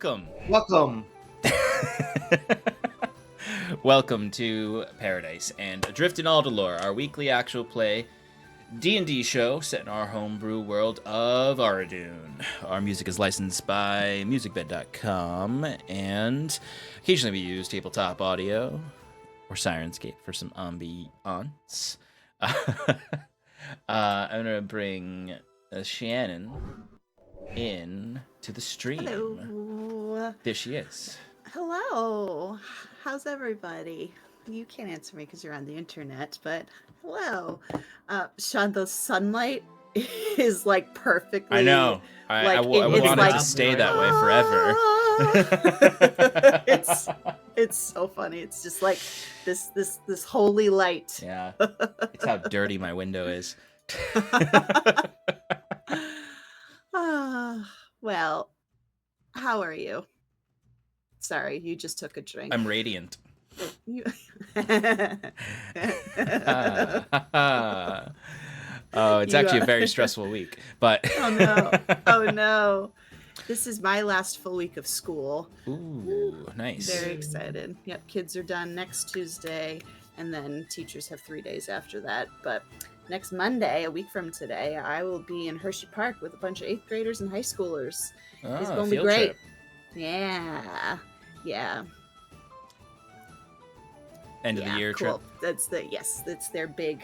welcome. Welcome. Welcome to Paradice and Adrift in Aldhalor, our weekly actual play D&D show set in our homebrew world of Aradune. Our music is licensed by Musicbed.com, and occasionally we use TabletopAudio or Syrinscape for some ambience. I'm going to bring Shannon in to the stream. Hello. There she is. Hello. How's everybody? You can't answer me because you're on the internet, but hello. Sean, the sunlight is like perfectly. I know. I wanted it to stay that way forever. It's so funny. It's just like this holy light. Yeah. It's how dirty my window is. Well, how are you? Sorry, you just took a drink. I'm radiant. You... Oh, it's actually a very stressful week, but oh no. This is my last full week of school. Ooh, nice. Very excited. Yep, kids are done next Tuesday, and then teachers have 3 days after that. But next Monday, a week from today, I will be in Hershey Park with a bunch of 8th graders and high schoolers. It's going to be great. Trip. Yeah. End of the year cool. trip. That's their big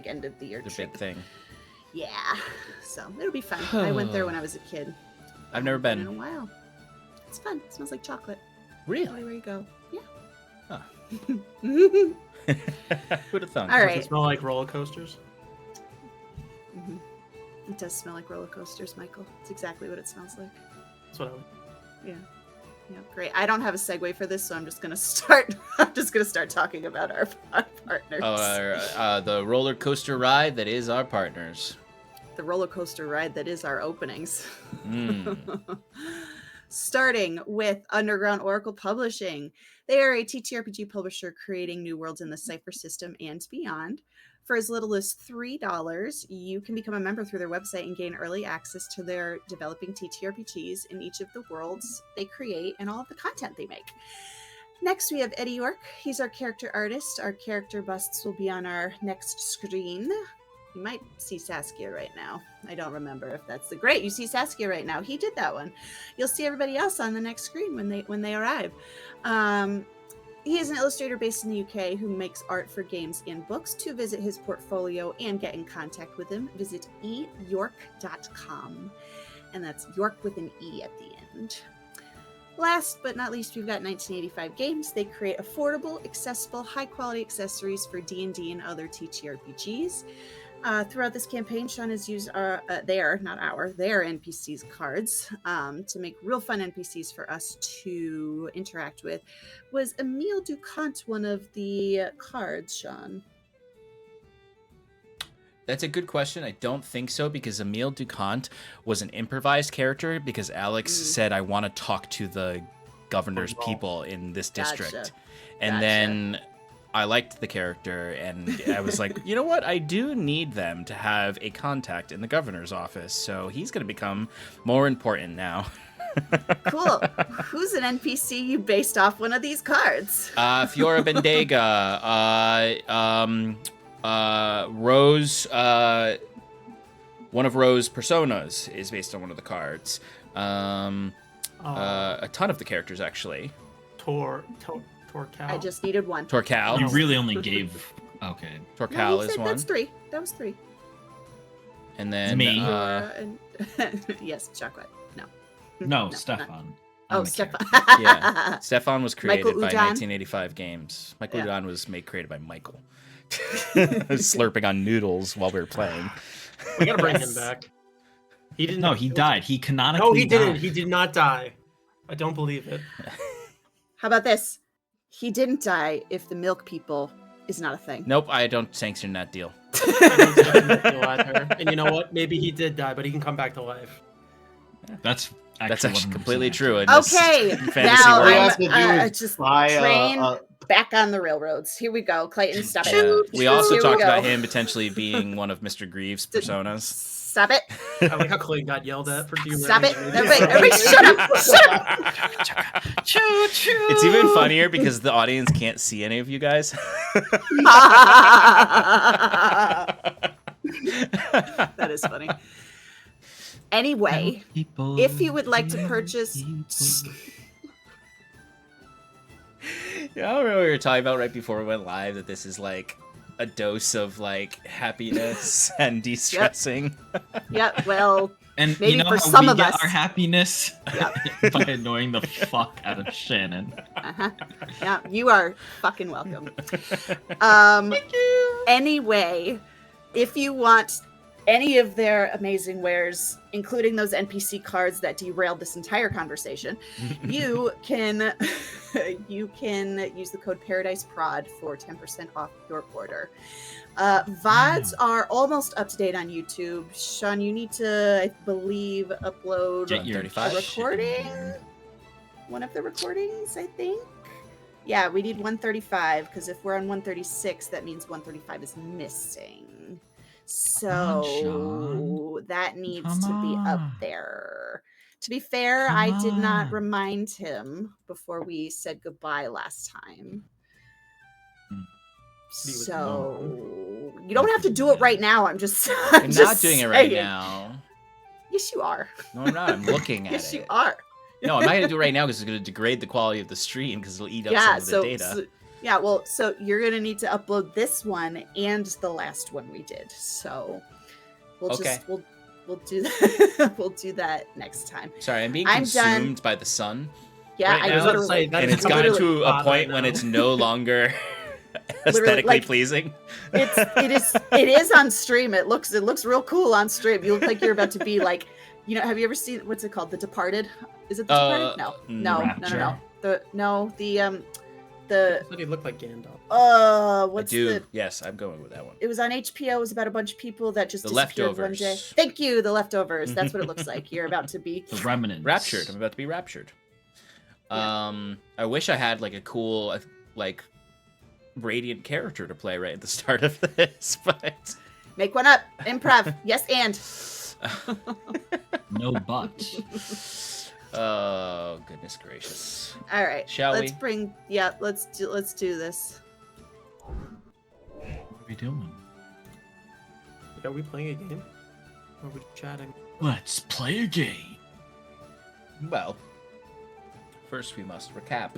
end of the year trip. The big thing. Yeah. So it'll be fun. I went there when I was a kid. I've never been in a while. It's fun. It smells like chocolate. Really? Everywhere you go. Yeah. Huh. Who'd have thought? All right. Does it smell like roller coasters? Mm-hmm. It does smell like roller coasters, Michael. It's exactly what it smells like. That's what I would. Yeah, great. I don't have a segue for this, so I'm just gonna start. Talking about our partners. The roller coaster ride that is our partners. The roller coaster ride that is our openings. Mm. Starting with Underground Oracle Publishing. They are a TTRPG publisher creating new worlds in the Cypher system and beyond. For as little as $3, you can become a member through their website and gain early access to their developing TTRPGs in each of the worlds they create and all of the content they make. Next, we have Eddie Yorke. He's our character artist. Our character busts will be on our next screen. You might see Saskia right now. I don't remember if that's the great. You see Saskia right now. He did that one. You'll see everybody else on the next screen when they arrive. He is an illustrator based in the UK who makes art for games and books. To visit his portfolio and get in contact with him, visit eyorke.com. And that's Yorke with an E at the end. Last but not least, we've got 1985 Games. They create affordable, accessible, high-quality accessories for D&D and other TTRPGs. Throughout this campaign, Sean has used their NPCs cards to make real fun NPCs for us to interact with. Was Emile Ducant one of the cards, Sean? That's a good question. I don't think so, because Emile Ducant was an improvised character because Alex said, I want to talk to the governor's people in this district. Gotcha. And then I liked the character, and I was like, you know what? I do need them to have a contact in the governor's office, so he's going to become more important now. Cool. Who's an NPC you based off one of these cards? Fiora Bendega, Rose, one of Rose's personas is based on one of the cards. A ton of the characters, actually. Torcal. I just needed one. Torcal. You really only gave... Okay. Torcal is one. That's 3. That was 3. And then... Me. Yes, chocolate. No, Stefan. Stefan. Yeah. Stefan was created by 1985 Games. Michael Udon was created by Michael. Slurping on noodles while we were playing. We gotta bring him back. He didn't. No, he died. He canonically No, he didn't. died. He did not die. I don't believe it. How about this? He didn't die if the milk people is not a thing. Nope, I don't sanction that deal. And you know what? Maybe he did die, but he can come back to life. That's actually completely true. Okay, now I'm just train uh, back on the railroads. Here we go. Clayton, stop it. We also Here talked about him potentially being one of Mr. Greaves' personas. Stop it. I like how Clayton got yelled at for doing Stop it. Everybody shut up. Shut up. Choo choo. It's even funnier because the audience can't see any of you guys. That is funny. Anyway, if you would like to purchase... Yeah, I remember we were talking about right before we went live that this is like a dose of like happiness and de-stressing. Yeah, well, And maybe you know for how some we of get us. our happiness Yeah. by annoying the fuck out of Shannon. Uh-huh. Yeah, you are fucking welcome. Anyway, if you want any of their amazing wares, including those NPC cards that derailed this entire conversation, you can use the code paradiceprod for 10% off your order. VODs are almost up to date on YouTube. Sean, you need to, I believe, upload Get your 35 a recording. shit. One of the recordings, I think. Yeah, we need 135 because if we're on 136, that means 135 is missing. So Sean. that needs Come to be up on. there. To be fair, Come I did not on. remind him before we said goodbye last time. Hmm. He was So you don't have to do it right now. I'm just I'm just not doing it right saying. now. Yes, you are. No, I'm not. I'm looking at Yes, it. you are. No, I'm not gonna do it right now because it's gonna degrade the quality of the stream because it'll eat up some of the data. So you're gonna need to upload this one and the last one we did. So we'll Okay. just we'll do that. We'll do that next time. Sorry, I'm being I'm consumed done. by the sun, Yeah, Right I now? literally, That and is it's gotten literally to a hot point right when now. it's no longer Literally, aesthetically like- pleasing. it is on stream. It looks real cool on stream. You look like you're about to be like, have you ever seen what's it called? The Departed? Is it The Departed? No. Rapture. The I thought he looked like Gandalf. I what's do. the Yes, I'm going with that one. It was on HBO. It was about a bunch of people that just The disappeared one day. Leftovers. Thank you, The Leftovers. That's what it looks like. You're about to be. The remnants. Raptured. I'm about to be raptured. Yeah. I wish I had like a cool, like, radiant character to play right at the start of this, but Make one up. Improv. Yes, and. No but. oh goodness gracious. All right. Shall let's we? bring. Yeah. Let's do this. What are we doing? Are we playing a game? Or are we chatting? Let's play a game. Well, first we must recap.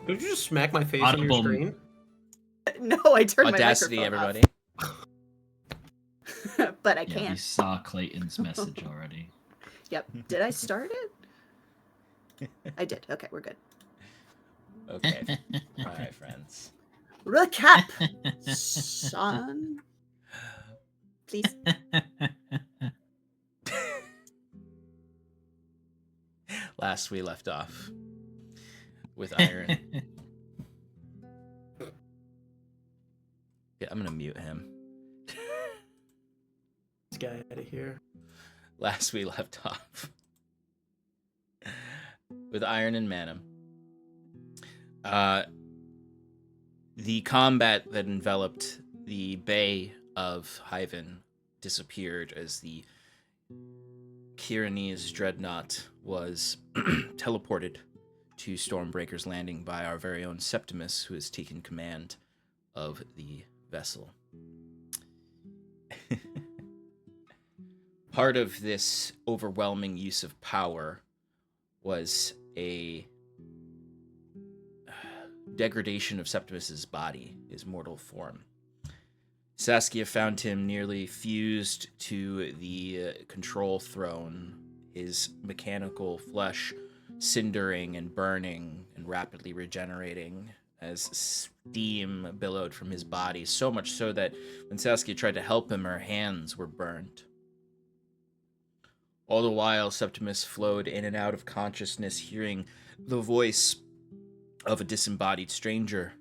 Did you just smack my face on your Audible. screen? No, I turned Audacity, my everybody. microphone off. But I Yeah, we can't. saw Clayton's message already. Yep. Did I start it? I did. Okay, we're good. Okay. All right, friends. Recap. Sean, please. Last we left off with Iron. Yeah, I'm gonna mute him. This guy out of here. Last we left off with Iron and Manum. The combat that enveloped the Bay of Hyven disappeared as the Kiranese dreadnought was teleported to Stormbreaker's landing by our very own Septimus, who has taken command of the vessel. Part of this overwhelming use of power was a degradation of Septimus's body, his mortal form. Saskia found him nearly fused to the control throne, his mechanical flesh cindering and burning and rapidly regenerating as steam billowed from his body, so much so that when Saskia tried to help him, her hands were burned. All the while, Septimus flowed in and out of consciousness, hearing the voice of a disembodied stranger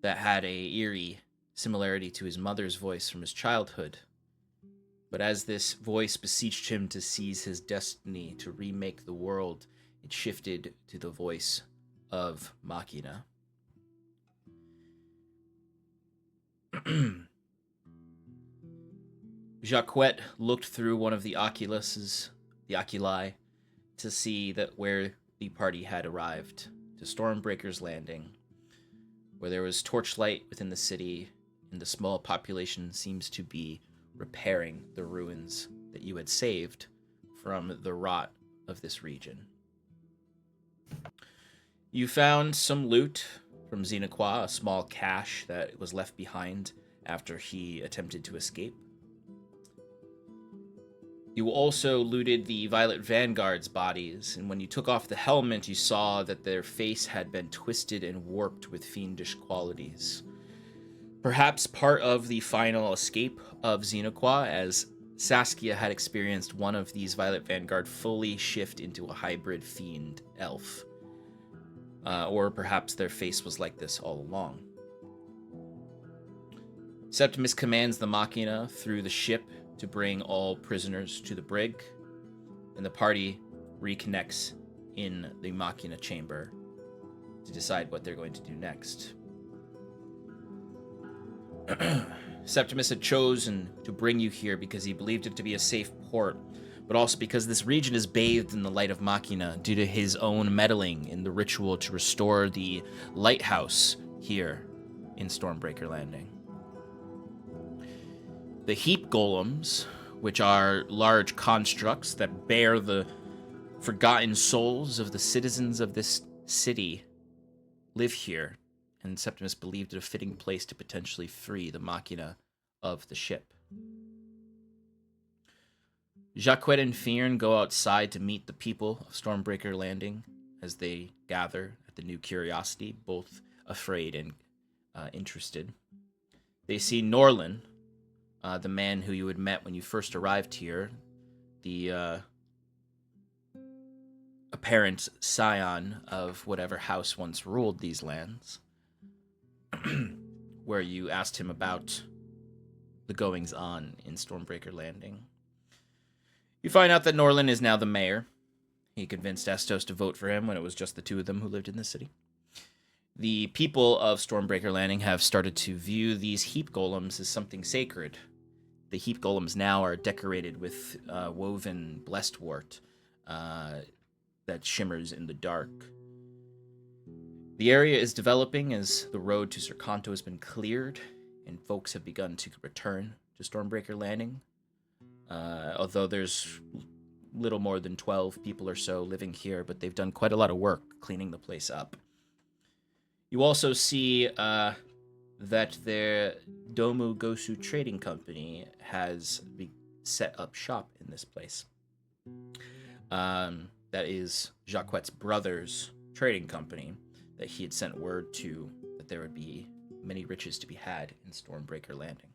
that had a eerie similarity to his mother's voice from his childhood. But as this voice beseeched him to seize his destiny to remake the world, it shifted to the voice of Machina. Jacquette looked through one of the oculi, to see that where the party had arrived, to Stormbreaker's Landing, where there was torchlight within the city, and the small population seems to be repairing the ruins that you had saved from the rot of this region. You found some loot from Xenaqua, a small cache that was left behind after he attempted to escape. You also looted the Violet Vanguard's bodies, and when you took off the helmet, you saw that their face had been twisted and warped with fiendish qualities. Perhaps part of the final escape of Xenaqua, as Saskia had experienced one of these Violet Vanguard fully shift into a hybrid fiend elf. Or perhaps their face was like this all along. Septimus commands the Machina through the ship to bring all prisoners to the brig, and the party reconnects in the Machina chamber to decide what they're going to do next. Septimus had chosen to bring you here because he believed it to be a safe port, but also because this region is bathed in the light of Machina due to his own meddling in the ritual to restore the lighthouse here in Stormbreaker Landing. The heap golems, which are large constructs that bear the forgotten souls of the citizens of this city, live here, and Septimus believed it a fitting place to potentially free the Machina of the ship. Jacquette and Fyrn go outside to meet the people of Stormbreaker Landing as they gather at the new curiosity, both afraid and interested. They see Norlin, the man who you had met when you first arrived here, the apparent scion of whatever house once ruled these lands, where you asked him about the goings-on in Stormbreaker Landing. You find out that Norlin is now the mayor. He convinced Estos to vote for him when it was just the two of them who lived in the city. The people of Stormbreaker Landing have started to view these heap golems as something sacred. The heap golems now are decorated with woven blessed wort that shimmers in the dark. The area is developing as the road to Serkanto has been cleared, and folks have begun to return to Stormbreaker Landing. Although there's little more than 12 people or so living here, but they've done quite a lot of work cleaning the place up. You also see that their Domu Gosu Trading Company has set up shop in this place. That is Jacquette's brother's trading company that he had sent word to that there would be many riches to be had in Stormbreaker Landing.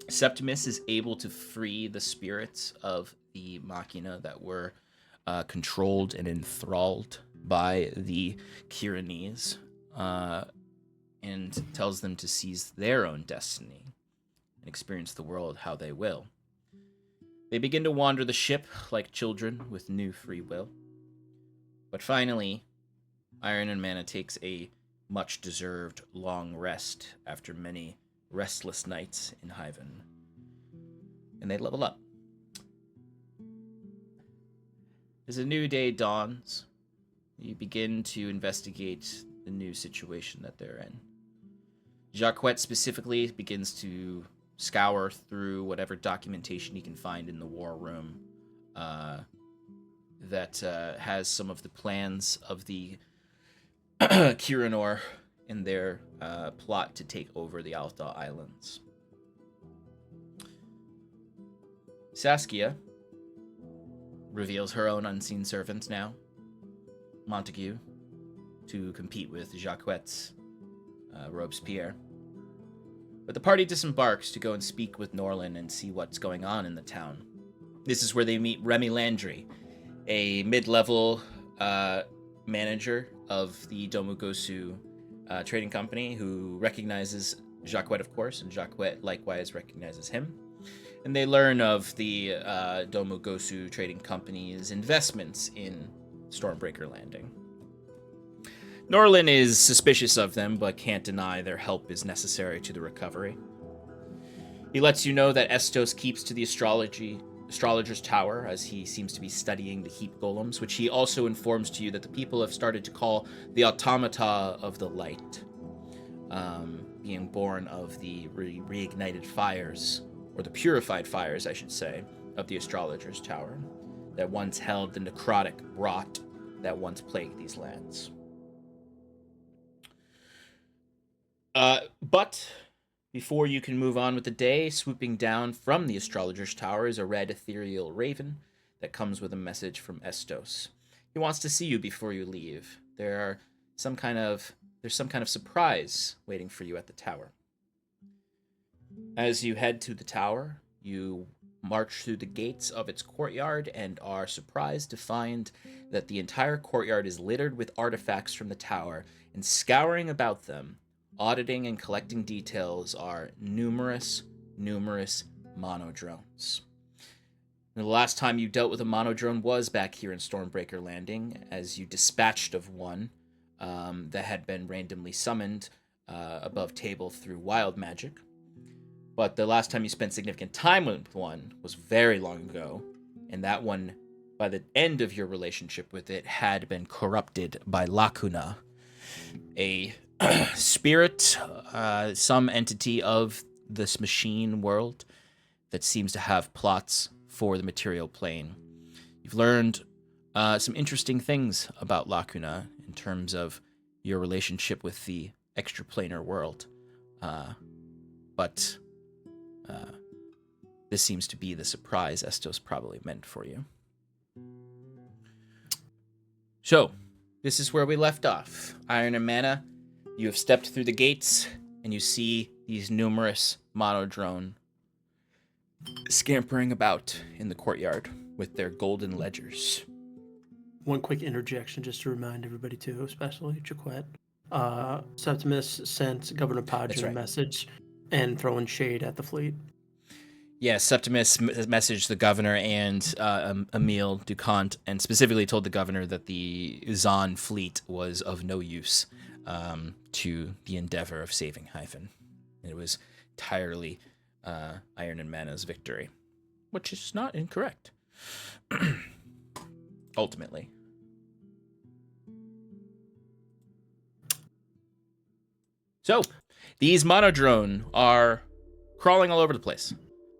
Septimus is able to free the spirits of the Machina that were controlled and enthralled by the Kiranese, and tells them to seize their own destiny and experience the world how they will. They begin to wander the ship like children with new free will. But finally, Iron and Mana takes a much-deserved long rest after many restless nights in Hyven, and they level up. As a new day dawns, you begin to investigate the new situation that they're in. Jacquette specifically begins to scour through whatever documentation he can find in the war room that has some of the plans of the Kiranor in their plot to take over the Aldhalor Islands. Saskia reveals her own unseen servant now, Montague, to compete with Jacquette's Robespierre. But the party disembarks to go and speak with Norlin and see what's going on in the town. This is where they meet Remy Landry, a mid-level manager of the Domugosu trading company, who recognizes Jacquette, of course, and Jacquette likewise recognizes him. And they learn of the Domugosu trading company's investments in Stormbreaker Landing. Norlin is suspicious of them, but can't deny their help is necessary to the recovery. He lets you know that Estos keeps to the astrologer's tower, as he seems to be studying the heap golems, which he also informs to you that the people have started to call the automata of the light, being born of the reignited fires, or the purified fires, I should say, of the astrologer's tower, that once held the necrotic rot that once plagued these lands. But before you can move on with the day, swooping down from the astrologer's tower is a red ethereal raven that comes with a message from Estos. He wants to see you before you leave. There's some kind of surprise waiting for you at the tower. As you head to the tower, you march through the gates of its courtyard and are surprised to find that the entire courtyard is littered with artifacts from the tower, and scouring about them, auditing and collecting details, are numerous monodrones. And the last time you dealt with a monodrone was back here in Stormbreaker Landing, as you dispatched of one that had been randomly summoned above table through wild magic. But the last time you spent significant time with one was very long ago, and that one, by the end of your relationship with it, had been corrupted by Lacuna, a spirit, some entity of this machine world that seems to have plots for the material plane. You've learned some interesting things about Lacuna in terms of your relationship with the extraplanar world, but this seems to be the surprise Estos probably meant for you. So, this is where we left off. Iron and Mana, you have stepped through the gates, and you see these numerous monodrone scampering about in the courtyard with their golden ledgers. One quick interjection just to remind everybody too, especially Jaquette. Septimus sent Governor Podge a message and throwing shade at the fleet. Yeah, Septimus messaged the governor and Emile Ducant, and specifically told the governor that the Zon fleet was of no use to the endeavor of saving Hyphen. It was entirely Iron and Mana's victory, which is not incorrect. Ultimately. So, these monodrone are crawling all over the place.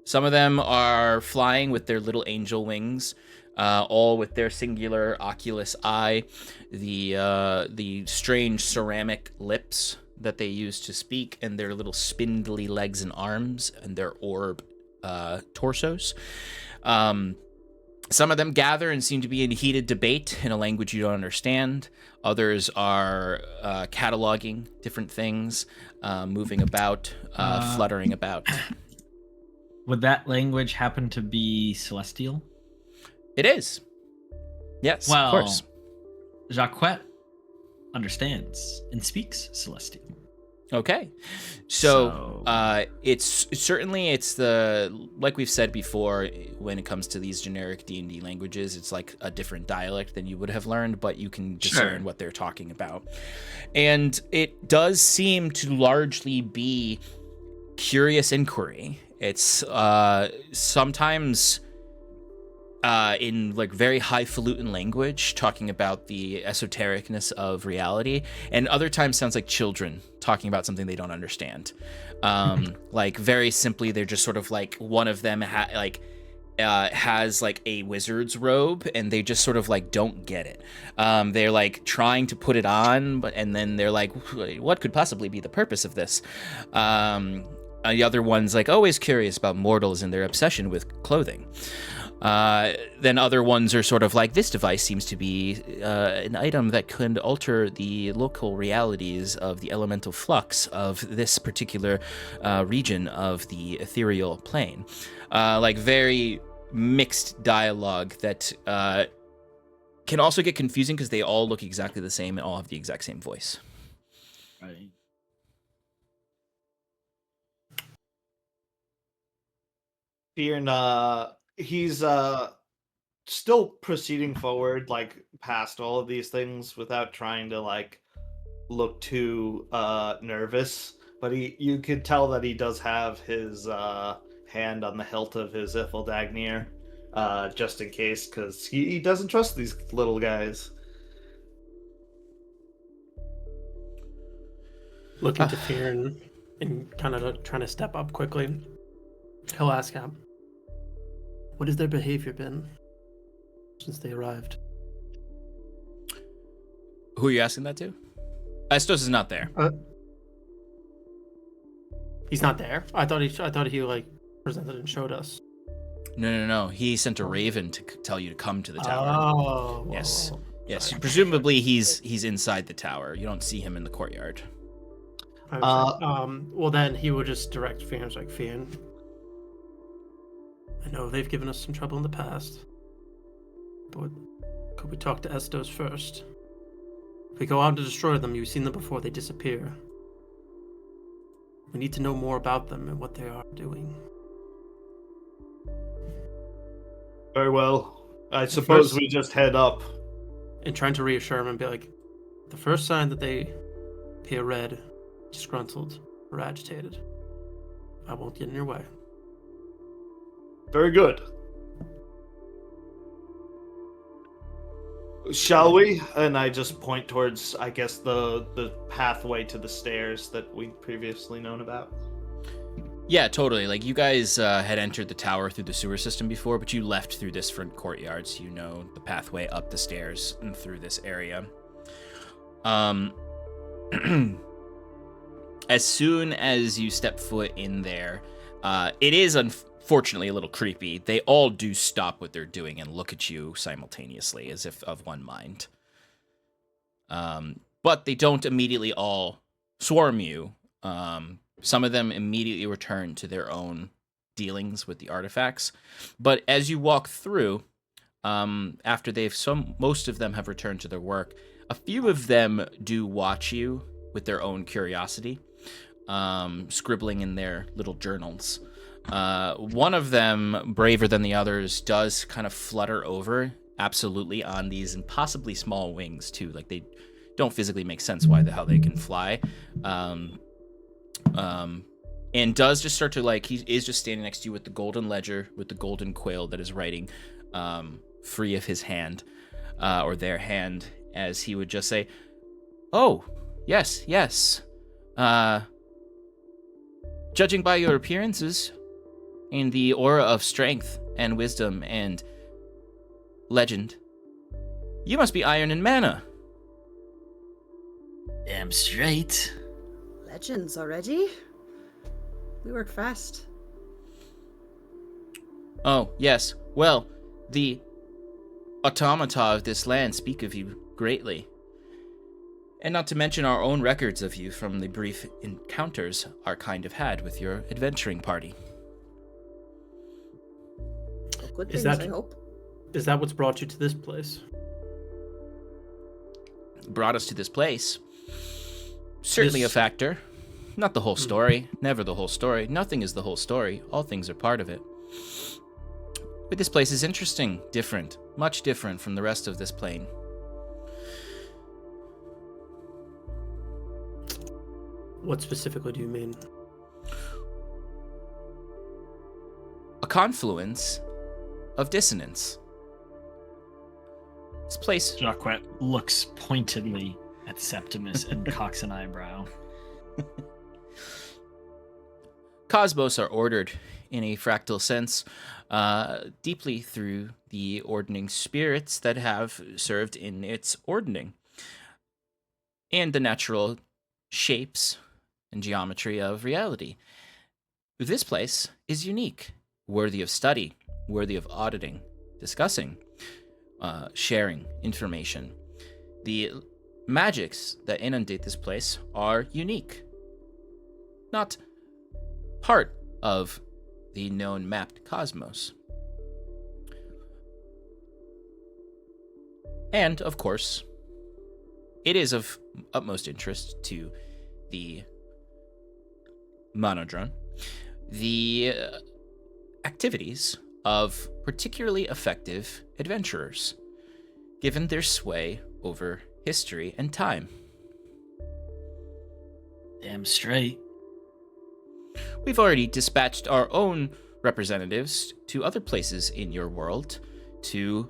Some of them are flying with their little angel wings, all with their singular oculus eye, the strange ceramic lips that they use to speak, and their little spindly legs and arms, and their orb torsos. Some of them gather and seem to be in heated debate in a language you don't understand. Others are cataloging different things, moving about, fluttering about. Would that language happen to be Celestial? It is. Yes, well, of course. Jaquette understands and speaks Celestial. Okay. So it's the, like we've said before, when it comes to these generic D&D languages, it's like a different dialect than you would have learned, but you can discern what they're talking about. And it does seem to largely be curious inquiry. It's sometimes in like very highfalutin language, talking about the esotericness of reality, and other times sounds like children talking about something they don't understand. Like very simply, they're just sort of like, one of them has like a wizard's robe, and they just sort of like don't get it. They're like trying to put it on, and then they're like, what could possibly be the purpose of this? The other one's like always curious about mortals and their obsession with clothing. Then other ones are sort of like, this device seems to be an item that could alter the local realities of the elemental flux of this particular region of the ethereal plane. Like very mixed dialogue that can also get confusing because they all look exactly the same and all have the exact same voice. Right. Fyrn, he's still proceeding forward, like past all of these things, without trying to like look too nervous, but you could tell that he does have his hand on the hilt of his Ithildagnir, just in case, because he doesn't trust these little guys. Looking to Fyrn and kind of trying to step up quickly, he'll ask him, what has their behavior been since they arrived? Who are you asking that to? Estos is not there. He's not there. I thought he like presented and showed us. No. He sent a raven to tell you to come to the tower. Oh, yes. whoa. Yes. Sorry. Presumably he's inside the tower. You don't see him in the courtyard. Well, then he would just direct Fyrn's like, Fyrn, I know they've given us some trouble in the past, but could we talk to Estos first? If we go out to destroy them, you've seen them before they disappear. We need to know more about them and what they are doing. Very well. I suppose we just head up. And trying to reassure him and be like, the first sign that they appear red, disgruntled, or agitated, I won't get in your way. Very good. Shall we? And I just point towards, I guess, the pathway to the stairs that we'd previously known about. Yeah, totally. Like, you guys had entered the tower through the sewer system before, but you left through this front courtyard, so you know the pathway up the stairs and through this area. As soon as you step foot in there, it is unfortunately a little creepy. They all do stop what they're doing and look at you simultaneously, as if of one mind. But they don't immediately all swarm you. Some of them immediately return to their own dealings with the artifacts. But as you walk through, after most of them have returned to their work, a few of them do watch you with their own curiosity, scribbling in their little journals. One of them, braver than the others, does kind of flutter over absolutely on these impossibly small wings too. Like, they don't physically make sense why the hell they can fly. And does just start to, like, he is just standing next to you with the golden ledger, with the golden quill that is writing free of his hand, or their hand, as he would just say, oh, yes. Judging by your appearances and the aura of strength and wisdom and legend, you must be iron and mana. Damn straight. Legends already? We work fast. Oh, yes. Well, the automata of this land speak of you greatly. And not to mention our own records of you from the brief encounters our kind have had with your adventuring party. Well, good Is things, that- I hope. Is that what's brought you to this place? Brought us to this place. Certainly a This- factor. Not the whole story. Never the whole story. Nothing is the whole story. All things are part of it. But this place is interesting, different, much different from the rest of this plane. What specifically do you mean? A confluence of dissonance. This place... Jacquet looks pointedly at Septimus and cocks an eyebrow. Cosmos are ordered in a fractal sense, deeply through the ordning spirits that have served in its ordning, and the natural shapes and geometry of reality. This place is unique, worthy of study, worthy of auditing, discussing, sharing information. The magics that inundate this place are unique, not part of the known mapped cosmos. And, of course, it is of utmost interest to the modron, the activities of particularly effective adventurers, given their sway over history and time. Damn straight. We've already dispatched our own representatives to other places in your world to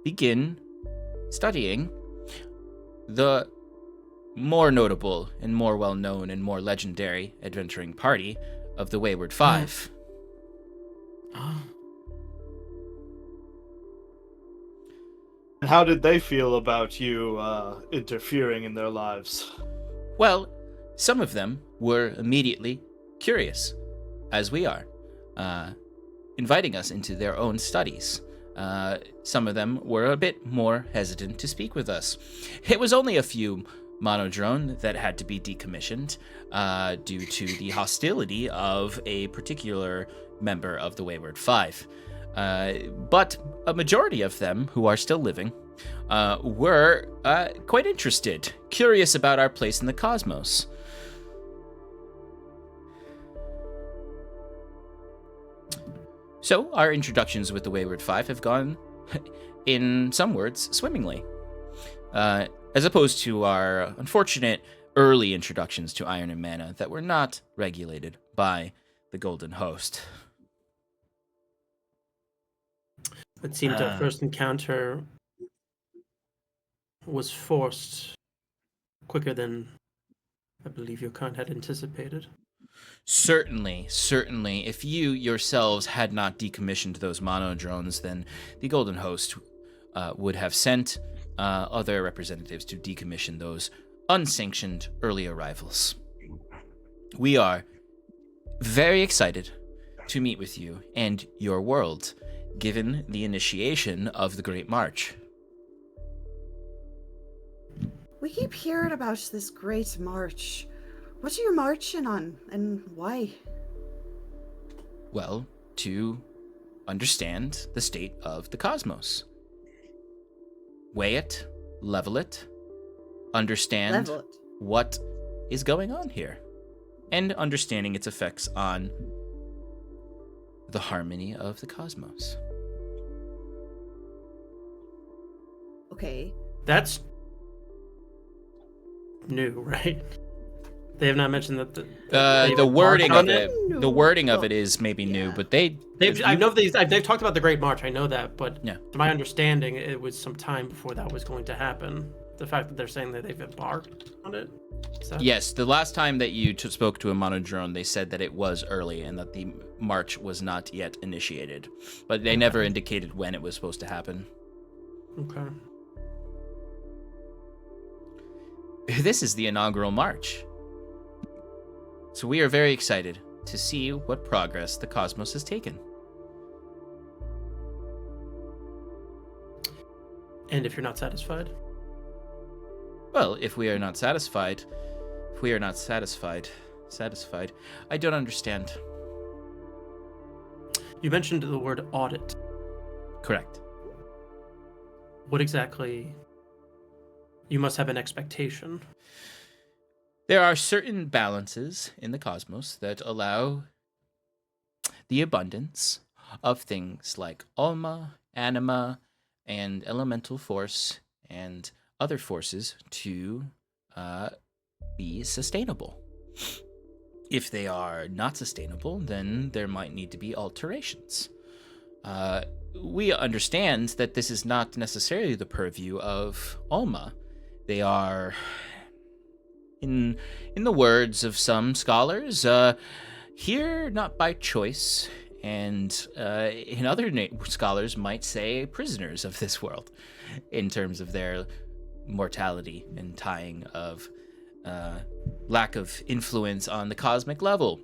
begin studying the more notable and more well-known and more legendary adventuring party of the Wayward Five. Oh. And how did they feel about you interfering in their lives? Well, some of them were immediately curious, as we are, inviting us into their own studies. Some of them were a bit more hesitant to speak with us. It was only a few monodrone that had to be decommissioned due to the hostility of a particular member of the Wayward Five. But a majority of them, who are still living, were quite interested, curious about our place in the cosmos. So our introductions with the Wayward Five have gone, in some words, swimmingly. As opposed to our unfortunate early introductions to Iron and Mana that were not regulated by the Golden Host. It seemed our first encounter was forced quicker than I believe your kind had anticipated. Certainly. If you yourselves had not decommissioned those monodrones, then the Golden Host would have sent other representatives to decommission those unsanctioned early arrivals. We are very excited to meet with you and your world, given the initiation of the Great March. We keep hearing about this great march. What are you marching on, and why? Well, to understand the state of the cosmos. Weigh it, level it, understand what is going on here, and understanding its effects on the harmony of the cosmos. Okay. That's new, right? They have not mentioned that the wording of it. No. The wording of it is maybe new, but they've talked about the Great March. I know that, but yeah. To my understanding, it was some time before that was going to happen. The fact that they're saying that they've embarked on it. Yes, the last time that you spoke to a monodrone, they said that it was early and that the march was not yet initiated, but they never indicated when it was supposed to happen. Okay. This is the inaugural march. So we are very excited to see what progress the cosmos has taken. And if you're not satisfied? Well, if we are not satisfied, I don't understand. You mentioned the word audit. Correct. What exactly? You must have an expectation. There are certain balances in the cosmos that allow the abundance of things like Alma, Anima, and elemental force and other forces to be sustainable. If they are not sustainable, then there might need to be alterations. We understand that this is not necessarily the purview of Alma. They are, in the words of some scholars, here not by choice, and in other scholars might say prisoners of this world, in terms of their mortality and tying of lack of influence on the cosmic level.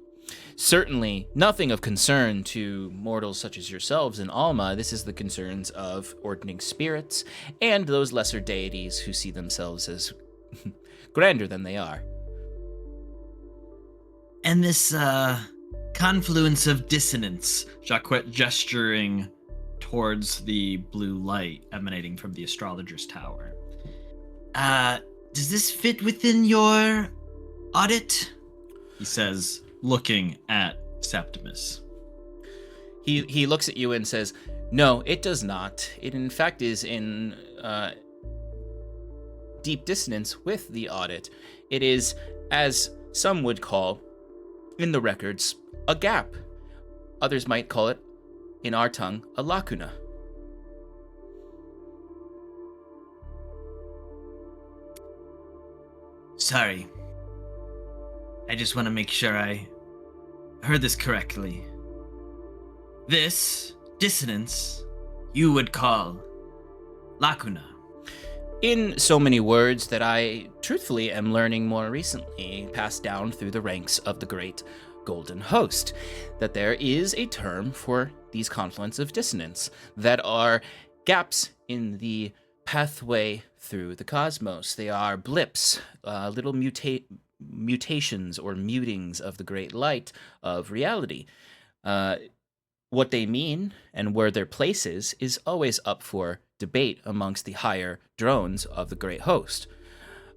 Certainly nothing of concern to mortals such as yourselves in Alma. This is the concerns of ordaining spirits and those lesser deities who see themselves as grander than they are. And this confluence of dissonance, Jacquet gesturing towards the blue light emanating from the astrologer's tower. Does this fit within your audit? He says, looking at Septimus. He looks at you and says, no, it does not. It in fact is in deep dissonance with the audit. It is as some would call, in the records, a gap. Others might call it, in our tongue, a lacuna. Sorry. I just want to make sure I heard this correctly. This dissonance you would call lacuna. In so many words that I truthfully am learning more recently, passed down through the ranks of the great Golden Host, that there is a term for these confluents of dissonance that are gaps in the pathway through the cosmos. They are blips, little mutations or mutings of the great light of reality. What they mean and where their place is always up for debate amongst the higher drones of the great host.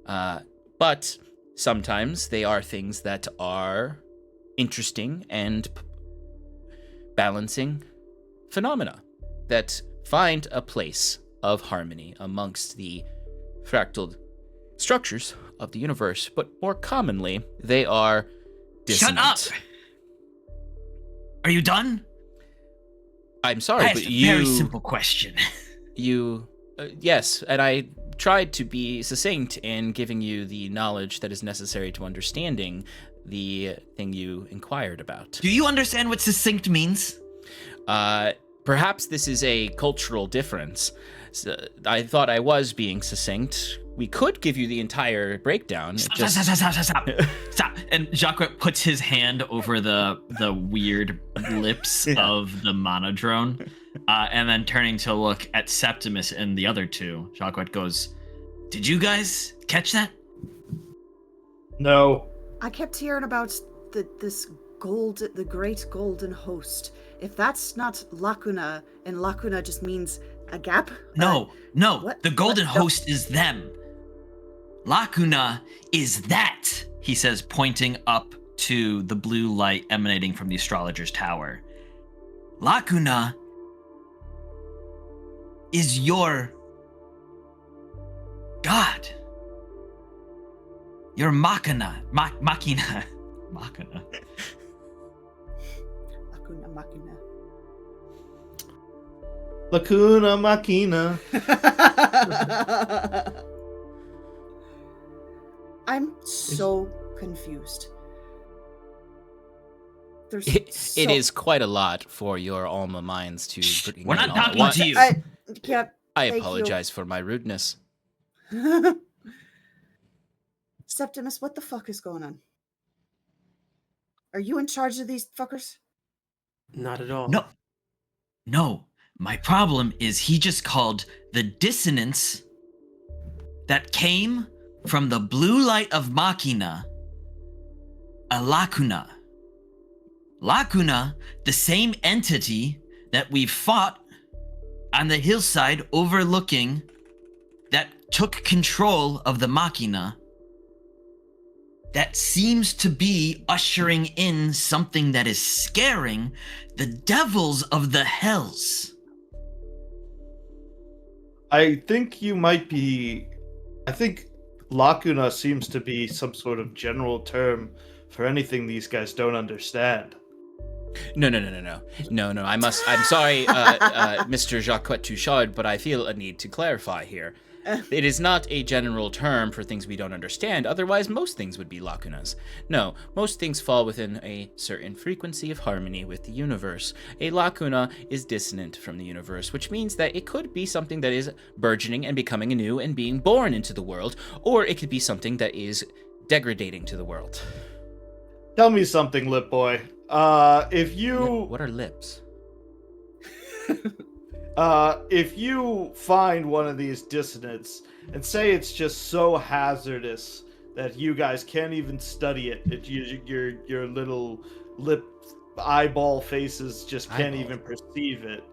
But sometimes they are things that are interesting and balancing phenomena that find a place of harmony amongst the fractal structures of the universe, but more commonly, they are dissonant. Shut up! Are you done? I'm sorry, I but asked a very simple question. Yes, and I tried to be succinct in giving you the knowledge that is necessary to understanding the thing you inquired about. Do you understand what succinct means? Perhaps this is a cultural difference. So I thought I was being succinct. We could give you the entire breakdown. Stop. And Jacques puts his hand over the weird lips of the monodrone, and then turning to look at Septimus and the other two, Jacques goes, "Did you guys catch that?" No. I kept hearing about the great golden host. If that's not lacuna, and lacuna just means a gap? No. What? The golden What? host is them. Lacuna is that, he says, pointing up to the blue light emanating from the astrologer's tower. Lacuna is your god. Your machina. Machina. Lacuna machina. Lacuna Machina. I'm so confused. It is quite a lot for your alma minds to... We're not talking to you. I apologize for my rudeness. Septimus, what the fuck is going on? Are you in charge of these fuckers? Not at all. No. My problem is he just called the dissonance that came from the blue light of Machina a lacuna. Lacuna, the same entity that we fought on the hillside overlooking, that took control of the Machina, that seems to be ushering in something that is scaring the devils of the hells. I think lacuna seems to be some sort of general term for anything these guys don't understand. No. I'm sorry, Mr. Jacques Touchard, but I feel a need to clarify here. It is not a general term for things we don't understand, otherwise most things would be lacunas. No, most things fall within a certain frequency of harmony with the universe. A lacuna is dissonant from the universe, which means that it could be something that is burgeoning and becoming anew and being born into the world, or it could be something that is degrading to the world. Tell me something, Lip Boy. If you... What are lips? If you find one of these dissonants and say it's just so hazardous that you guys can't even study it, your little lip eyeball faces just can't even perceive it,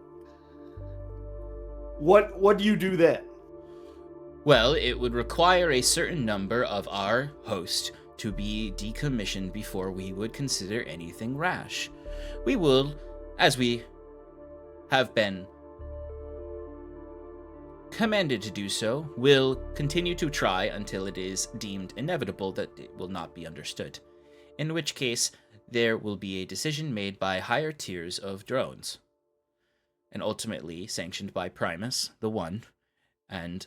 what do you do then? Well, it would require a certain number of our host to be decommissioned before we would consider anything rash. We will, as we have been commanded to do so, will continue to try until it is deemed inevitable that it will not be understood in which case there will be a decision made by higher tiers of drones, and ultimately sanctioned by Primus, the One, and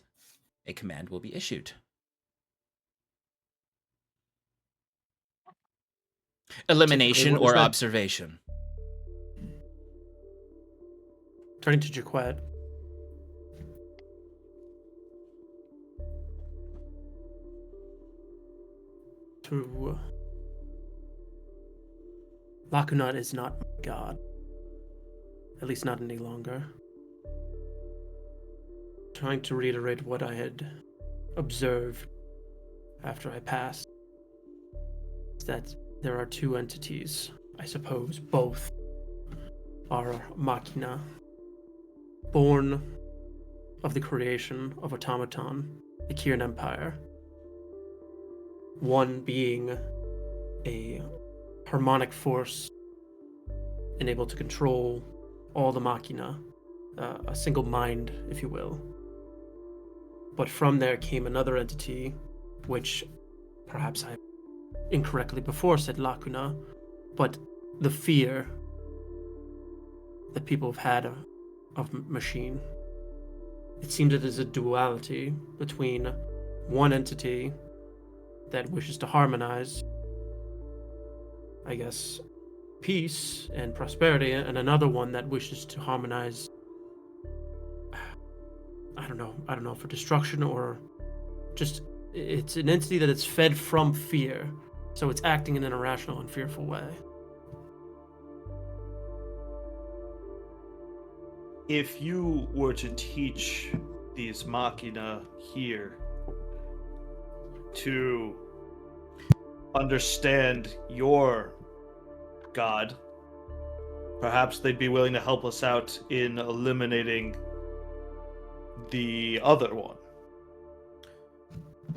a command will be issued. Elimination What is or that? observation. Turning to Jaquette. Lacunat is not God. At least not any longer. Trying to reiterate what I had observed after I passed. Is that there are two entities. I suppose both are machina, born of the creation of Automaton, the Kieran Empire. One being a harmonic force and able to control all the machina, a single mind, if you will. But from there came another entity, which perhaps I incorrectly before said Lacuna, but the fear that people have had of machine. It seems it is a duality between one entity that wishes to harmonize, I guess, peace and prosperity, and another one that wishes to harmonize, I don't know, for destruction or just, it's an entity that is fed from fear, so it's acting in an irrational and fearful way. If you were to teach these machina here to understand your god, perhaps they'd be willing to help us out in eliminating the other one.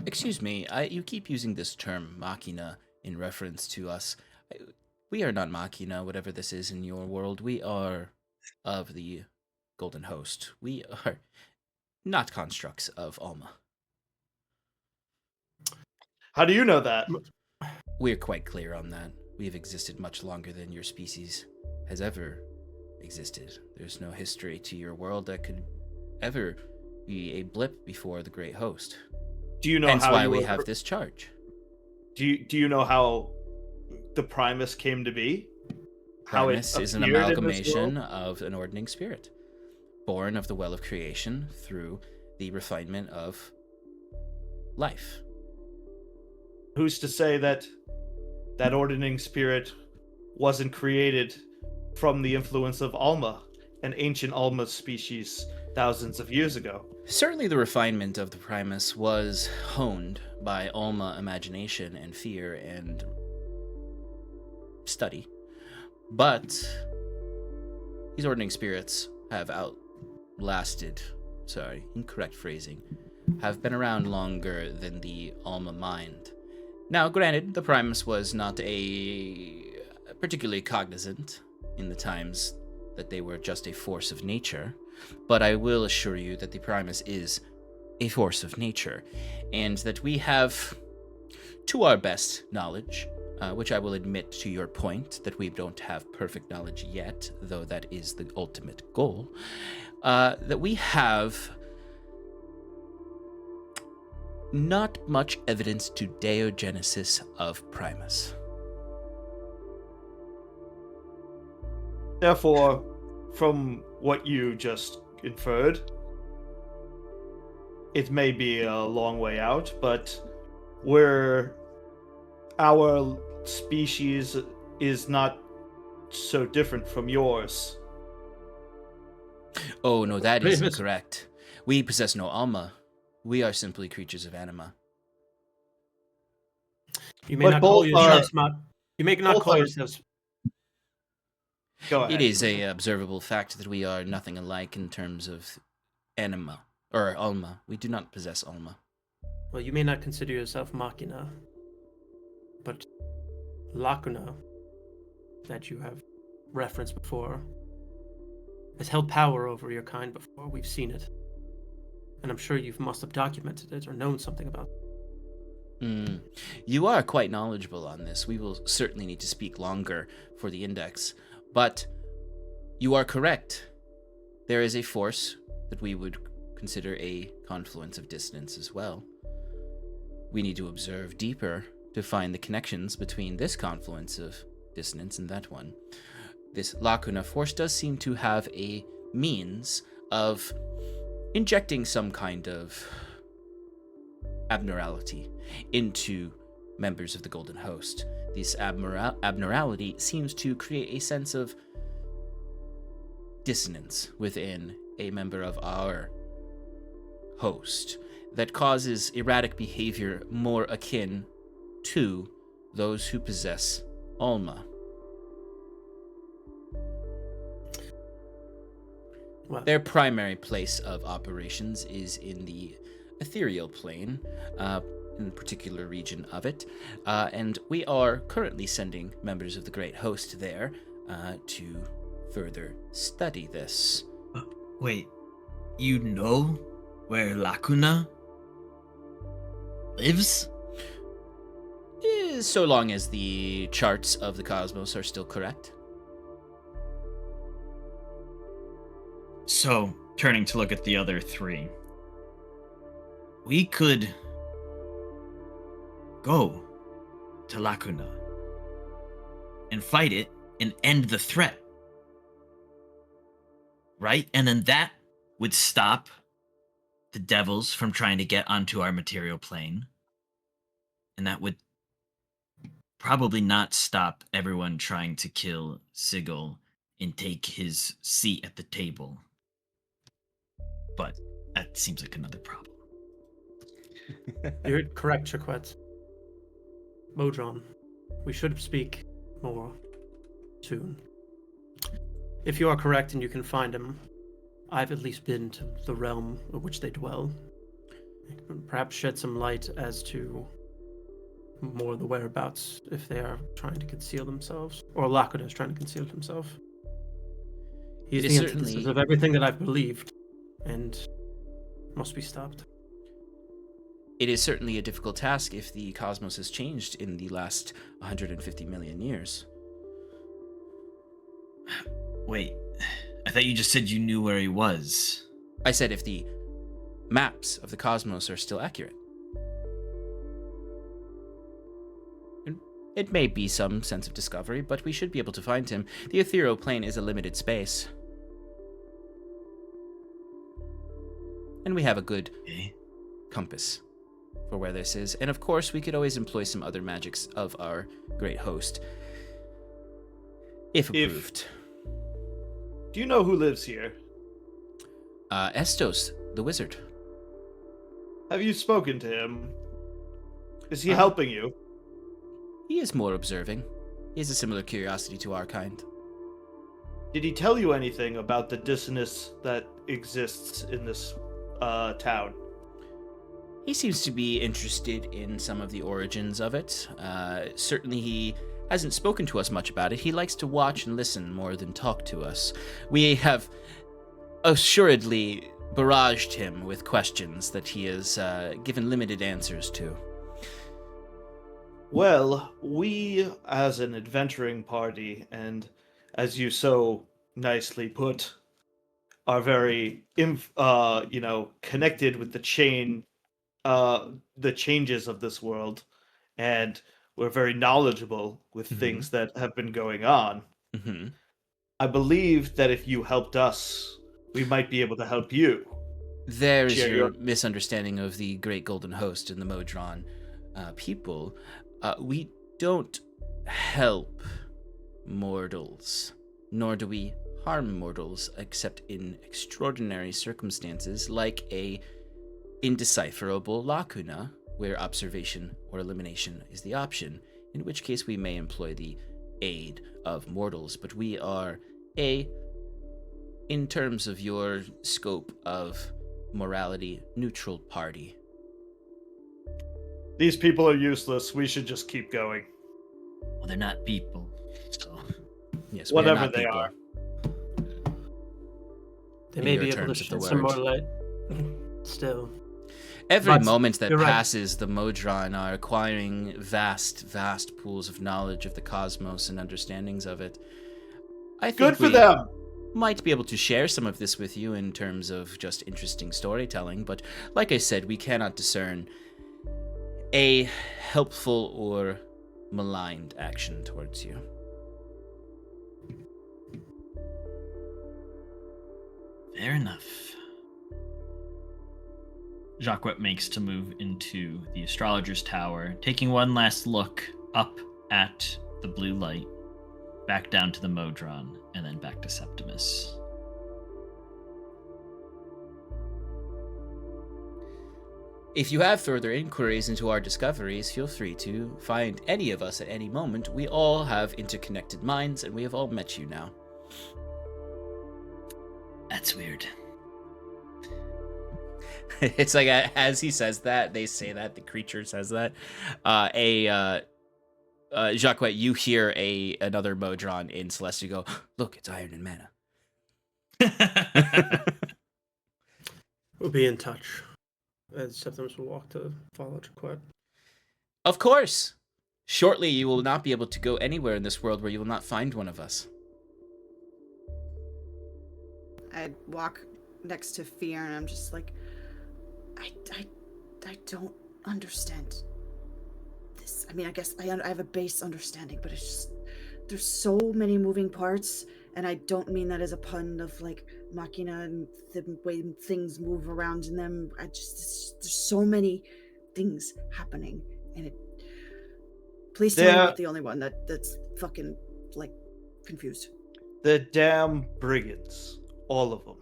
Excuse me, you keep using this term machina in reference to us. We are not machina, whatever this is in your world. We are of the Golden Host. We are not constructs of Alma. How do you know that? We're quite clear on that. We have existed much longer than your species has ever existed. There's no history to your world that could ever be a blip before the Great Host. Do you know Hence how why you we were... have this charge. Do you know how the Primus came to be? Primus how it is an appeared in this amalgamation world? of an ordaining spirit, born of the well of creation through the refinement of life. Who's to say that that ordaining spirit wasn't created from the influence of Alma, an ancient Alma species thousands of years ago? Certainly the refinement of the Primus was honed by Alma imagination and fear and study. But these ordaining spirits have incorrect phrasing, have been around longer than the Alma mind. Now, granted, the Primus was not particularly cognizant in the times that they were just a force of nature, but I will assure you that the Primus is a force of nature, and that we have, to our best knowledge, which I will admit to your point, that we don't have perfect knowledge yet, though that is the ultimate goal, that we have not much evidence to deogenesis of Primus. Therefore, from what you just inferred, it may be a long way out, but our species is not so different from yours. Oh, no, that is Primus. incorrect. We possess no Alma. We are simply creatures of anima. You may But not call both yourselves are- You may not both call are- yourselves. Go ahead. It is a observable fact that we are nothing alike in terms of anima, or Alma. We do not possess Alma. Well, you may not consider yourself machina, but lacuna, that you have referenced before, has held power over your kind before. We've seen it. And I'm sure you must have documented it or known something about it. You are quite knowledgeable on this. We will certainly need to speak longer for the index, but you are correct. There is a force that we would consider a confluence of dissonance as well. We need to observe deeper to find the connections between this confluence of dissonance and that one. This lacuna force does seem to have a means of injecting some kind of abnormality into members of the Golden Host. This abnormality seems to create a sense of dissonance within a member of our host that causes erratic behavior more akin to those who possess Alma. Well, Their primary place of operations is in the ethereal plane, in a particular region of it, and we are currently sending members of the Great Host there to further study this. Wait, you know where Lacuna lives? So long as the charts of the cosmos are still correct. So, turning to look at the other three, we could go to Lacuna and fight it and end the threat. Right? And then that would stop the devils from trying to get onto our material plane. And that would probably not stop everyone trying to kill Sigil and take his seat at the table. But that seems like another problem. you're correct, Chaquette. Modron, we should speak more soon. If you are correct and you can find him, I've at least been to the realm of which they dwell. Perhaps shed some light as to more of the whereabouts if they are trying to conceal themselves, or Lacuna is trying to conceal himself. He's It the is antithesis certainly- of everything that I've believed, and must be stopped. It is certainly a difficult task if the cosmos has changed in the last 150 million years. Wait, I thought you just said you knew where he was. I said if the maps of the cosmos are still accurate. It may be some sense of discovery, but we should be able to find him. The ethereal plane is a limited space. And we have a good Okay. compass for where this is. And of course, we could always employ some other magics of our great host. If approved. Do you know who lives here? Estos, the wizard. Have you spoken to him? Is he helping you? He is more observing. He has a similar curiosity to our kind. Did he tell you anything about the dissonance that exists in this town? He seems to be interested in some of the origins of it. Certainly he hasn't spoken to us much about it. He likes to watch and listen more than talk to us. We have assuredly barraged him with questions that he has given limited answers to. Well, we, as an adventuring party, and as you so nicely put, are very, connected with the changes of this world, and we're very knowledgeable with things that have been going on. Mm-hmm. I believe that if you helped us, we might be able to help you. There is Share your your- misunderstanding of the Great Golden Host and the Modron people. We don't help mortals, nor do we harm mortals, except in extraordinary circumstances, like a indecipherable lacuna, where observation or elimination is the option, in which case we may employ the aid of mortals. But we are in terms of your scope of morality, neutral party. These people are useless. We should just keep going. Well, they're not people, so Yes, we are Whatever not they people. are. They In may your be able to terms of the shed some more word. light. Still, Every But moment that you're right. passes, the modron are acquiring vast, vast pools of knowledge of the cosmos and understandings of it. I think Good for we them. might be able to share some of this with you in terms of just interesting storytelling, but like I said, we cannot discern a helpful or maligned action towards you. Fair enough. Jacques makes to move into the astrologer's tower, taking one last look up at the blue light, back down to the modron, and then back to Septimus. If you have further inquiries into our discoveries, feel free to find any of us at any moment. We all have interconnected minds, and we have all met you now. That's weird. It's like as he says that, they say that, the creature says that. Jacques, you hear another modron in Celestia go, "Look, it's iron and mana." We'll be in touch. As Septimus will walk to follow Jacques. Of course. Shortly, you will not be able to go anywhere in this world where you will not find one of us. I walk next to Fyrn and I'm just like, I don't understand this. I mean, I guess I have a base understanding, but it's just, there's so many moving parts, and I don't mean that as a pun of like machina and the way things move around in them. There's so many things happening, and it. Please tell me I'm not the only one that's fucking like confused. The damn brigands, all of them.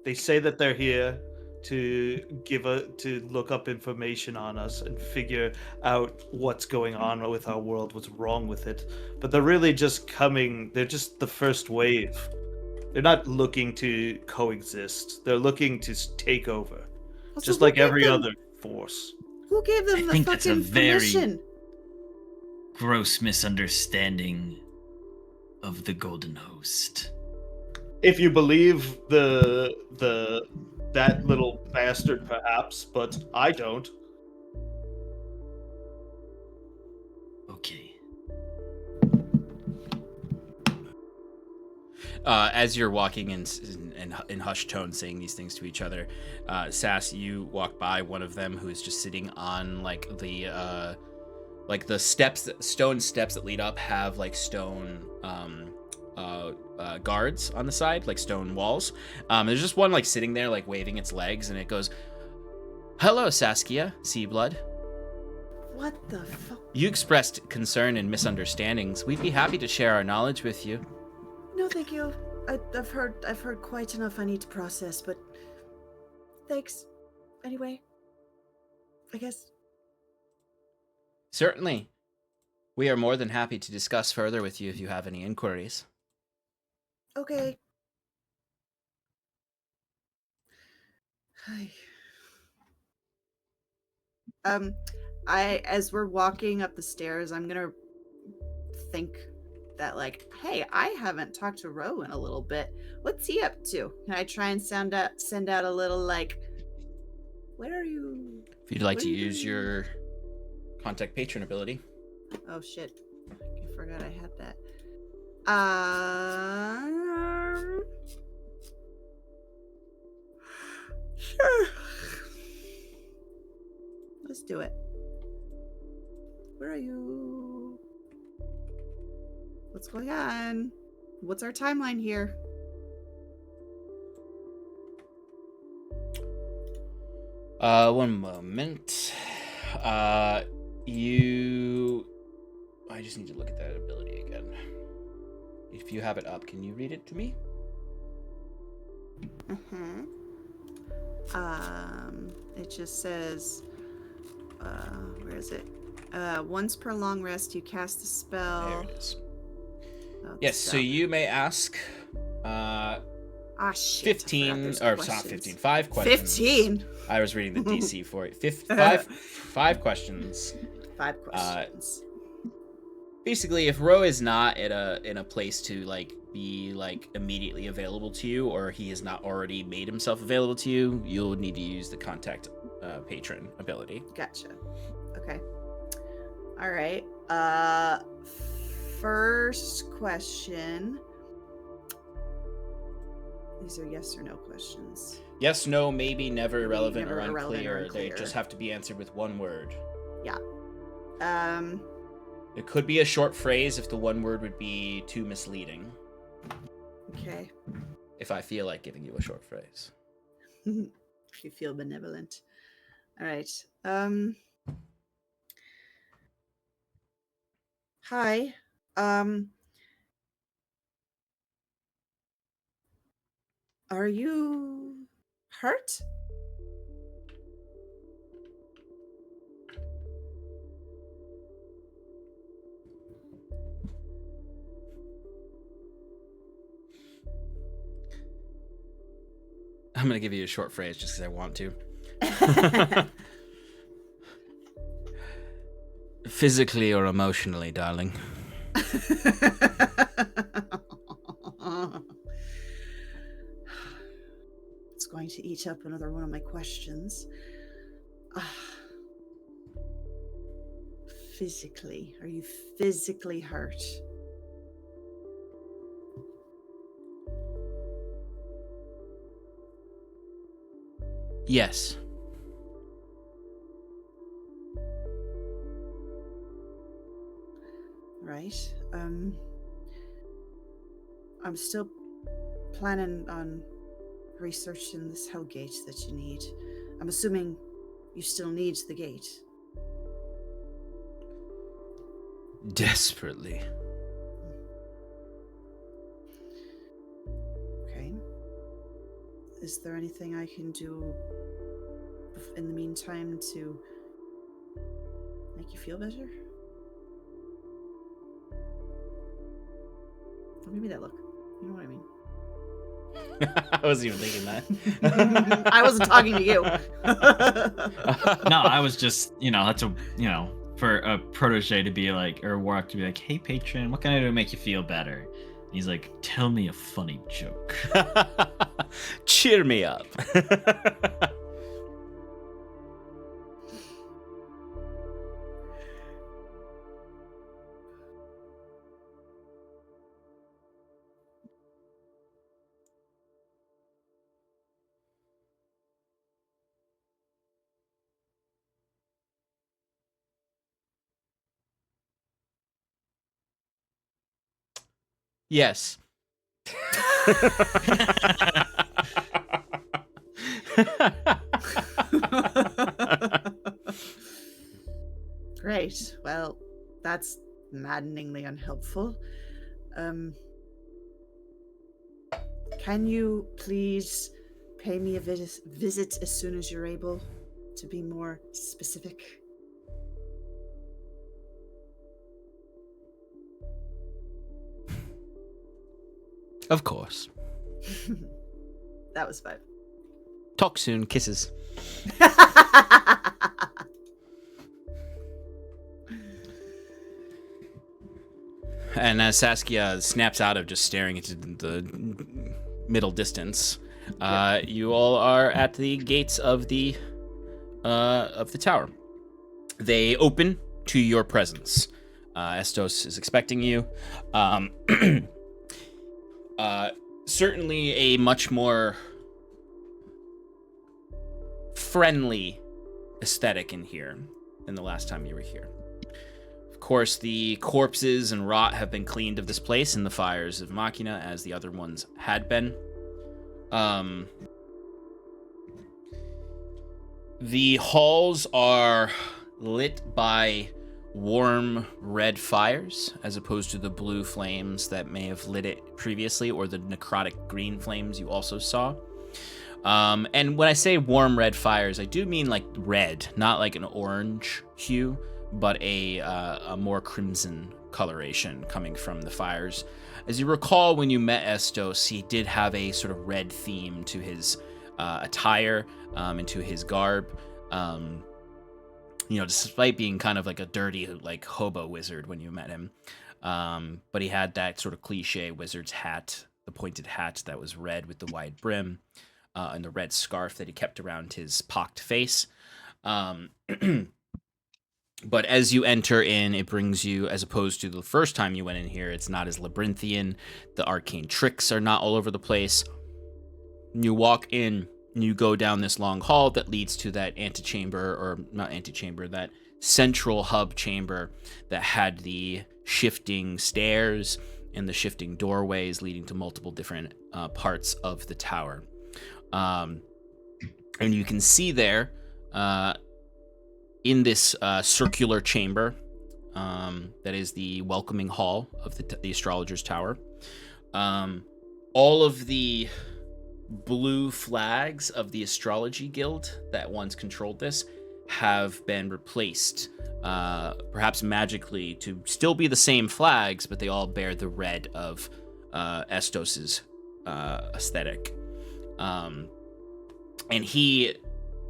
They say that they're here to look up information on us and figure out what's going on with our world, what's wrong with it. But they're really just coming. They're just the first wave. They're not looking to coexist. They're looking to take over, Also, just who like gave every them- other force. Who gave them I the think that's a fucking very- permission? Gross misunderstanding of the Golden Host. If you believe that little bastard, perhaps, but I don't. Okay. As you're walking in hushed tones saying these things to each other, Sass, you walk by one of them who is just sitting on the steps, stone steps that lead up have like stone guards on the side, like stone walls. There's just one like sitting there like waving its legs, and it goes, "Hello, Saskia, Seablood. What the fuck? You expressed concern and misunderstandings. We'd be happy to share our knowledge with you." No, thank you. I've heard quite enough I need to process, but thanks. Anyway, I guess. Certainly. We are more than happy to discuss further with you if you have any inquiries. Okay. As we're walking up the stairs, I'm gonna think that like, hey, I haven't talked to Ro in a little bit. What's he up to? Can I try and send out a little like, where are you? If you'd like What to are you use doing? your contact patron ability. Oh shit, I forgot I had that. Sure. Let's do it. Where are you? What's going on? What's our timeline here? One moment. I just need to look at that ability again. If you have it up, can you read it to me? It just says, where is it? Once per long rest, you cast a spell. There it is. Oh, Yes, so you may ask shit. 15, or not 15, 5 questions. 15? I was reading the DC for it. Five questions. 5 questions. Basically, if Ro is not in a place to like be like immediately available to you, or he has not already made himself available to you, you'll need to use the contact patron ability. Gotcha. Okay. All right. First question. These are yes or no questions. Yes, no, maybe, never, irrelevant, never, or irrelevant, unclear. or They unclear. just have to be answered with one word. Yeah. It could be a short phrase if the one word would be too misleading. Okay. If I feel like giving you a short phrase. If you feel benevolent. All right. Hi. Are you hurt? I'm going to give you a short phrase just because I want to. Physically or emotionally, darling. It's going to eat up another one of my questions. Physically. Are you physically hurt? Yes. Right. I'm still planning on researching this hell gate that you need. I'm assuming you still need the gate. Desperately. Okay. Is there anything I can do in the meantime to make you feel better? Don't give me that look. You know what I mean. I wasn't even thinking that. I wasn't talking to you. No, I was just, that's for a protege to be like, or a warlock to be like, hey, patron, what can I do to make you feel better? And he's like, tell me a funny joke. Cheer me up. Yes. Great. Well, that's maddeningly unhelpful. Can you please pay me a visit as soon as you're able to be more specific? Of course. That was fun. Talk soon. Kisses. And as Saskia snaps out of just staring into the middle distance, you all are at the gates of the tower. They open to your presence. Estos is expecting you. Certainly a much more friendly aesthetic in here than the last time you were here. Of course, the corpses and rot have been cleaned of this place in the fires of Machina, as the other ones had been. The halls are lit by warm red fires, as opposed to the blue flames that may have lit it previously, or the necrotic green flames you also saw. And when I say warm red fires, I do mean like red, not like an orange hue, but a more crimson coloration coming from the fires. As you recall, when you met Estos, he did have a sort of red theme to his attire and to his garb. Despite being kind of like a dirty, like hobo wizard when you met him, but he had that sort of cliche wizard's hat, the pointed hat that was red with the wide brim. and the red scarf that he kept around his pocked face. But as you enter in, it brings you, as opposed to the first time you went in here, it's not as labyrinthian. The arcane tricks are not all over the place. You walk in, and you go down this long hall that leads to that antechamber, or not antechamber, that central hub chamber that had the shifting stairs and the shifting doorways leading to multiple different parts of the tower. And you can see there, in this circular chamber, that is the welcoming hall of the astrologer's tower, all of the blue flags of the astrology guild that once controlled this have been replaced, perhaps magically, to still be the same flags, but they all bear the red of Estos's aesthetic. And he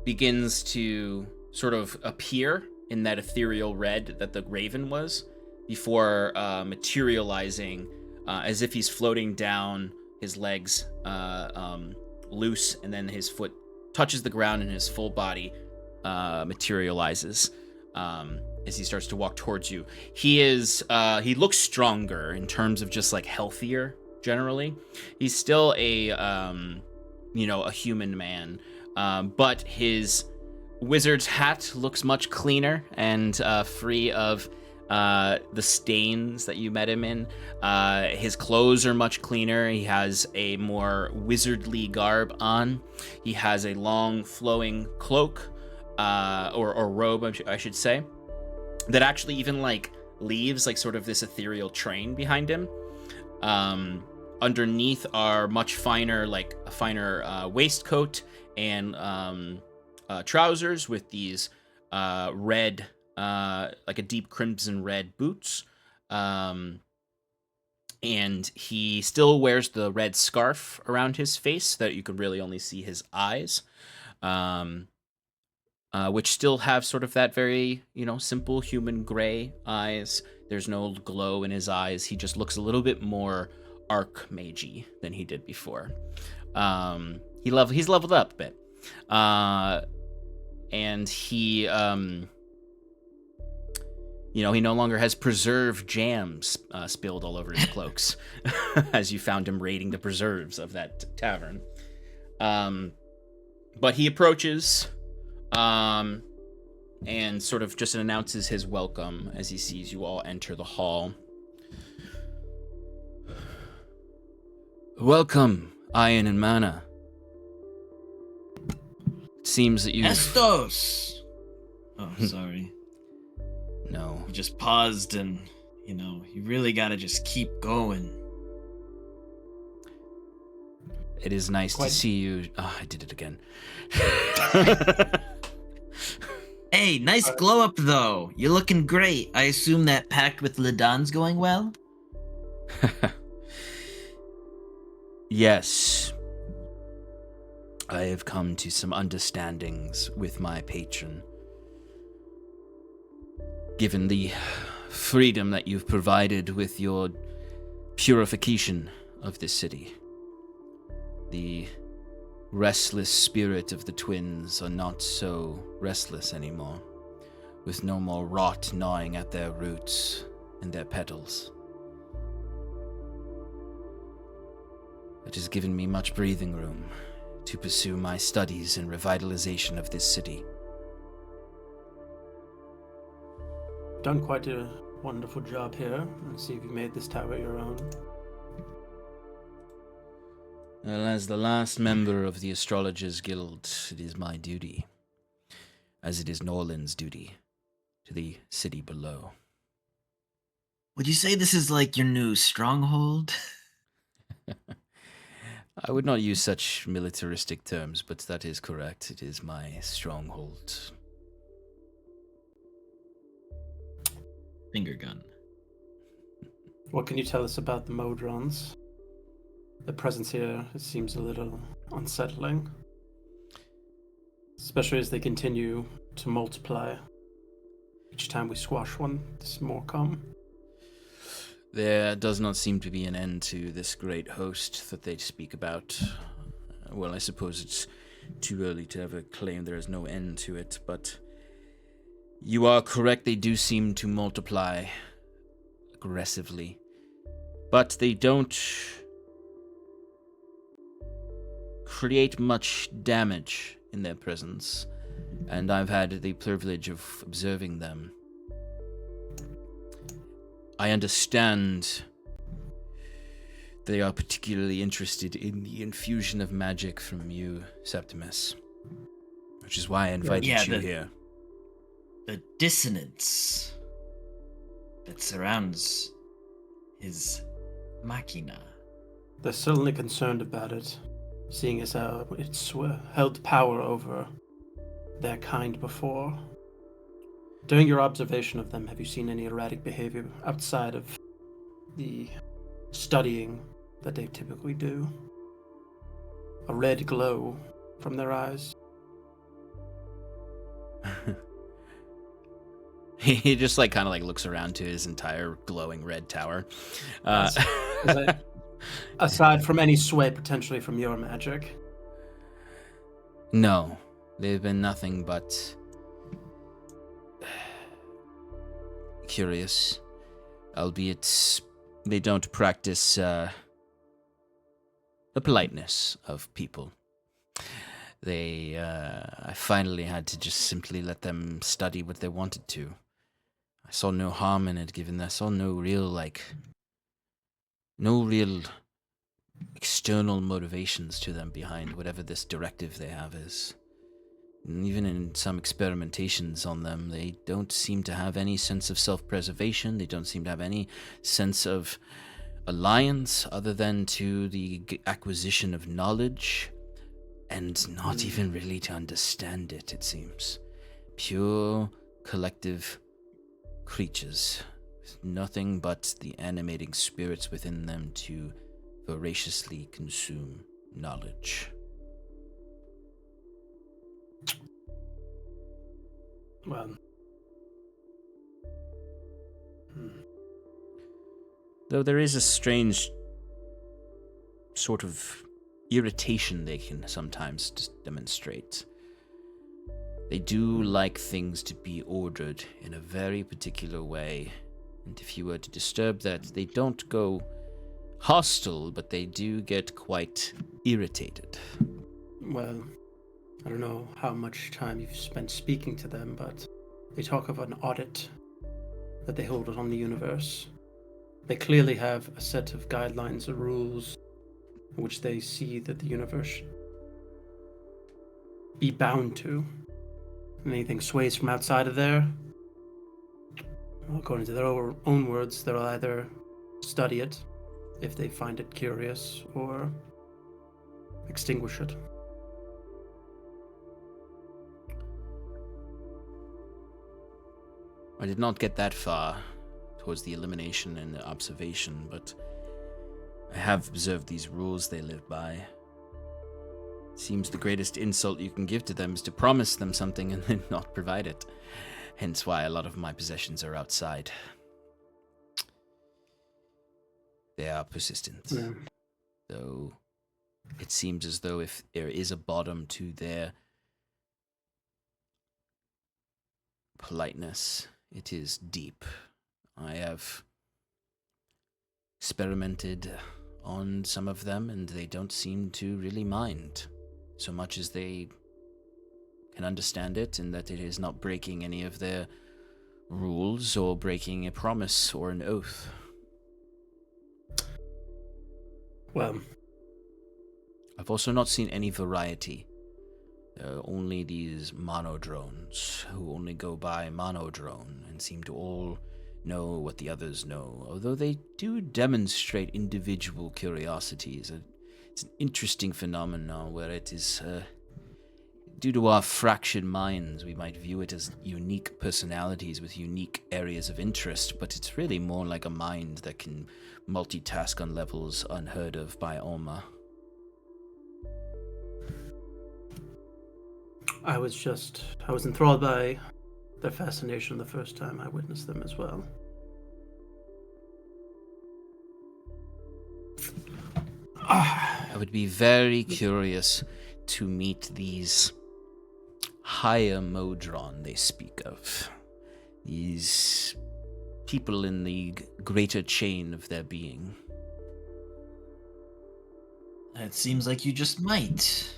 begins to sort of appear in that ethereal red that the raven was, before materializing as if he's floating down, his legs loose, and then his foot touches the ground and his full body materializes as he starts to walk towards you. He looks stronger in terms of just like healthier generally. He's still a human man, but his wizard's hat looks much cleaner and free of the stains that you met him in. His clothes are much cleaner. He has a more wizardly garb on. He has a long flowing cloak, or robe, I should say, that actually even like leaves like sort of this ethereal train behind him. Underneath are much finer, like a finer waistcoat and trousers with these red, like a deep crimson red boots. And he still wears the red scarf around his face so that you can really only see his eyes, which still have sort of that very, simple human gray eyes. There's no glow in his eyes. He just looks a little bit more archmage than he did before. He's leveled up a bit. And he, he no longer has preserve jams spilled all over his cloaks, as you found him raiding the preserves of that tavern. But he approaches, and sort of just announces his welcome as he sees you all enter the hall. Welcome, Iron and Mana. It seems that you... Estos! Oh, sorry. No. You just paused and, you really gotta just keep going. It is nice to see you. Oh, I did it again. Hey, nice glow up though. You're looking great. I assume that pact with Ladan's going well? Yes. I have come to some understandings with my patron. Given the freedom that you've provided with your purification of this city, the restless spirit of the twins are not so restless anymore, with no more rot gnawing at their roots and their petals. It has given me much breathing room to pursue my studies and revitalization of this city. Done quite a wonderful job here. Let's see if you made this tower your own. Well, as the last member of the Astrologers Guild, it is my duty, as it is Norland's duty, to the city below. Would you say this is like your new stronghold? I would not use such militaristic terms, but that is correct. It is my stronghold. Finger gun. What can you tell us about the modrons? The presence here, it seems a little unsettling. Especially as they continue to multiply. Each time we squash one, there's more come. There does not seem to be an end to this great host that they speak about. well, I suppose it's too early to ever claim there is no end to it, but you are correct, they do seem to multiply aggressively. But they don't create much damage in their presence, and I've had the privilege of observing them. I understand they are particularly interested in the infusion of magic from you, Septimus, which is why I invited you here. The dissonance that surrounds his machina. They're certainly concerned about it, seeing as how it's held power over their kind before. During your observation of them, have you seen any erratic behavior outside of the studying that they typically do? A red glow from their eyes? He just kind of looks around to his entire glowing red tower. Aside from any sway potentially from your magic? No, they've been nothing but curious, albeit they don't practice the politeness of people. I finally had to just simply let them study what they wanted to. I saw no harm in it, given that I saw no real external motivations to them behind whatever this directive they have is. And even in some experimentations on them, they don't seem to have any sense of self-preservation. They don't seem to have any sense of alliance other than to the acquisition of knowledge, and not even really to understand it, it seems. Pure collective creatures, with nothing but the animating spirits within them to voraciously consume knowledge. Well, Though there is a strange sort of irritation they can sometimes demonstrate. They do like things to be ordered in a very particular way, and if you were to disturb that, they don't go hostile, but they do get quite irritated. well, I don't know how much time you've spent speaking to them, but they talk of an audit that they hold on the universe. They clearly have a set of guidelines or rules in which they see that the universe should be bound to. And anything sways from outside of there, well, according to their own words, they'll either study it if they find it curious, or extinguish it. I did not get that far towards the elimination and the observation, but I have observed these rules they live by. It seems the greatest insult you can give to them is to promise them something and then not provide it. Hence why a lot of my possessions are outside. They are persistent. Yeah. Though it seems as though if there is a bottom to their politeness, it is deep. I have experimented on some of them, and they don't seem to really mind so much as they can understand it, and that it is not breaking any of their rules or breaking a promise or an oath. Well, I've also not seen any variety. There are only these monodrones who only go by monodrone and seem to all know what the others know, although they do demonstrate individual curiosities. It's an interesting phenomenon where it is, due to our fractured minds, we might view it as unique personalities with unique areas of interest, but it's really more like a mind that can multitask on levels unheard of by Alma. I was enthralled by their fascination the first time I witnessed them as well. I would be very curious to meet these higher modron they speak of. These people in the greater chain of their being. It seems like you just might.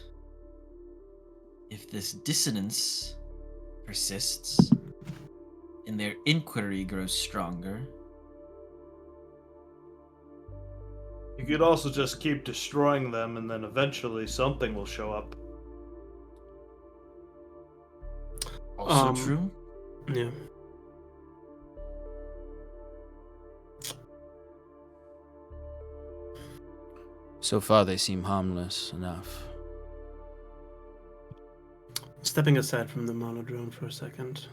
If this dissonance persists and their inquiry grows stronger. You could also just keep destroying them, and then eventually something will show up. Also true. Yeah. So far, they seem harmless enough. Stepping aside from the monodrone for a second,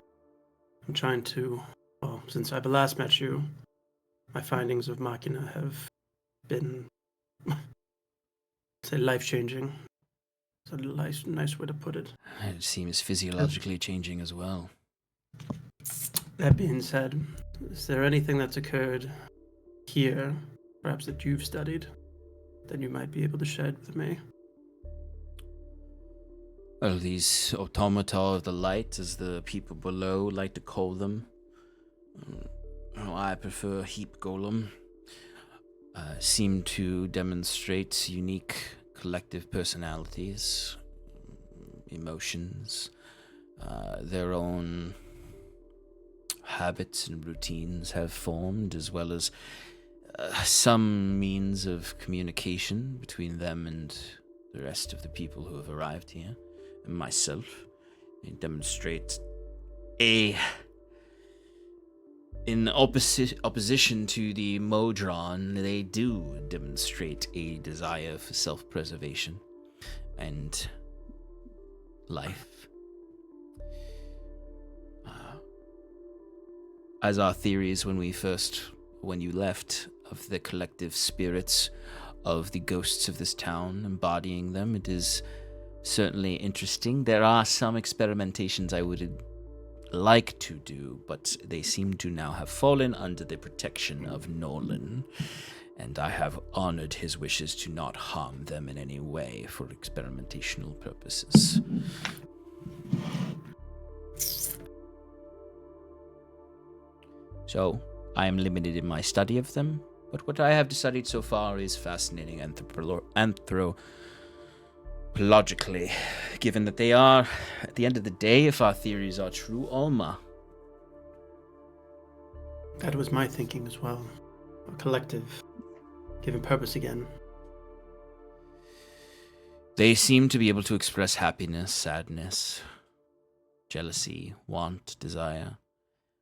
I'm trying to, well, since I last met you, my findings of Machina have been, say, life-changing. It's a nice way to put it. It seems physiologically changing as well. That being said, is there anything that's occurred here, perhaps that you've studied, that you might be able to share with me? Well, these automata of the light, as the people below like to call them. I prefer heap golem. Seem to demonstrate unique collective personalities, emotions, their own habits and routines have formed, as well as some means of communication between them and the rest of the people who have arrived here, and myself. They demonstrate in opposition to the modron, they do demonstrate a desire for self-preservation and life. As our theories when you left, of the collective spirits of the ghosts of this town, embodying them, it is certainly interesting. There are some experimentations I would like to do, but they seem to now have fallen under the protection of Nolan, and I have honored his wishes to not harm them in any way for experimentational purposes. So, I am limited in my study of them, but what I have studied so far is fascinating anthropologically, given that they are, at the end of the day, if our theories are true, Alma. That was my thinking as well. A collective, given purpose again. They seem to be able to express happiness, sadness, jealousy, want, desire,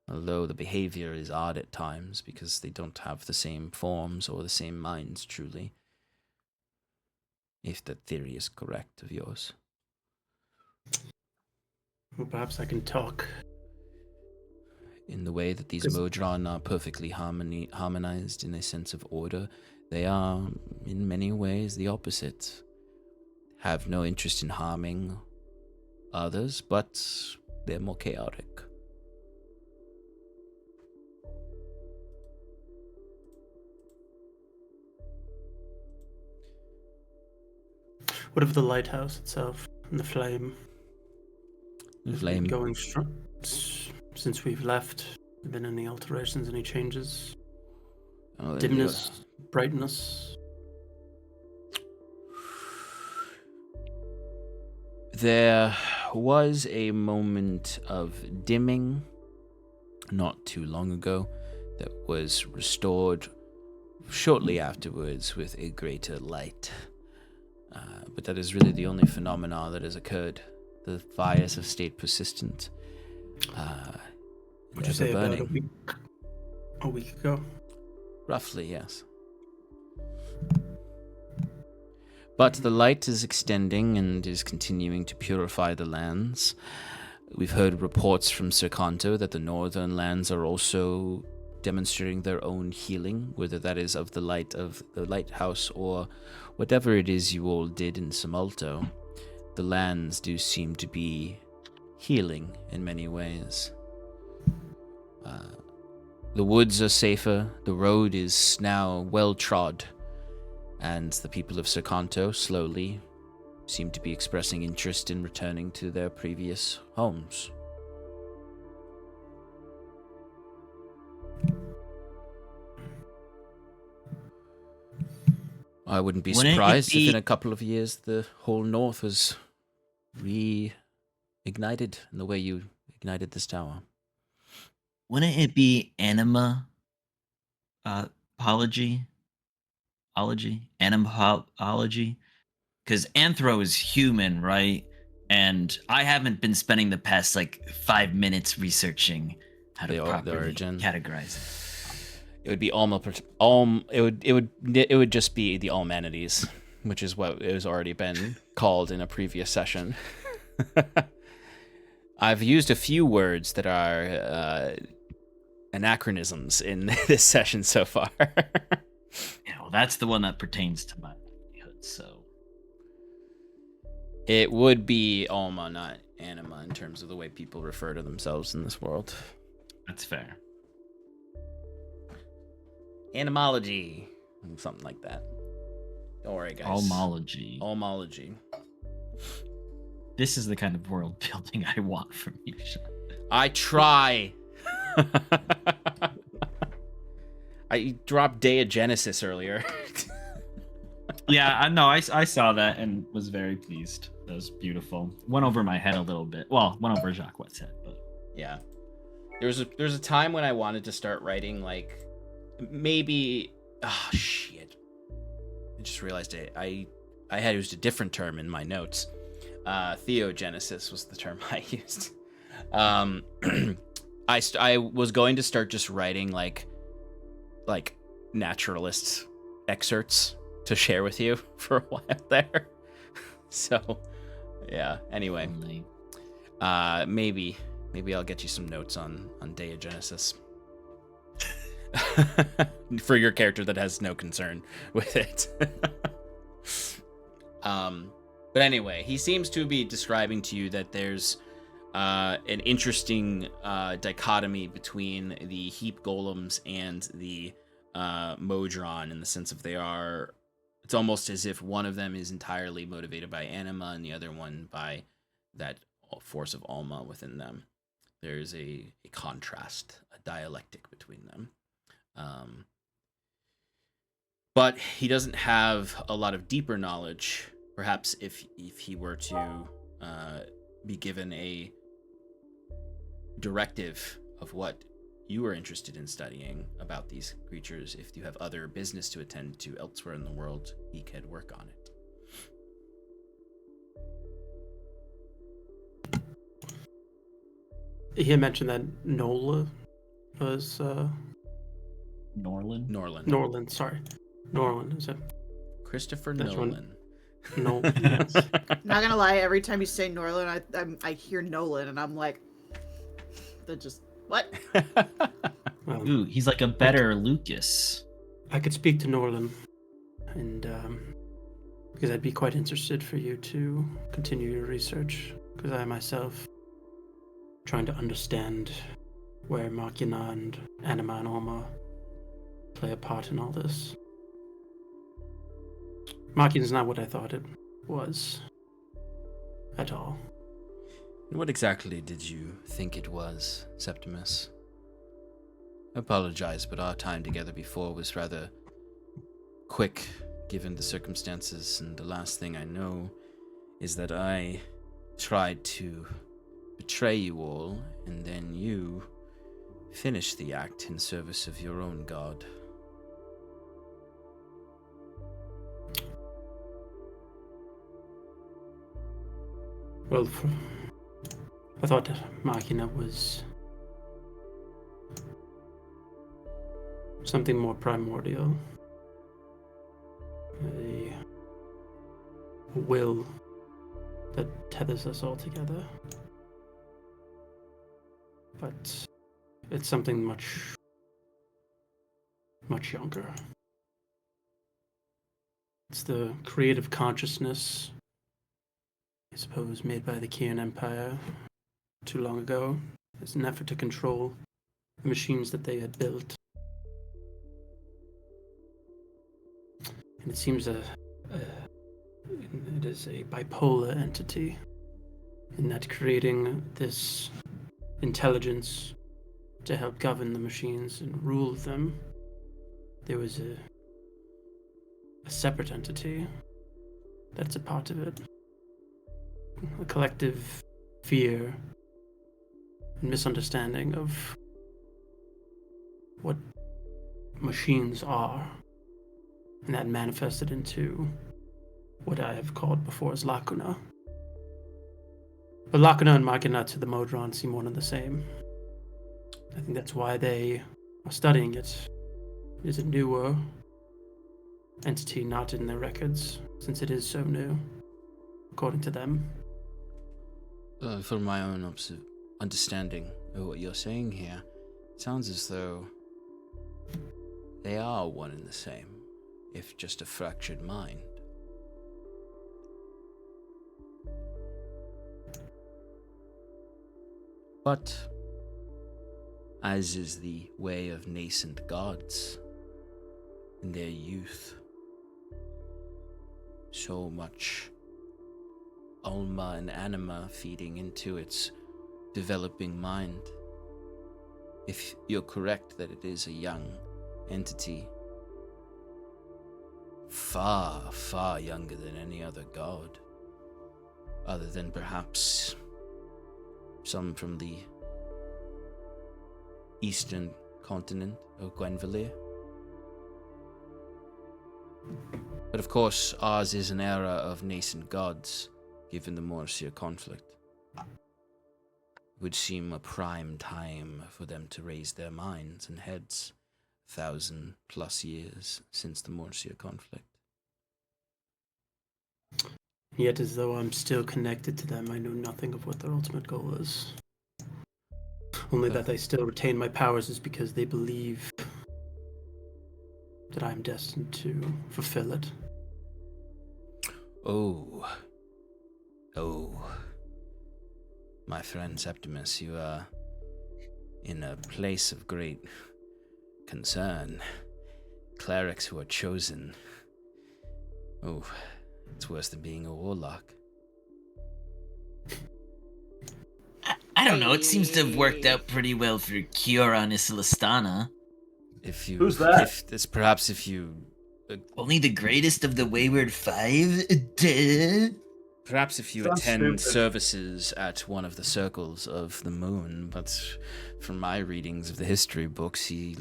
although the behavior is odd at times because they don't have the same forms or the same minds, truly. If that theory is correct of yours. Well, perhaps I can talk. In the way that these modron are perfectly harmonized in a sense of order, they are, in many ways, the opposite. Have no interest in harming others, but they're more chaotic. What of the lighthouse itself and the flame? The Has it flame been going strong since we've left? Have there been any alterations, any changes? Dimness, brightness? There was a moment of dimming not too long ago that was restored shortly afterwards with a greater light. But that is really the only phenomena that has occurred. The fires have stayed persistent. Would you say about a week ago? Roughly, yes. But the light is extending and is continuing to purify the lands. We've heard reports from Sir Kanto that the northern lands are also demonstrating their own healing, whether that is of the light of the lighthouse or whatever it is you all did in Samulto. The lands do seem to be healing in many ways. The woods are safer, the road is now well trod, and the people of Sercanto slowly seem to be expressing interest in returning to their previous homes. I wouldn't be Wouldn't it surprised if be- in a couple of years the whole north was reignited in the way you ignited this tower. Wouldn't it be anima apology? Animapology? Because anthro is human, right? And I haven't been spending the past 5 minutes researching how to The properly origin. categorize it. It would be it would just be the Almanities, which is what it has already been called in a previous session. I've used a few words that are anachronisms in this session so far. Yeah, well, that's the one that pertains to my livelihood, so. It would be Alma, not Anima, in terms of the way people refer to themselves in this world. That's fair. Animology, something like that. Don't worry, guys. Almology. This is the kind of world building I want from you, Sean. I try. I dropped Day of Genesis earlier. Yeah, I know. I saw that and was very pleased. That was beautiful. Went over my head a little bit. Well, went over Jacques' head, but Yeah. There's a time when I wanted to start writing maybe shit. I just realized I had used a different term in my notes. Theogenesis was the term I used. I was going to start just writing like naturalist excerpts to share with you for a while there. So, yeah. Anyway, maybe I'll get you some notes on Day of Genesis for your character that has no concern with it. But anyway, he seems to be describing to you that there's an interesting dichotomy between the heap golems and the modron, in the sense of it's almost as if one of them is entirely motivated by anima and the other one by that force of Alma within them. There's a contrast, a dialectic between them. But he doesn't have a lot of deeper knowledge. Perhaps if he were to be given a directive of what you were interested in studying about these creatures, if you have other business to attend to elsewhere in the world, he could work on it. He had mentioned that Nola was Norland. Norland, sorry. Norland, is it? Christopher That's Nolan. Nolan, yes. Not gonna lie, every time you say Norland, I hear Nolan, and I'm like, that just what? Ooh, he's like a better Lucas. I could speak to Norland, and because I'd be quite interested for you to continue your research, because I myself trying to understand where Machina and Anima and Alma play a part in all this. Machina's not what I thought it was at all. What exactly did you think it was, Septimus? I apologize, but our time together before was rather quick, given the circumstances, and the last thing I know is that I tried to betray you all, and then you finished the act in service of your own god. Well, I thought Machina was something more primordial. A will that tethers us all together. But it's something much younger. It's the creative consciousness, I suppose, made by the Kian Empire too long ago. It's an effort to control the machines that they had built. And it seems it is a bipolar entity, in that creating this intelligence to help govern the machines and rule them, there was a separate entity that's a part of it. A collective fear and misunderstanding of what machines are, and that manifested into what I have called before as lacuna. But lacuna and machina to the modron seem one and the same. I think that's why they are studying it. It is a newer entity not in their records, since it is so new, according to them. From my own understanding of what you're saying here, it sounds as though they are one and the same, if just a fractured mind. But, as is the way of nascent gods in their youth, so much alma and anima feeding into its developing mind. If you're correct that it is a young entity, far, far younger than any other god, other than perhaps some from the eastern continent of Gwenvalir. But of course, ours is an era of nascent gods, given the Morsia conflict. It would seem a prime time for them to raise their minds and heads, 1,000+ years since the Morsia conflict. Yet, as though I'm still connected to them, I know nothing of what their ultimate goal is. Only that I still retain my powers is because they believe that I'm destined to fulfill it. Oh, my friend Septimus, you are in a place of great concern. Clerics who are chosen. Oh, it's worse than being a warlock. I don't know. It seems to have worked out pretty well for Kiora and Isilistana. Who's that? If you Only the greatest of the Wayward Five? Duh. Perhaps if you Sounds attend stupid. services at one of the circles of the moon, but from my readings of the history books, he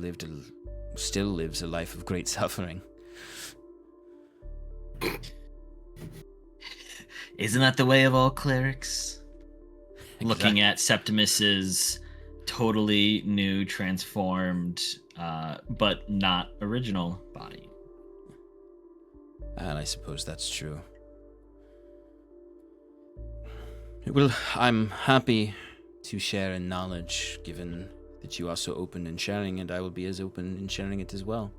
still lives a life of great suffering. Isn't that the way of all clerics? Looking at Septimus's totally new, transformed, but not original body. And I suppose that's true. Well, I'm happy to share in knowledge, given that you are so open in sharing, and I will be as open in sharing it as well.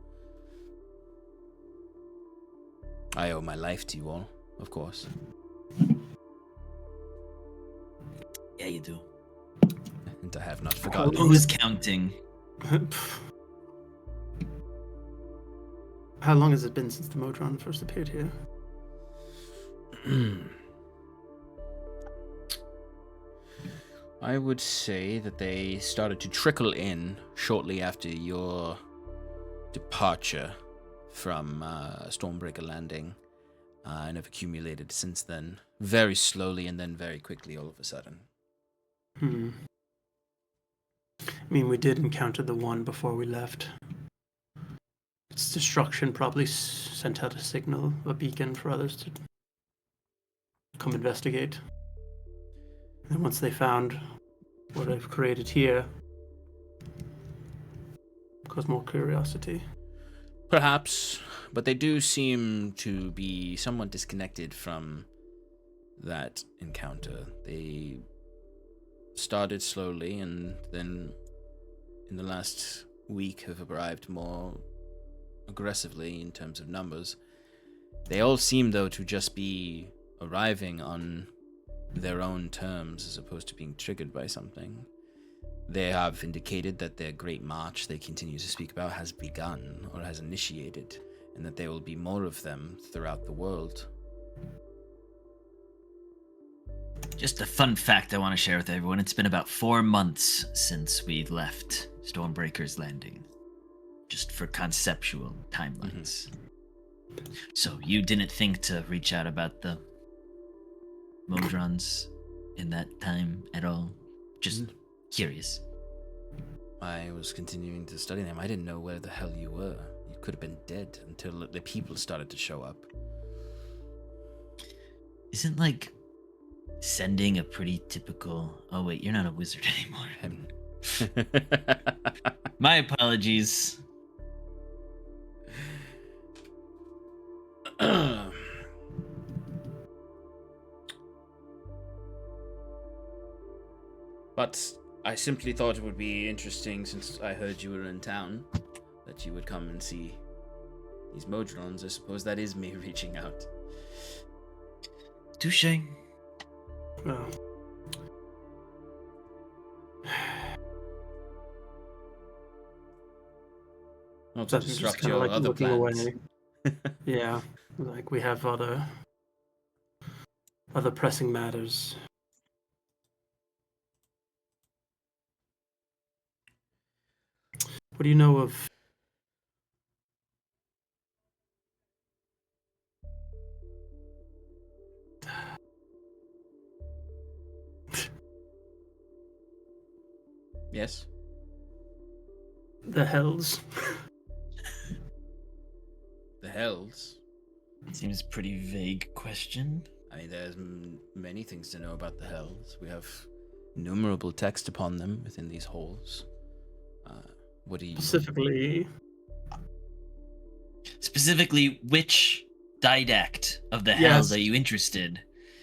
I owe my life to you all, of course. Yeah, you do. And I have not forgotten. Who's counting? How long has it been since the modron first appeared here? I would say that they started to trickle in shortly after your departure from Stormbreaker landing, and have accumulated since then, very slowly and then very quickly all of a sudden. I mean, we did encounter the one before we left. Its destruction probably sent out a signal, a beacon for others to come investigate. And once they found what I've created here, caused more curiosity. Perhaps, but they do seem to be somewhat disconnected from that encounter. They started slowly and then in the last week have arrived more aggressively in terms of numbers. They all seem, though, to just be arriving on their own terms as opposed to being triggered by something. They have indicated that their great march they continue to speak about has begun or has initiated, and that there will be more of them throughout the world. Just a fun fact I want to share with everyone. It's been about 4 months since we left Stormbreaker's landing. Just for conceptual timelines. So you didn't think to reach out about the modrons in that time at all? Just curious. I was continuing to study them. I didn't know where the hell you were. You could have been dead until the people started to show up. Isn't like sending a pretty typical... Oh wait, you're not a wizard anymore. My apologies. But I simply thought it would be interesting, since I heard you were in town, that you would come and see these modrons. I suppose that is me reaching out. Touche. Well, Not to I'm just disrupt kinda, your like, other looking plans. away. Yeah, like we have other pressing matters. What do you know of Yes? the Hells? The Hells? Seems a pretty vague question. I mean, there's many things to know about the Hells. We have innumerable text upon them within these halls. What do you... Specifically, which didact of the Yes. hells are you interested?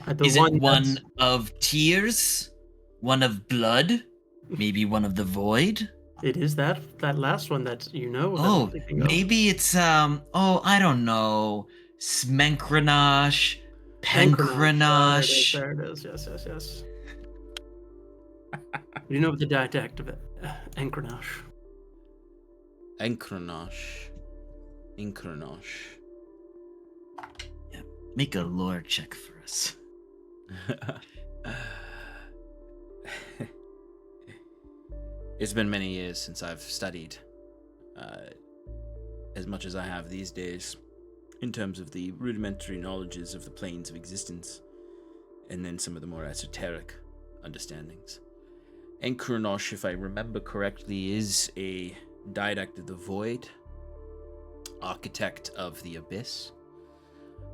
The Is it one that's- of tears? One of blood? Maybe one of the void? It is that last one that you know. that I'm Oh, thinking of. maybe it's I don't know. Smenkranash, Penkranash. There it is. Yes. You know the didact of it, Enkranash. Enkranash. Yeah, make a lore check for us. It's been many years since I've studied as much as I have these days in terms of the rudimentary knowledges of the planes of existence and then some of the more esoteric understandings. Enkranosh, if I remember correctly, is a didact of the void, architect of the abyss.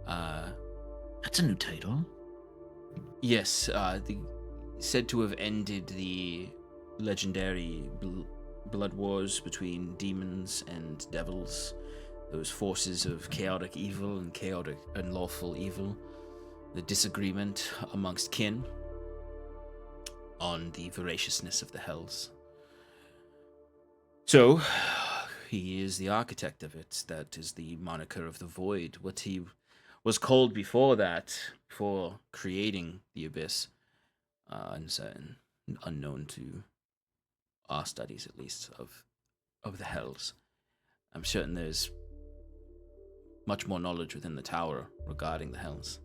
That's a new title. Yes, said to have ended the legendary blood wars between demons and devils, those forces of chaotic evil and chaotic unlawful evil, the disagreement amongst kin on the voraciousness of the hells. So, he is the architect of it. That is the moniker of the void. What he was called before that, before creating the abyss, uncertain, unknown to our studies, at least, of the hells. I'm certain there's much more knowledge within the tower regarding the hells.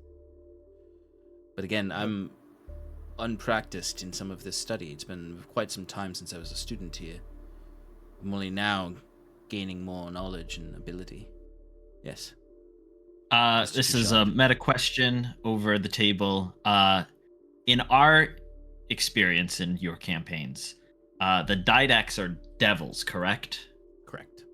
But again, I'm unpracticed in some of this study. It's been quite some time since I was a student here. I'm only now gaining more knowledge and ability. Yes. This is a meta question over the table. In our experience in your campaigns, the didacts are devils, correct? Correct.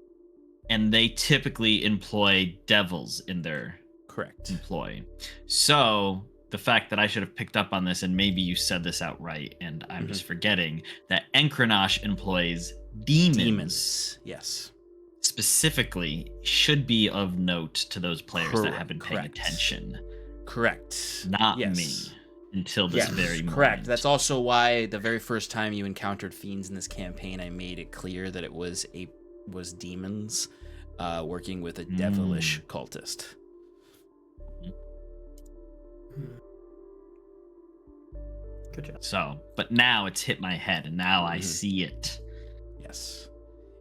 And they typically employ devils in their Correct. employ. So the fact that I should have picked up on this, and maybe you said this outright, and I'm just forgetting, that Enkranash employs demons. Yes. Specifically, should be of note to those players that have been paying Correct. attention. Correct. Not Yes. me. Until this very moment. Correct. That's also why the very first time you encountered fiends in this campaign, I made it clear that it was demons working with a devilish cultist. Good job. So, but now it's hit my head, and now I see it. Yes.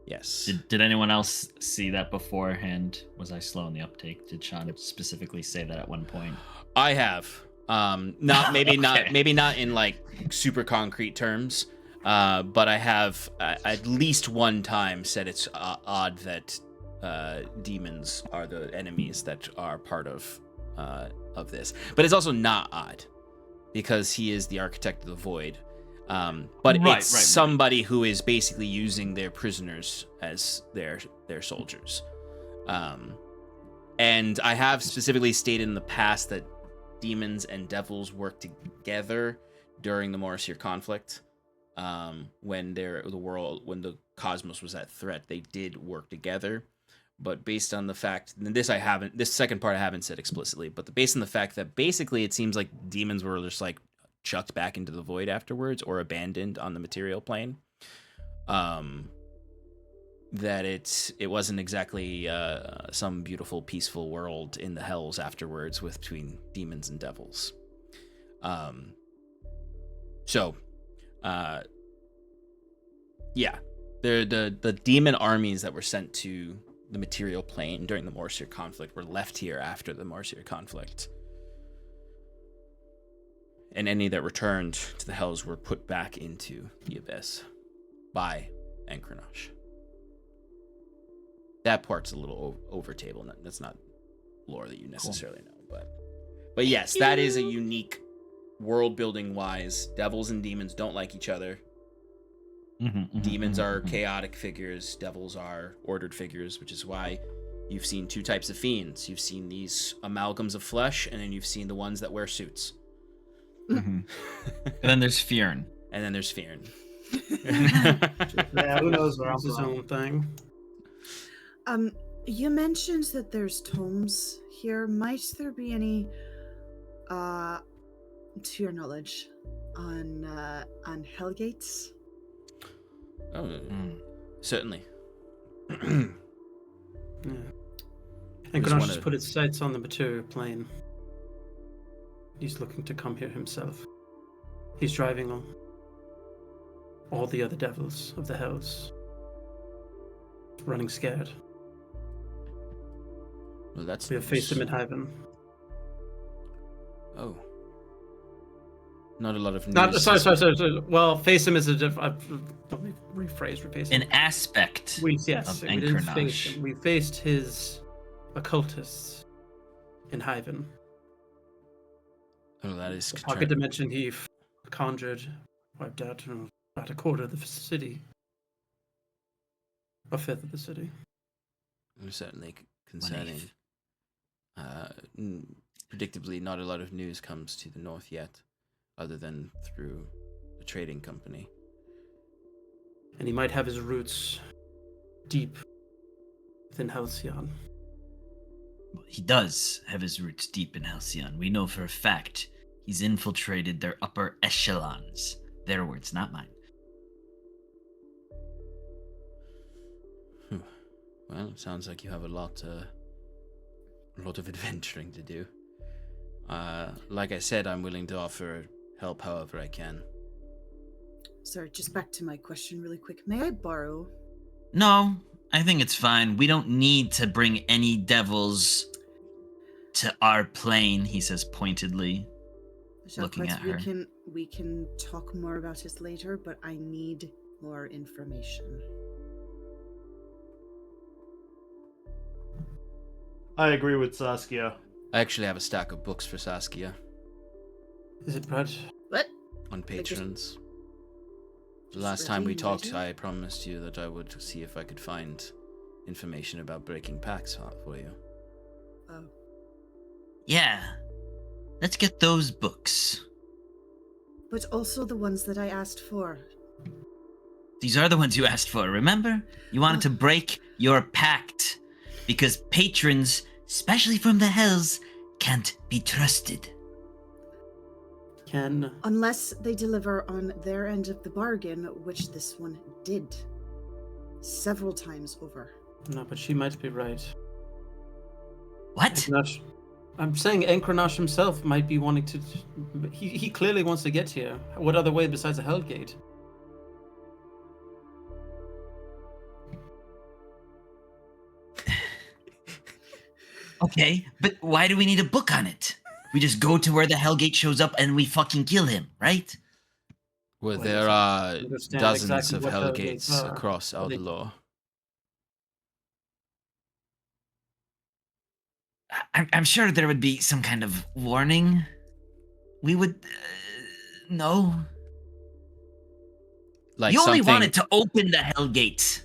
Yes. Did anyone else see that beforehand? Was I slow in the uptake? Did Sean specifically say that at one point? I have. Not maybe Okay. not in like super concrete terms, but I have at least one time said it's odd that demons are the enemies that are part of this. But it's also not odd because he is the architect of the void. But it's somebody who is basically using their prisoners as their soldiers. And I have specifically stated in the past that demons and devils work together during the Morrissey conflict. When the cosmos was at threat, they did work together. But based on the fact, and this second part I haven't said explicitly, but based on the fact that basically it seems like demons were just like chucked back into the void afterwards or abandoned on the material plane. That it wasn't exactly some beautiful, peaceful world in the hells afterwards between demons and devils. Yeah, the demon armies that were sent to the material plane during the Morrissey conflict were left here after the Morrissey conflict. And any that returned to the hells were put back into the abyss by Ankranosh. That part's a little over table. That's not lore that you necessarily know, but yes, that is a unique world building wise. Devils and demons don't like each other. Demons are chaotic figures. Devils are ordered figures, which is why you've seen two types of fiends. You've seen these amalgams of flesh, and then you've seen the ones that wear suits. And then there's Fyrn. Yeah, who knows where I'm It's his from. own thing. You mentioned that there's tomes here. Might there be any, to your knowledge, on Hellgates? Oh, certainly. Yeah. Just And Grenache wanna- has put its sights on the material plane. He's looking to come here himself. He's driving on all the other devils of the hells, running scared. Well, that's We have faced him in Hyven. Oh. Not a lot of news. Sorry. Well, face him is a different. Let me rephrase. An aspect We of didn't face Ankranosh. him. We faced his occultists in Hyven. Oh, that is The pocket dimension he conjured, wiped out about a quarter of the city. A fifth of the city. certainly concerning. Predictably, not a lot of news comes to the north yet, other than through a trading company. And he might have his roots deep within Halcyon. He does have his roots deep in Halcyon. We know for a fact he's infiltrated their upper echelons. Their words, not mine. Well, it sounds like you have a lot of adventuring to do. Like I said, I'm willing to offer help however I can. Sorry, just back to my question really quick. May I borrow? No, I think it's fine. We don't need to bring any devils to our plane, he says pointedly, looking at her. We can talk more about this later, but I need more information. I agree with Saskia. I actually have a stack of books for Saskia Is it Brad? What? on patrons. The just last time we ready, talked, ready? I promised you that I would see if I could find information about breaking pacts for you. Oh. Yeah, let's get those books. But also the ones that I asked for. These are the ones you asked for, remember? You wanted to break your pact, because patrons, especially from the hells, can't be trusted. Unless they deliver on their end of the bargain, which this one did. Several times over. No, but she might be right. What? Ankranosh- I'm saying Ankranosh himself might be wanting to... He clearly wants to get here. What other way besides a Hellgate? Okay, but why do we need a book on it? We just go to where the Hellgate shows up and we fucking kill him, right? Well, Wait, there so are understand dozens exactly of what Hellgates Hellgates are. across Are they- Aldhalor. I'm sure there would be some kind of warning. We would know. Like You only something... wanted to open the Hellgate,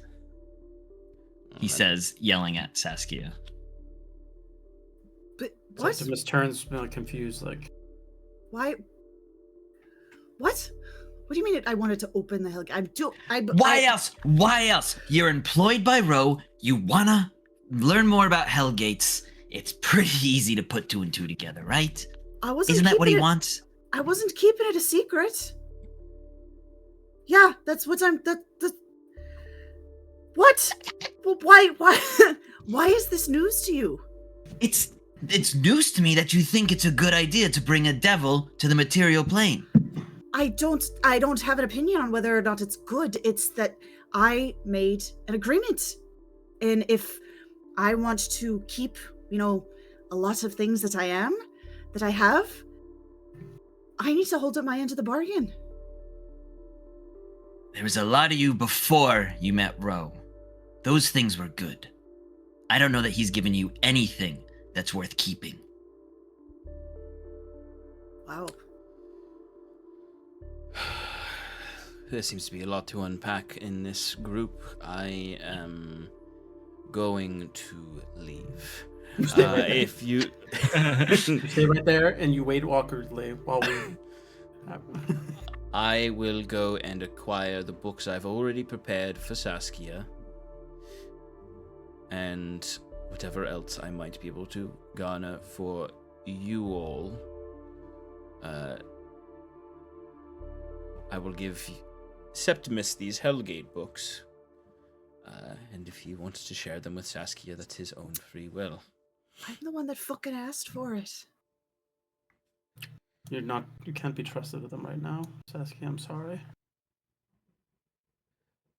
he says, yelling at Saskia. But what? Septimus turns confused, like, Why? What? What do you mean I wanted to open the hell? Why else? Why else? You're employed by Roe. You wanna learn more about Hellgates. It's pretty easy to put 2 and 2 together, right? I wasn't. Isn't that what he keeping it- wants? I wasn't keeping it a secret. Yeah, that's what I'm. That. What? Well, why? Why is this news to you? It's news to me that you think it's a good idea to bring a devil to the material plane. I don't have an opinion on whether or not it's good. It's that I made an agreement. And if I want to keep, a lot of things that I have, I need to hold up my end of the bargain. There was a lot of you before you met Roe. Those things were good. I don't know that he's given you anything that's worth keeping. Wow. There seems to be a lot to unpack in this group. I am going to leave. If you stay right there and you wait awkwardly while we. I will go and acquire the books I've already prepared for Saskia, and whatever else I might be able to garner for you all. I will give Septimus these Hellgate books, and if he wants to share them with Saskia, that's his own free will. I'm the one that fucking asked for it. You can't be trusted with them right now, Saskia. I'm sorry.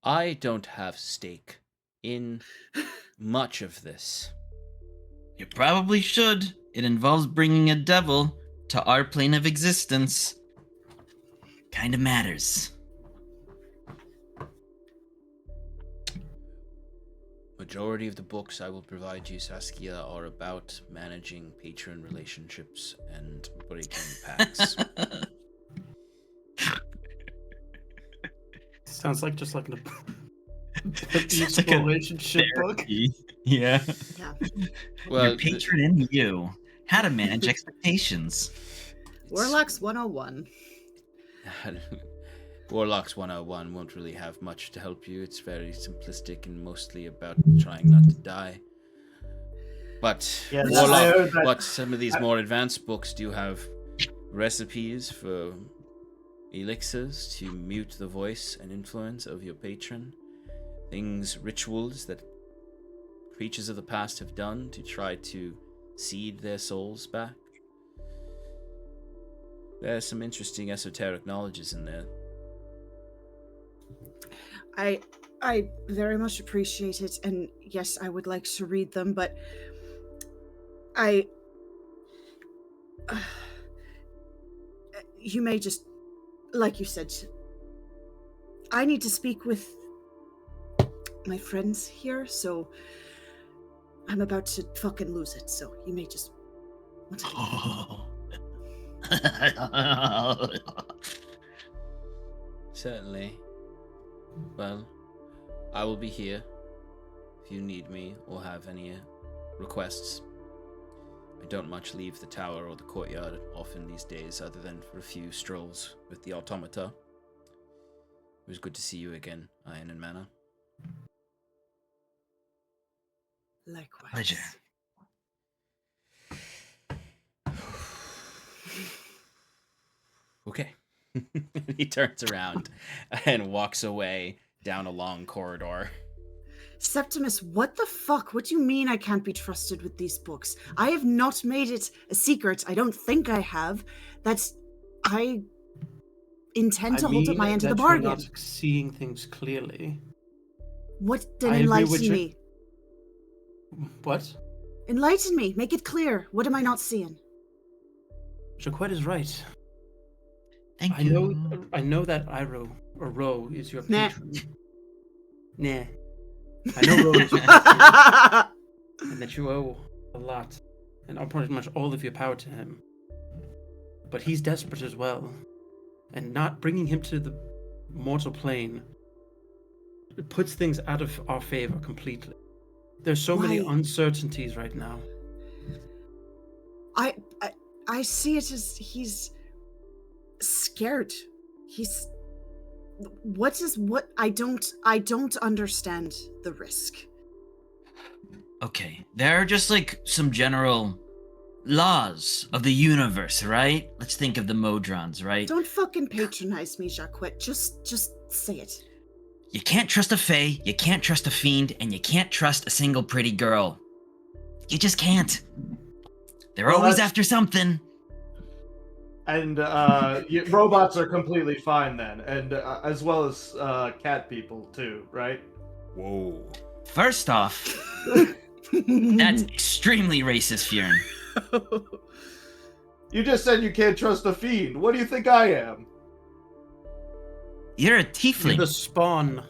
I don't have stake in much of this. You probably should. It involves bringing a devil to our plane of existence. Kinda matters. Majority of the books I will provide you, Saskia, are about managing patron relationships and breaking pacts. Sounds like just like an Sounds like a relationship book. Yeah. Yeah. Well, Your patron and you. How to manage expectations. Warlocks 101. Warlocks 101 won't really have much to help you. It's very simplistic and mostly about trying not to die. But Yeah, but some of these more advanced books do have recipes for elixirs to mute the voice and influence of your patron. Rituals that creatures of the past have done to try to seed their souls back. There's some interesting esoteric knowledges in there. I very much appreciate it, and yes, I would like to read them, but you may just, like you said, I need to speak with my friends here, so I'm about to fucking lose it, so you may just want to Certainly. Well, I will be here if you need me or have any requests. I don't much leave the tower or the courtyard often these days, other than for a few strolls with the automata. It was good to see you again, Iron and Mana. likewise. Pleasure. Okay. He turns around and walks away down a long corridor. Septimus, what the fuck? What do you mean I can't be trusted with these books? I have not made it a secret. I don't think I have. I intend to hold up my end of the bargain. You're not seeing things clearly. What? Then I agree with enlighten you. me. What? Enlighten me. Make it clear. What am I not seeing? Jacquette is right. Thank I you. know that Ro is your Nah. patron. Nah. I know Ro is your patron, and that you owe a lot, and pretty much all of your power to him. But he's desperate as well, and not bringing him to the mortal plane, it puts things out of our favor completely. There's so many Why? uncertainties right now. I see it as he's scared. He's what I don't understand the risk. Okay, there are just like some general laws of the universe, right? Let's think of the modrons, right? Don't fucking patronize me, Jacquette. Just say it. You can't trust a fae, you can't trust a fiend, and you can't trust a single pretty girl. You just can't. They're Well, always that's- after something. And robots are completely fine then, and as well as cat people too, right? Whoa. First off, that's extremely racist, Fyrn. You just said you can't trust a fiend. What do you think I am? You're a You're tiefling. the spawn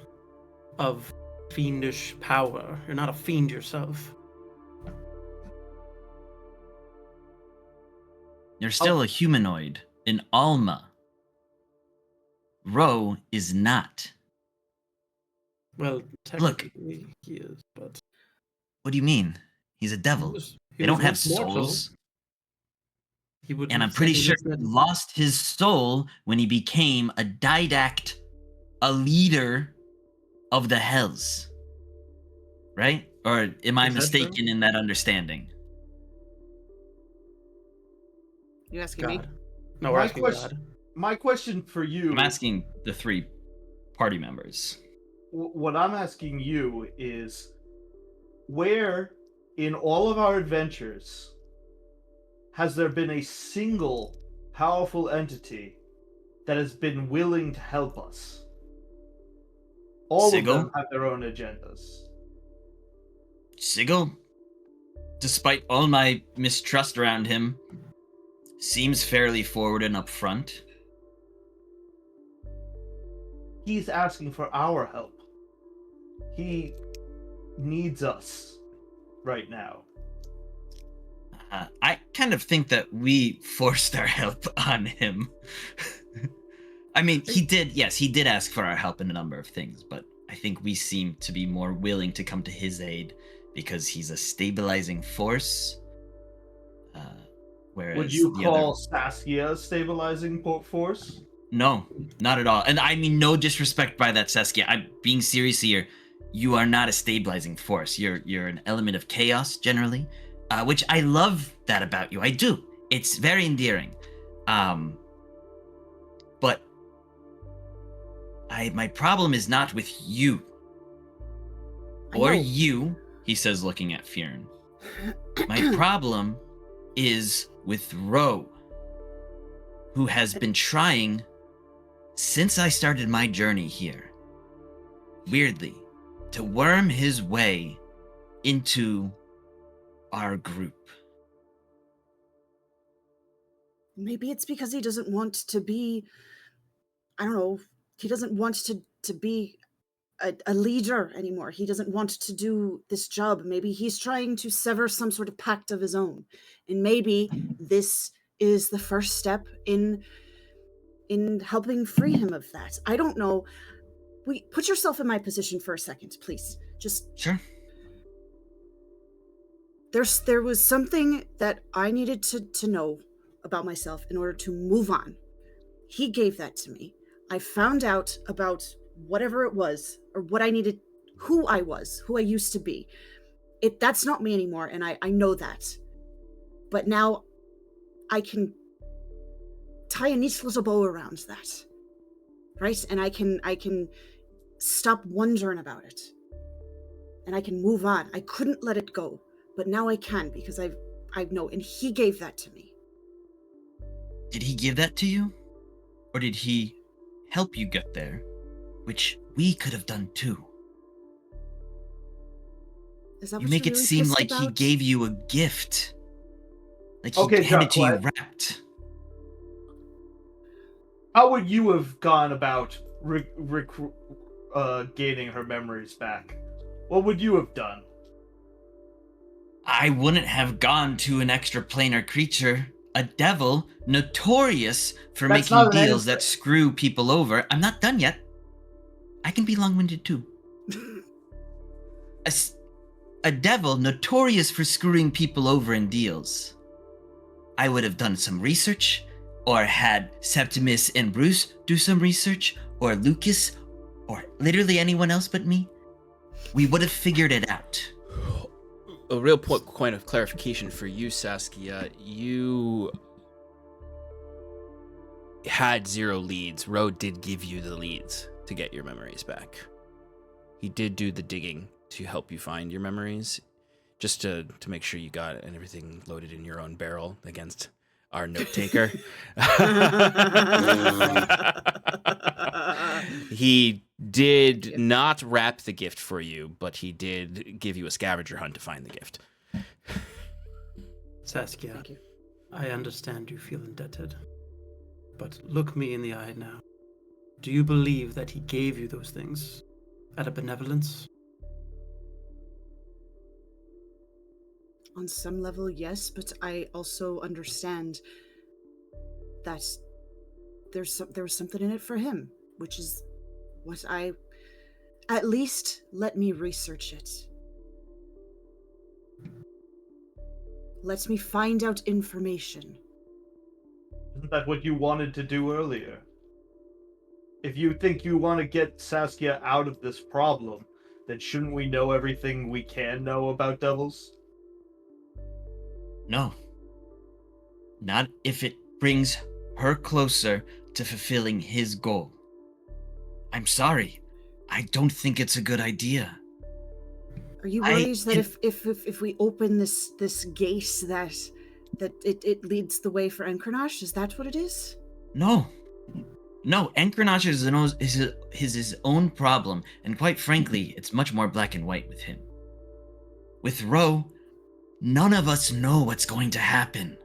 of fiendish power. You're not a fiend yourself. You're still a humanoid, an Alma. Ro is not. Well, technically he is, but What do you mean? He's a devil. They don't have souls. He would, And I'm pretty sure he lost his soul when he became a didact, a leader of the Hells. Right? Or am I Is that mistaken in that understanding? You asking me? God. No, we're My asking question- God. My question for you, I'm asking the 3 party members. what I'm asking you is, where in all of our adventures has there been a single powerful entity that has been willing to help us? All Sigil? of them have their own agendas. Sigil, despite all my mistrust around him, seems fairly forward and upfront. He's asking for our help. He needs us right now. I kind of think that we forced our help on him. I mean, he did ask for our help in a number of things, but I think we seem to be more willing to come to his aid because he's a stabilizing force. Whereas Would you the call other... Saskia a stabilizing force? No, not at all. And I mean no disrespect by that, Saskia. I'm being serious here. You are not a stabilizing force. You're an element of chaos generally, which I love that about you. I do. It's very endearing. But my problem is not with you. Or you, he says looking at Fyrn. My problem is with Ro, who has been trying since I started my journey here, weirdly, to worm his way into our group. Maybe it's because he doesn't want to be, I don't know, he doesn't want to be a leader anymore. He doesn't want to do this job. Maybe he's trying to sever some sort of pact of his own. And maybe this is the first step in helping free him of that. I don't know. Put yourself in my position for a second, please. Just Sure. There was something that I needed to know about myself in order to move on. He gave that to me. I found out about whatever it was, or what I needed, who I was, who I used to be. That's not me anymore, and I know that. But now I can tie a neat little bow around that. Right? And I can stop wondering about it. And I can move on. I couldn't let it go, but now I can because I know, and he gave that to me. Did he give that to you? Or did he help you get there? Which we could have done too. Is that You what make you're it really seem pissed like he about? gave you a gift. Like he Okay, handed to you Jacqueline. wrapped. How would you have gone about gaining her memories back? What would you have done? I wouldn't have gone to an extraplanar creature, a devil, notorious for That's making not an deals that answer. screw people over. I'm not done yet. I can be long-winded too. A devil notorious for screwing people over in deals. I would have done some research, or had Septimus and Bruce do some research, or Lucas, or literally anyone else but me. We would have figured it out. A real point of clarification for you, Saskia. You had 0 leads. Ro did give you the leads to get your memories back. He did do the digging to help you find your memories, just to make sure you got it and everything loaded in your own barrel against our note taker. He did not wrap the gift for you, but he did give you a scavenger hunt to find the gift. Saskia, Thank you. I understand you feel indebted. But look me in the eye now. Do you believe that he gave you those things out of benevolence? On some level, yes, but I also understand that there was something in it for him, which is what I... At least let me research it. Let me find out information. Isn't that what you wanted to do earlier? If you think you want to get Saskia out of this problem, then shouldn't we know everything we can know about devils? No. Not if it brings her closer to fulfilling his goal. I'm sorry. I don't think it's a good idea. Are you worried that if we open this gate that it leads the way for Enkranash? Is that what it is? No. No, Enkranash is his own problem, and quite frankly, it's much more black and white with him. With Ro, none of us know what's going to happen.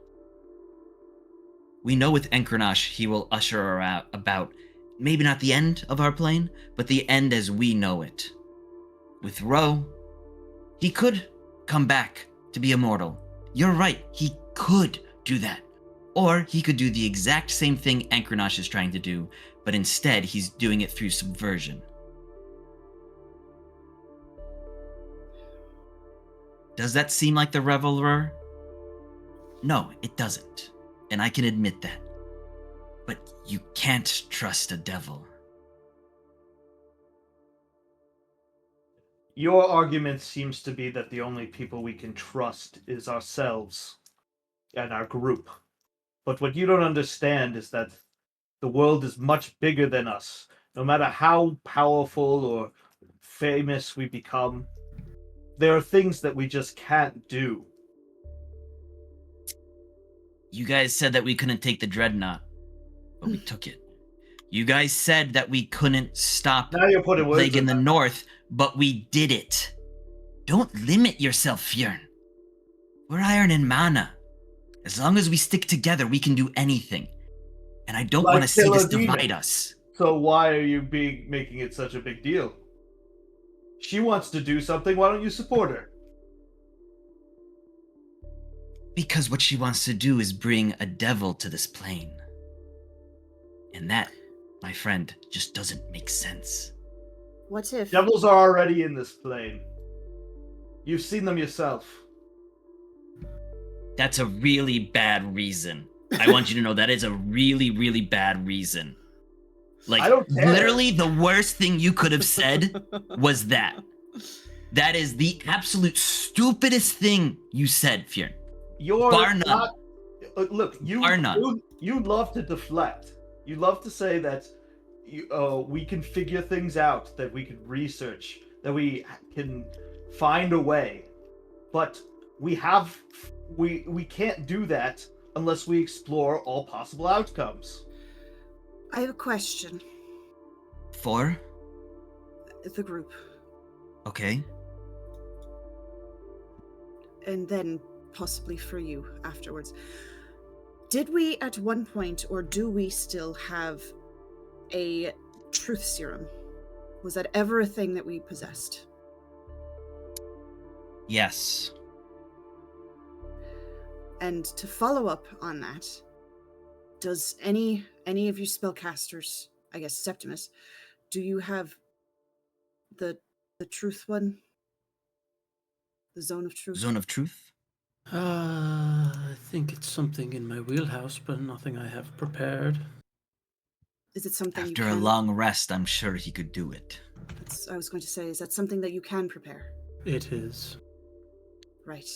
We know with Enkranash, he will usher her out about, maybe not the end of our plane, but the end as we know it. With Ro, he could come back to be immortal. You're right, he could do that. Or he could do the exact same thing Enkranash is trying to do, but instead he's doing it through subversion. Does that seem like the Reveler? No, it doesn't. And I can admit that. But you can't trust a devil. Your argument seems to be that the only people we can trust is ourselves and our group. But what you don't understand is that the world is much bigger than us. No matter how powerful or famous we become, there are things that we just can't do. You guys said that we couldn't take the dreadnought, but we took it. You guys said that we couldn't stop Now you're putting the words plague in the my north, but we did it. Don't limit yourself, Fyrn. We're iron and mana. As long as we stick together, we can do anything. And I don't Like want to see this Paladino. divide us. So why are you making it such a big deal? She wants to do something, why don't you support her? Because what she wants to do is bring a devil to this plane. And that, my friend, just doesn't make sense. What if... Devils are already in this plane. You've seen them yourself. That's a really bad reason. I want you to know that is a really, really bad reason. Like, I don't care. literally the worst thing you could have said was that. That is the absolute stupidest thing you said, Fyrn. You're Bar none. not... Look, Bar none. you love to deflect. You love to say that we can figure things out, that we can research, that we can find a way. But we can't do that unless we explore all possible outcomes. I have a question. For? The group. Okay. and then possibly for you afterwards. Did we at one point, or do we still have a truth serum? Was that ever a thing that we possessed? Yes. And to follow up on that, does any of you spellcasters, I guess Septimus, do you have the truth one? The zone of truth? Zone of truth? I think it's something in my wheelhouse, but nothing I have prepared. Is it something you After can... a long rest, I'm sure he could do it. I was going to say, is that something that you can prepare? It is. Right.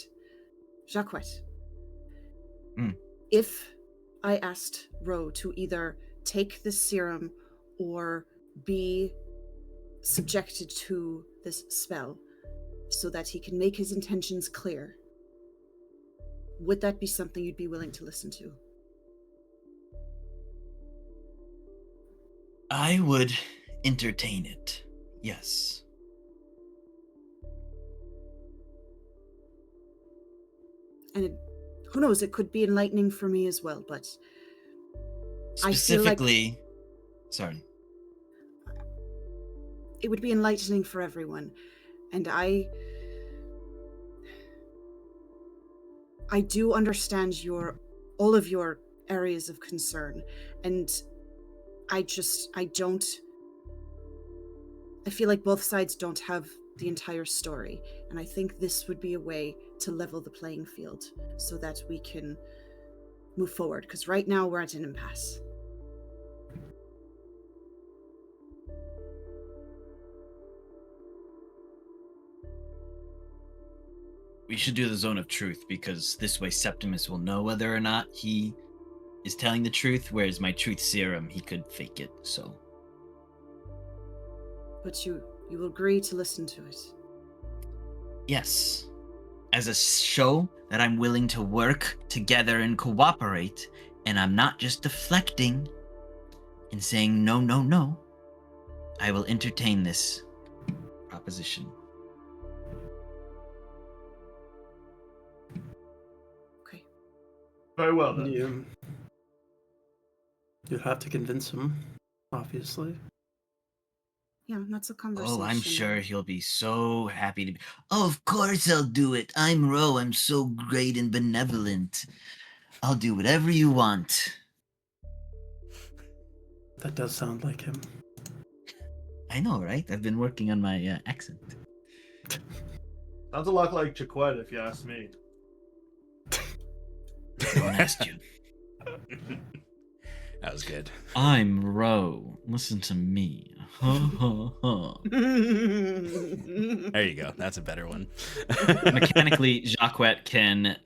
Jacquette. Mm. If I asked Ro to either take this serum or be subjected to this spell so that he can make his intentions clear, would that be something you'd be willing to listen to? I would entertain it. Yes. And who knows, it could be enlightening for me as well, but I feel like Specifically, sorry. it would be enlightening for everyone. And I do understand all of your areas of concern, and I feel like both sides don't have the entire story, and I think this would be a way to level the playing field so that we can move forward, because right now we're at an impasse. We should do the zone of truth, because this way Septimus will know whether or not he is telling the truth, whereas my truth serum, he could fake it, so. But you will agree to listen to it? Yes. As a show that I'm willing to work together and cooperate, and I'm not just deflecting and saying no, no, no, I will entertain this proposition. Okay. Very well then. You'll have to convince him, obviously. Yeah, that's a conversation. Oh, I'm sure he'll be so happy to be. Oh, of course I'll do it. I'm Ro. I'm so great and benevolent. I'll do whatever you want. That does sound like him. I know, right? I've been working on my accent. Sounds a lot like Jacquette, if you ask me. No one asked you. That was good. I'm Ro. Listen to me. Ha ha ha. There you go. That's a better one. Mechanically, Jacquette can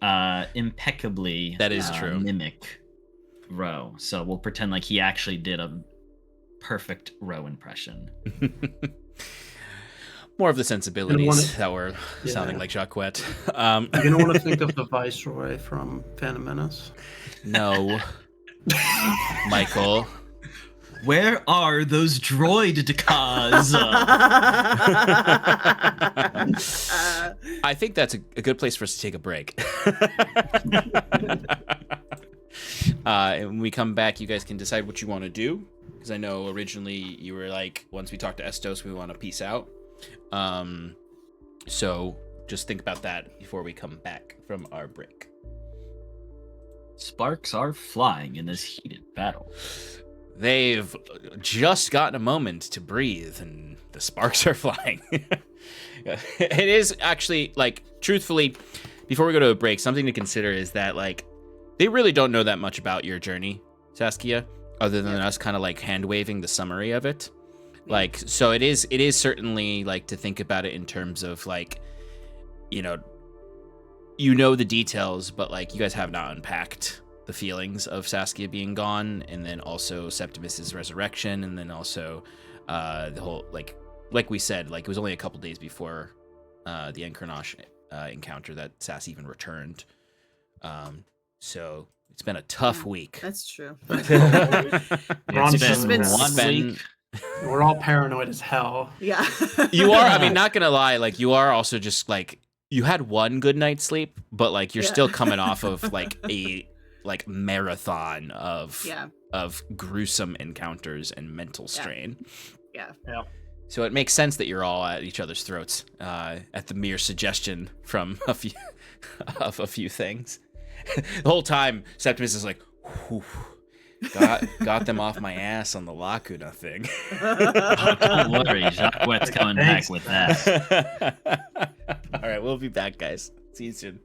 impeccably That is true. mimic Ro. So we'll pretend like he actually did a perfect Ro impression. More of the sensibilities that were Yeah. sounding like Jacquette. You're gonna want to think of the Viceroy from Phantom Menace. No. Michael. Where are those droidicas? I think that's a good place for us to take a break. And when we come back, you guys can decide what you want to do. Because I know originally you were like, once we talk to Estos, we want to peace out. So just think about that before we come back from our break. Sparks are flying in this heated battle. They've just gotten a moment to breathe, and the sparks are flying. It is actually, like, truthfully, before we go to a break, something to consider is that, like, they really don't know that much about your journey, Saskia, other than us kind of, like, hand-waving the summary of it. Like, so it is certainly, like, to think about it in terms of, like, you know the details, but, like, you guys have not unpacked the feelings of Saskia being gone, and then also Septimus's resurrection, and then also the whole, like we said, like, it was only a couple days before the Encarnache encounter that Sass even returned. So it's been a tough week. That's true. It's been one week. We're all paranoid as hell. Yeah. You are, I mean, not gonna lie, like, you are also just, like, You had one good night's sleep, but like you're Yeah. still coming off of like a like marathon of Yeah. gruesome encounters and mental strain. Yeah. So it makes sense that you're all at each other's throats at the mere suggestion from a few things. The whole time, Septimus is like, whew, got them off my ass on the Lacuna thing. Don't worry, Jacquet's coming back with that. All right, we'll be back, guys. See you soon.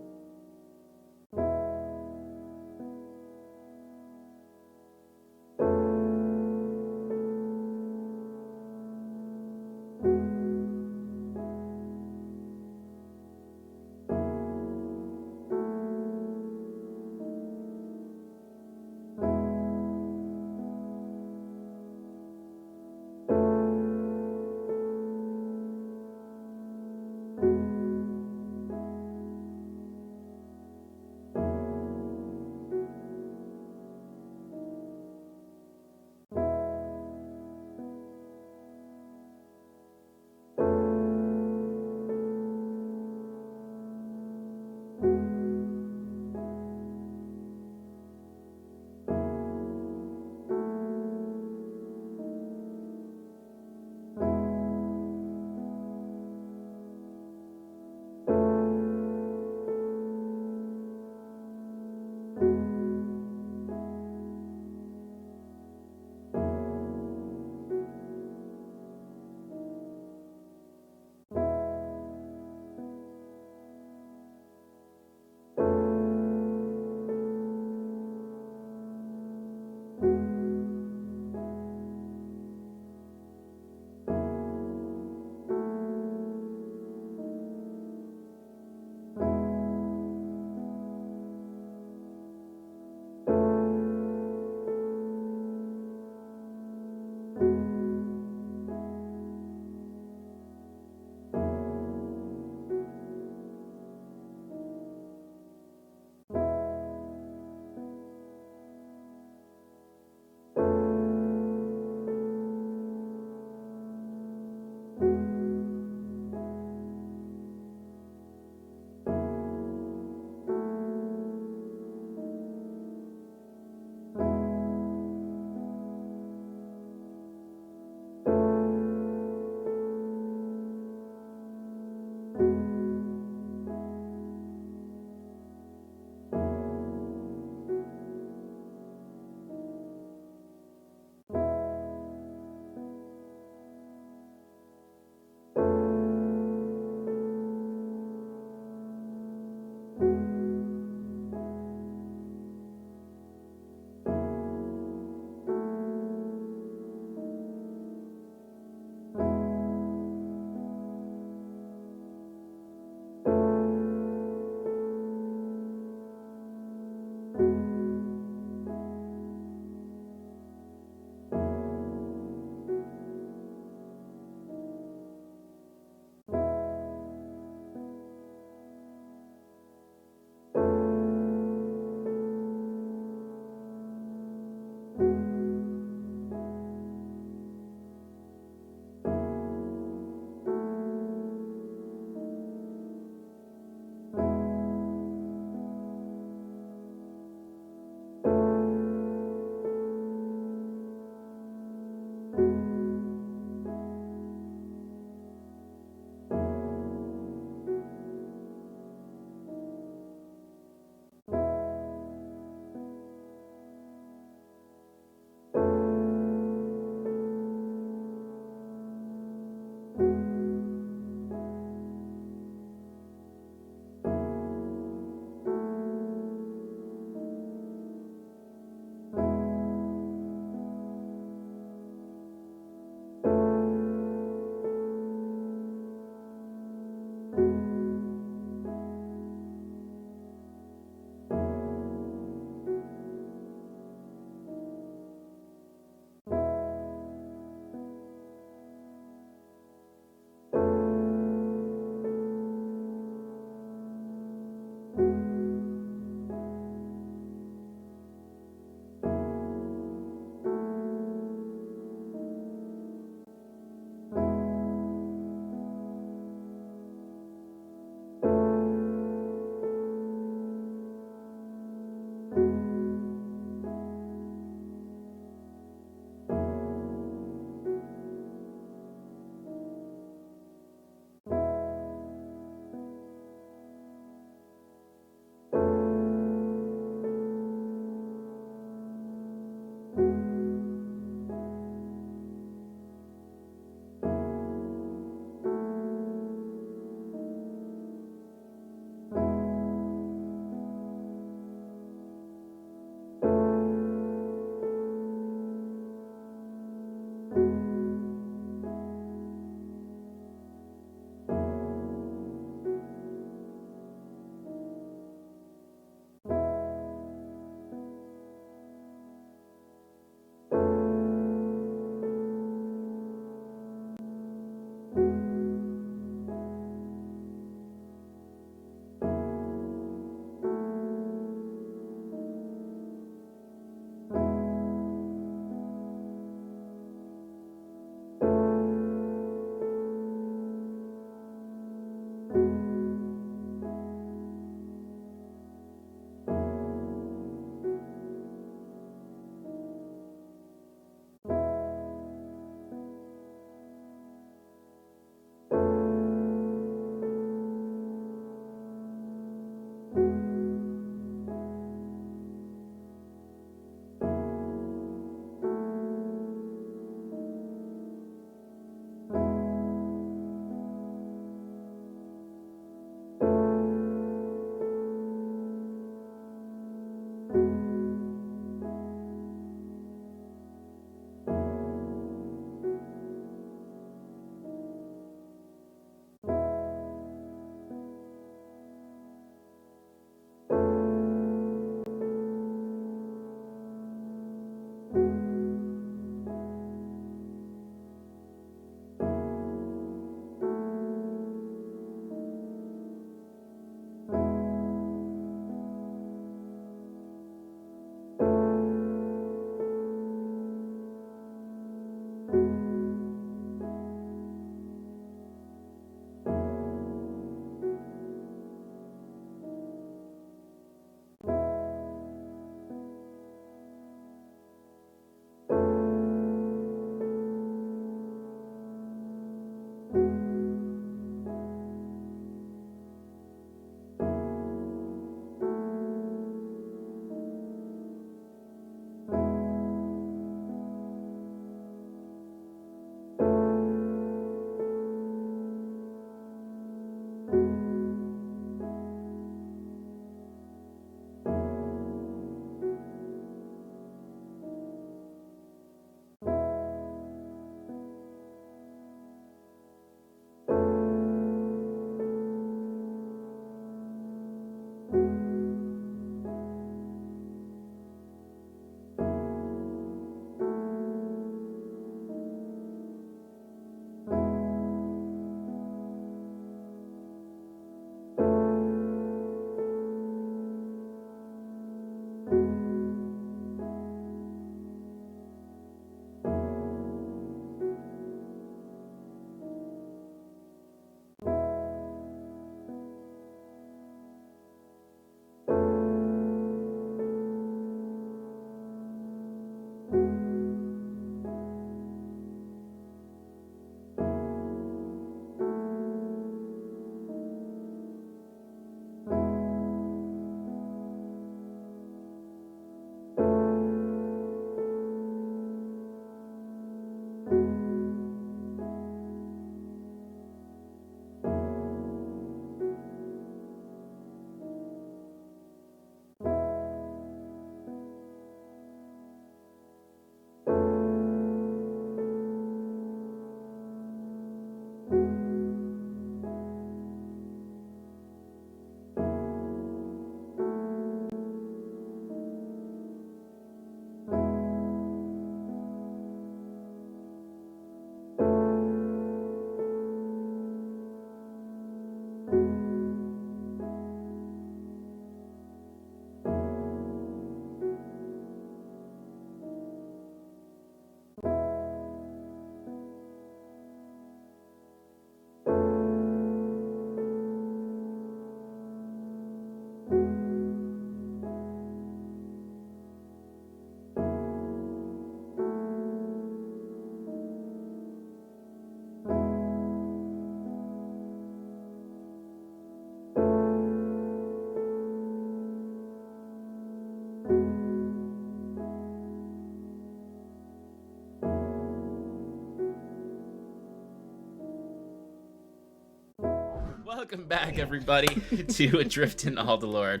Welcome back, everybody, to Adrift in Aldhalor.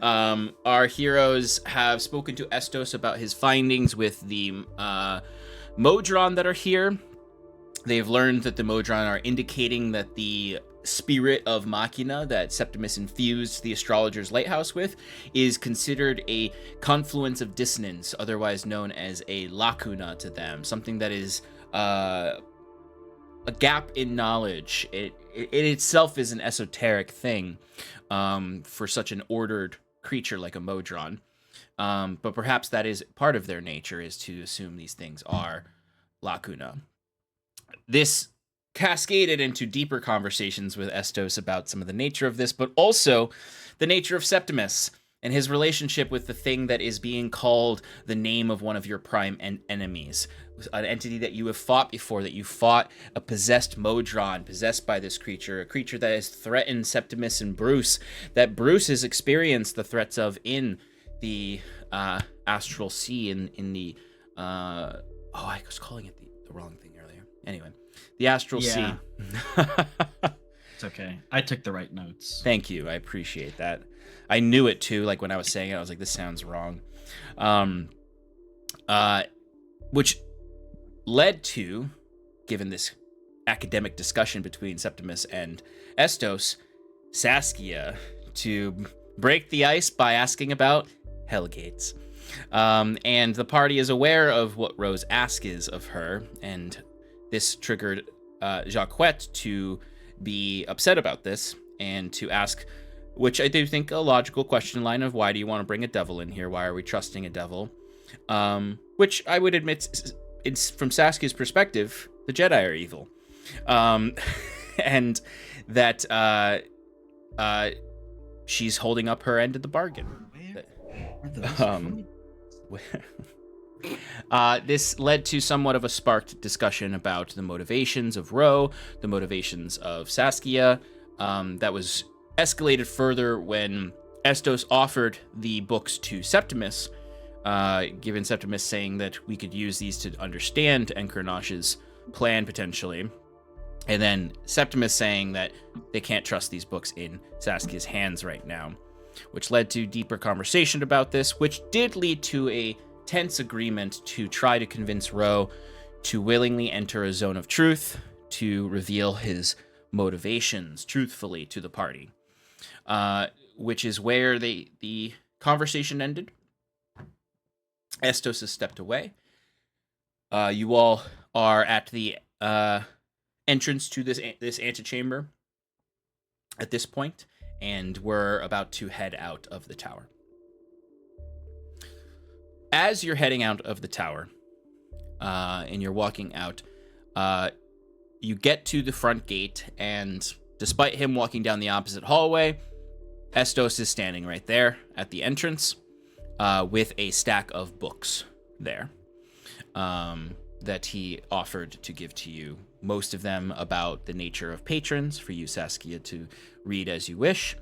Our heroes have spoken to Estos about his findings with the modron that are here. They've learned that the modron are indicating that the spirit of Machina that Septimus infused the astrologer's lighthouse with is considered a confluence of dissonance, otherwise known as a lacuna to them, something that is a gap in knowledge. It itself is an esoteric thing for such an ordered creature like a modron. But perhaps that is part of their nature, is to assume these things are lacuna. This cascaded into deeper conversations with Estos about some of the nature of this, but also the nature of Septimus and his relationship with the thing that is being called the name of one of your prime enemies, an entity that you have fought before, that you fought a possessed modron, possessed by this creature, a creature that has threatened Septimus and Bruce, that Bruce has experienced the threats of in the astral sea, in the I was calling it the wrong thing earlier. Anyway, the astral sea. It's okay. I took the right notes. Thank you. I appreciate that. I knew it too. Like when I was saying it, I was like, this sounds wrong. Which led to, given this academic discussion between Septimus and Estos, Saskia to break the ice by asking about Hellgates. And the party is aware of what Ro's ask is of her, and this triggered Jacquette to be upset about this and to ask, which I do think a logical question line of, why do you want to bring a devil in here? Why are we trusting a devil? Which I would admit, it's from Saskia's perspective, the Jedi are evil. And that she's holding up her end of the bargain. This led to somewhat of a sparked discussion about the motivations of Ro, the motivations of Saskia. That was escalated further when Estos offered the books to Septimus, given Septimus saying that we could use these to understand Encarnash's plan potentially. And then Septimus saying that they can't trust these books in Saskia's hands right now, which led to deeper conversation about this, which did lead to a tense agreement to try to convince Ro to willingly enter a zone of truth to reveal his motivations truthfully to the party, which is where the conversation ended. Estos has stepped away. You all are at the entrance to this antechamber at this point, and we're about to head out of the tower. As you're heading out of the tower, and you're walking out, you get to the front gate, and despite him walking down the opposite hallway, Estos is standing right there at the entrance, with a stack of books there, that he offered to give to you. Most of them about the nature of patrons for you, Saskia, to read as you wish.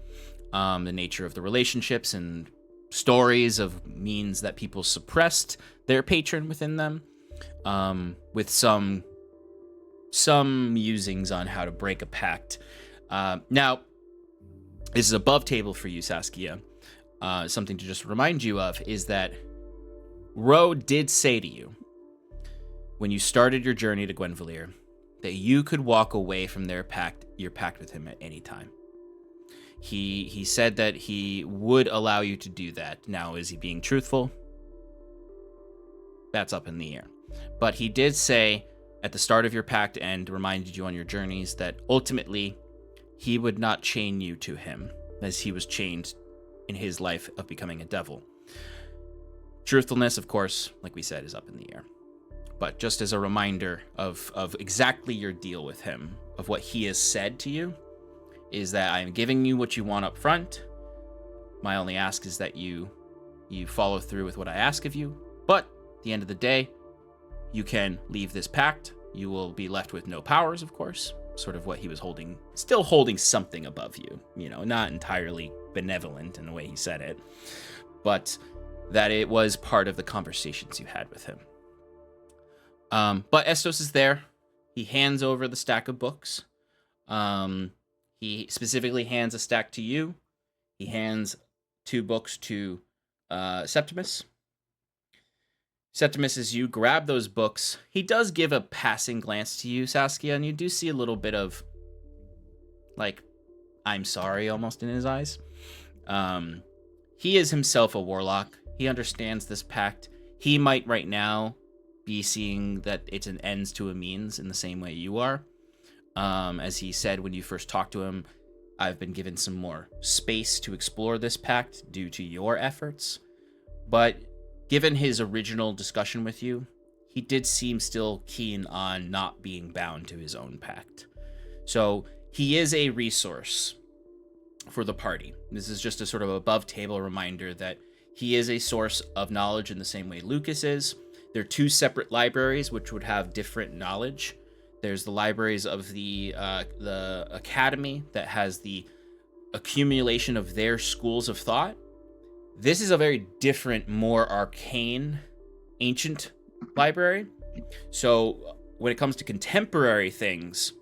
The nature of the relationships and stories of means that people suppressed their patron within them, with some musings on how to break a pact. Now, this is above table for you, Saskia. Something to just remind you of is that Ro did say to you, when you started your journey to Gwenvalier, that you could walk away from your pact with him at any time. He said that he would allow you to do that. Now, is he being truthful? That's up in the air. But he did say at the start of your pact and reminded you on your journeys that ultimately he would not chain you to him as he was chained in his life of becoming a devil. Truthfulness, of course, like we said, is up in the air. But just as a reminder of exactly your deal with him, of what he has said to you, is that I am giving you what you want up front. My only ask is that you follow through with what I ask of you. But at the end of the day, you can leave this pact. You will be left with no powers, of course. Sort of what he was holding, still holding something above you. You know, not entirely benevolent in the way he said it, but that it was part of the conversations you had with him. But Estos is there. He hands over the stack of books. He specifically hands a stack to you. He hands 2 books to Septimus. Septimus, as you grab those books, he does give a passing glance to you, Saskia, and you do see a little bit of, like, I'm sorry almost in his eyes. He is himself a warlock. He understands this pact. He might right now be seeing that it's an ends to a means in the same way you are. As he said when you first talked to him, I've been given some more space to explore this pact due to your efforts. But given his original discussion with you, he did seem still keen on not being bound to his own pact. So he is a resource for the party. This is just a sort of above-table reminder that he is a source of knowledge in the same way Lucas is. There are 2 separate libraries which would have different knowledge. There's the libraries of the academy that has the accumulation of their schools of thought. This is a very different, more arcane, ancient library. So when it comes to contemporary things,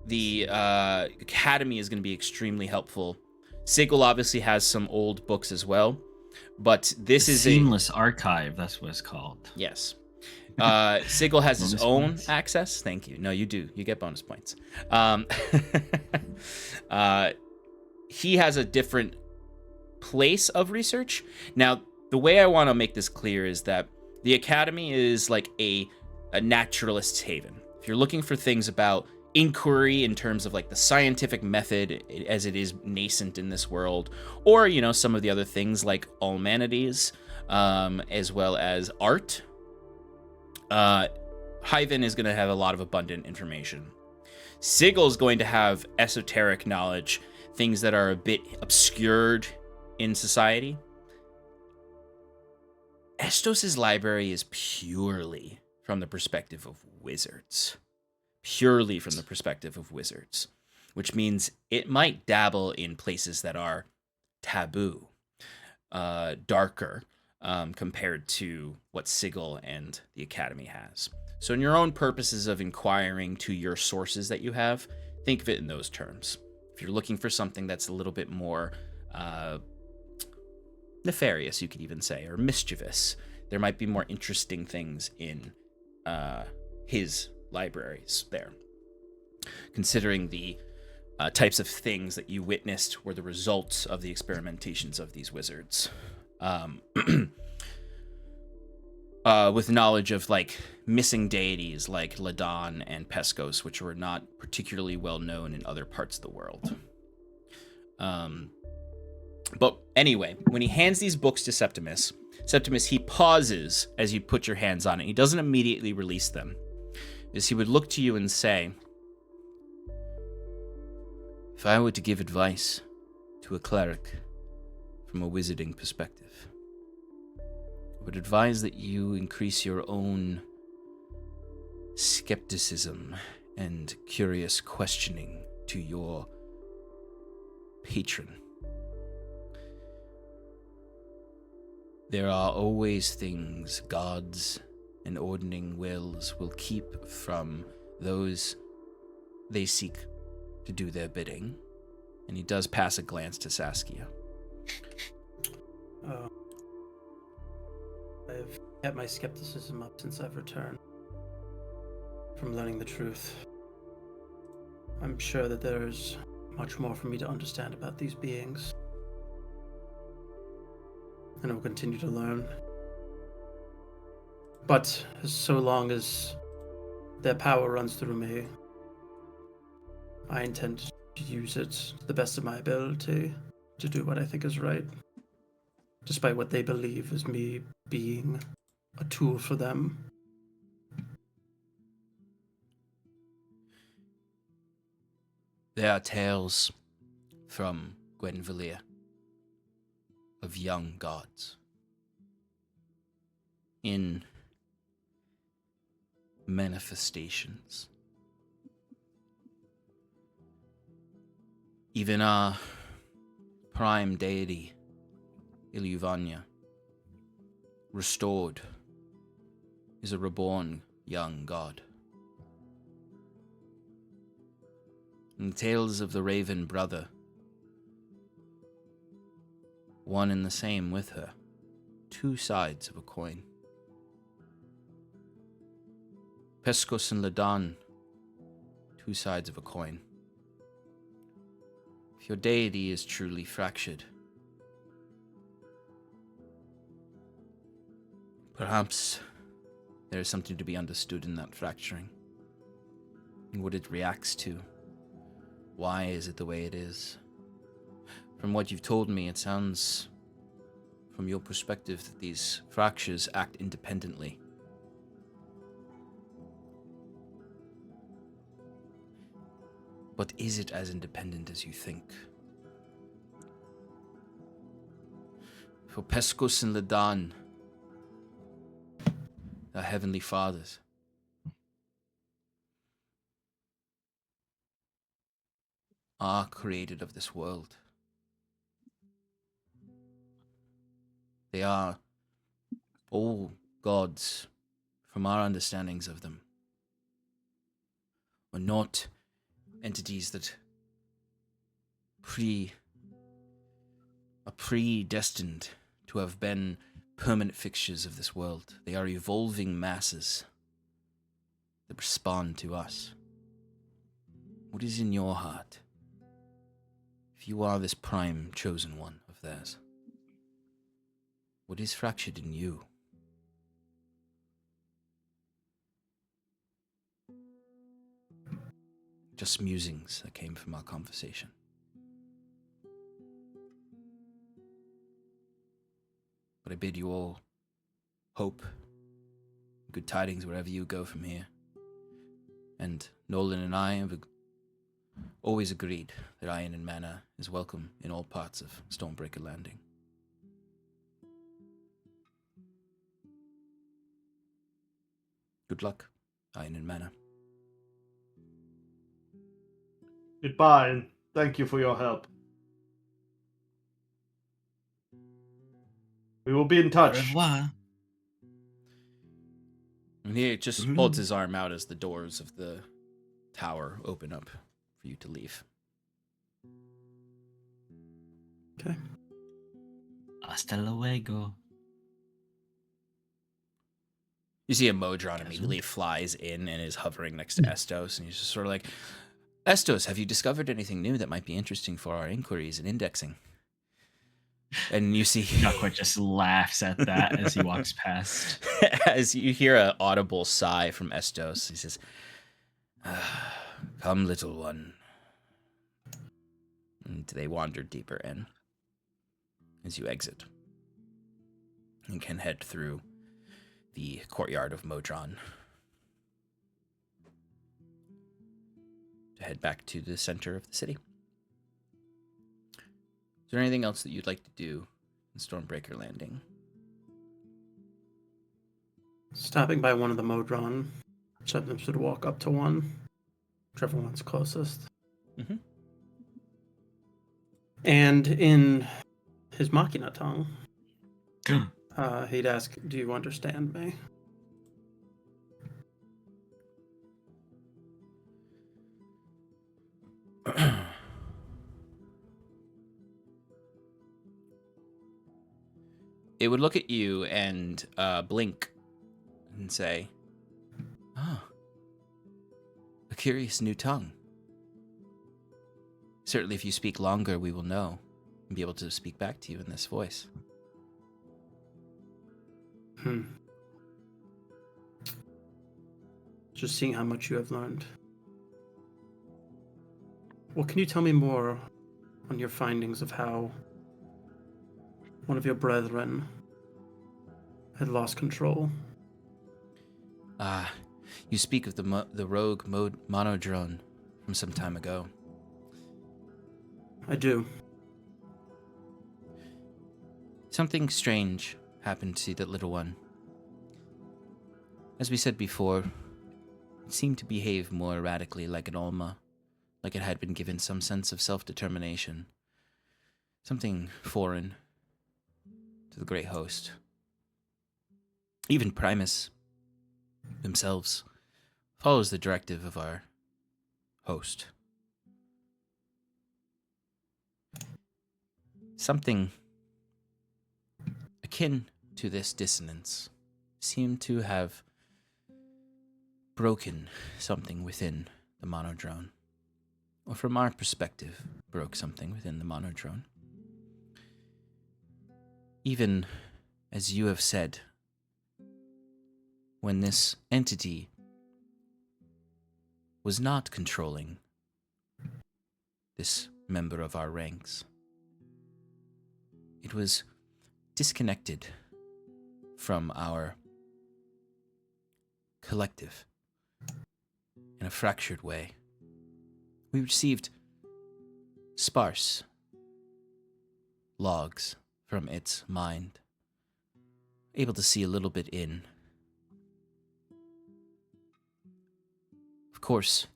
the academy is going to be extremely helpful. Sigil obviously has some old books as well, but this is seamless archive. That's what it's called. Yes. Sigil has his own access. Thank you. No, you do. You get bonus points. He has a different place of research. Now, the way I want to make this clear is that the academy is like a naturalist's haven. If you're looking for things about inquiry in terms of like the scientific method as it is nascent in this world, or, you know, some of the other things like humanities, as well as art, Hyven is going to have a lot of abundant information. Sigil is going to have esoteric knowledge, things that are a bit obscured in society. Estos's library is purely from the perspective of wizards. Purely from the perspective of wizards, which means it might dabble in places that are taboo, darker, compared to what Sigil and the Academy has. So in your own purposes of inquiring to your sources that you have, think of it in those terms. If you're looking for something that's a little bit more nefarious, you could even say, or mischievous, there might be more interesting things in his libraries there. Considering the types of things that you witnessed were the results of the experimentations of these wizards. With knowledge of like missing deities like Ladon and Pescos, which were not particularly well known in other parts of the world. But anyway, when he hands these books to Septimus, he pauses as you put your hands on it. He doesn't immediately release them. As he would look to you and say, if I were to give advice to a cleric from a wizarding perspective, I would advise that you increase your own skepticism and curious questioning to your patron. There are always things gods and ordaining wills will keep from those they seek to do their bidding. And he does pass a glance to Saskia. I've kept my skepticism up since I've returned from learning the truth. I'm sure that there's much more for me to understand about these beings. And I will continue to learn. But so long as their power runs through me, I intend to use it to the best of my ability to do what I think is right, despite what they believe is me being a tool for them. There are tales from Gwenvalir of young gods in manifestations. Even our prime deity, Ilyuvanya, restored, is a reborn young god. And tales of the Raven brother. One and the same with her. Two sides of a coin. Pescos and Ladan. Two sides of a coin. If your deity is truly fractured, perhaps there is something to be understood in that fracturing. And what it reacts to. Why is it the way it is? From what you've told me, it sounds, from your perspective, that these fractures act independently. But is it as independent as you think? For Pescos and Ladan, the Heavenly Fathers, are created of this world. They are all gods from our understandings of them. Are not entities that are predestined to have been permanent fixtures of this world. They are evolving masses that respond to us. What is in your heart? If you are this prime chosen one of theirs, what is fractured in you? Just musings that came from our conversation. But I bid you all hope, good tidings wherever you go from here. And Nolan and I have always agreed that Iron and Mana is welcome in all parts of Stormbreaker Landing. Good luck, Iron and Mana. Goodbye, and thank you for your help. We will be in Au touch. revoir. And he just holds his arm out as the doors of the tower open up for you to leave. Okay. Hasta luego. You see a modron immediately flies in and is hovering next to Estos, and he's just sort of like, Estos, have you discovered anything new that might be interesting for our inquiries and indexing? And you see... Duckwood just laughs at that as he walks past. As you hear an audible sigh from Estos, he says, come, little one. And they wander deeper in as you exit and can head through the courtyard of Modron to head back to the center of the city. Is there anything else that you'd like to do in Stormbreaker Landing? Stopping by one of the Modron, Septimus would walk up to one, whichever one's closest. Mm-hmm. And in his Machina tongue, he'd ask, do you understand me? It would look at you and blink and say, oh, a curious new tongue. Certainly if you speak longer, we will know and be able to speak back to you in this voice. Just seeing how much you have learned. Well, can you tell me more on your findings of how one of your brethren had lost control? You speak of the rogue monodrone from some time ago. I do. Something strange happened to that little one. As we said before, it seemed to behave more erratically like an Alma, like it had been given some sense of self-determination. Something foreign to the Great Host. Even Primus themselves follows the directive of our host. Something akin to this dissonance seemed to have broken something within the monodrone. Or from our perspective, broke something within the monodrone. Even as you have said, when this entity was not controlling this member of our ranks, it was disconnected from our collective in a fractured way. We received sparse logs from its mind, able to see a little bit in. Of course,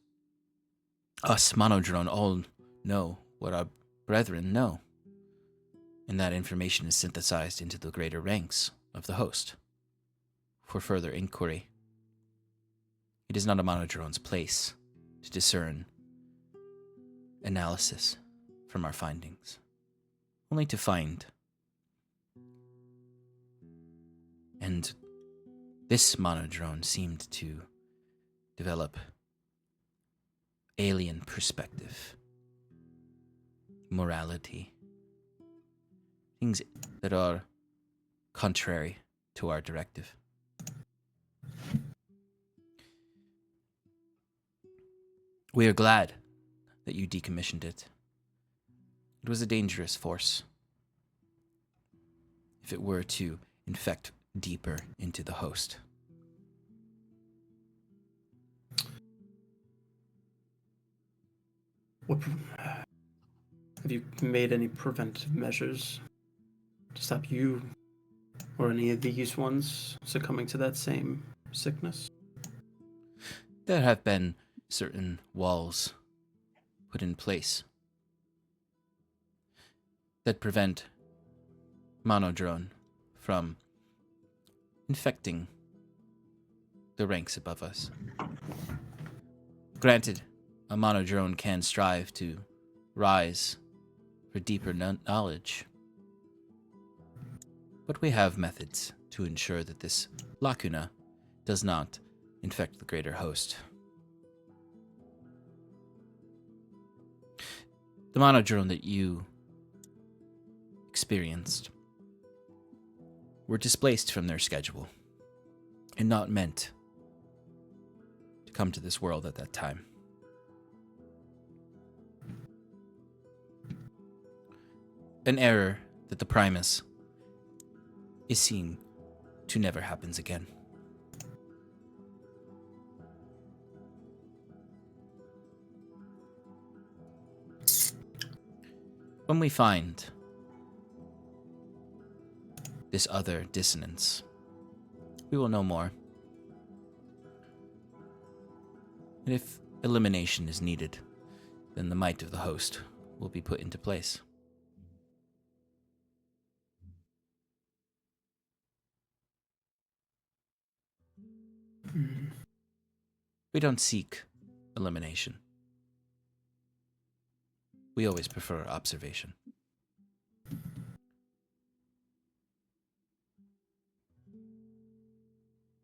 us monodrone all know what our brethren know, and that information is synthesized into the greater ranks of the host for further inquiry. It is not a monodrone's place to discern analysis from our findings, only to find. And this monodrone seemed to develop alien perspective, morality, things that are contrary to our directive. We are glad that you decommissioned it. It was a dangerous force. If it were to infect deeper into the host. Have you made any preventive measures to stop you or any of these ones succumbing to that same sickness? There have been certain walls put in place that prevent monodrone from infecting the ranks above us. Granted, a monodrone can strive to rise for deeper knowledge, but we have methods to ensure that this lacuna does not infect the greater host. The monodrone that you experienced were displaced from their schedule and not meant to come to this world at that time. An error that the Primus is seen to never happens again. When we find this other dissonance, we will know more. And if elimination is needed, then the might of the host will be put into place. We don't seek elimination. We always prefer observation.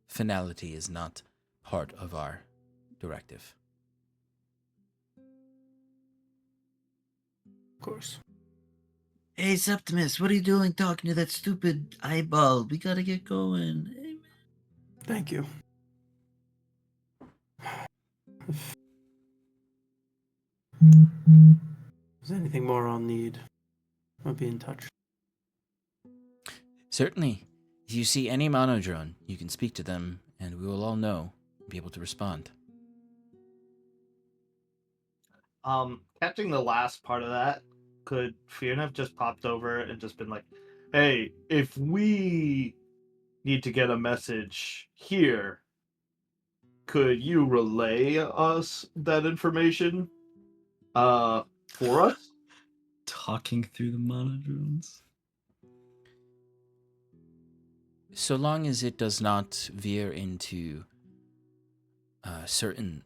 Finality is not part of our directive. Of course. Hey, Septimus, what are you doing talking to that stupid eyeball? We gotta get going. Hey, Thank you. Is there anything more I'll need? I'll be in touch. Certainly. If you see any monodrone, you can speak to them, and we will all know and be able to respond. Catching the last part of that, could Fyrn have just popped over and just been like, hey, if we need to get a message here, could you relay us that information for us? talking through the monodrones. So long as it does not veer into certain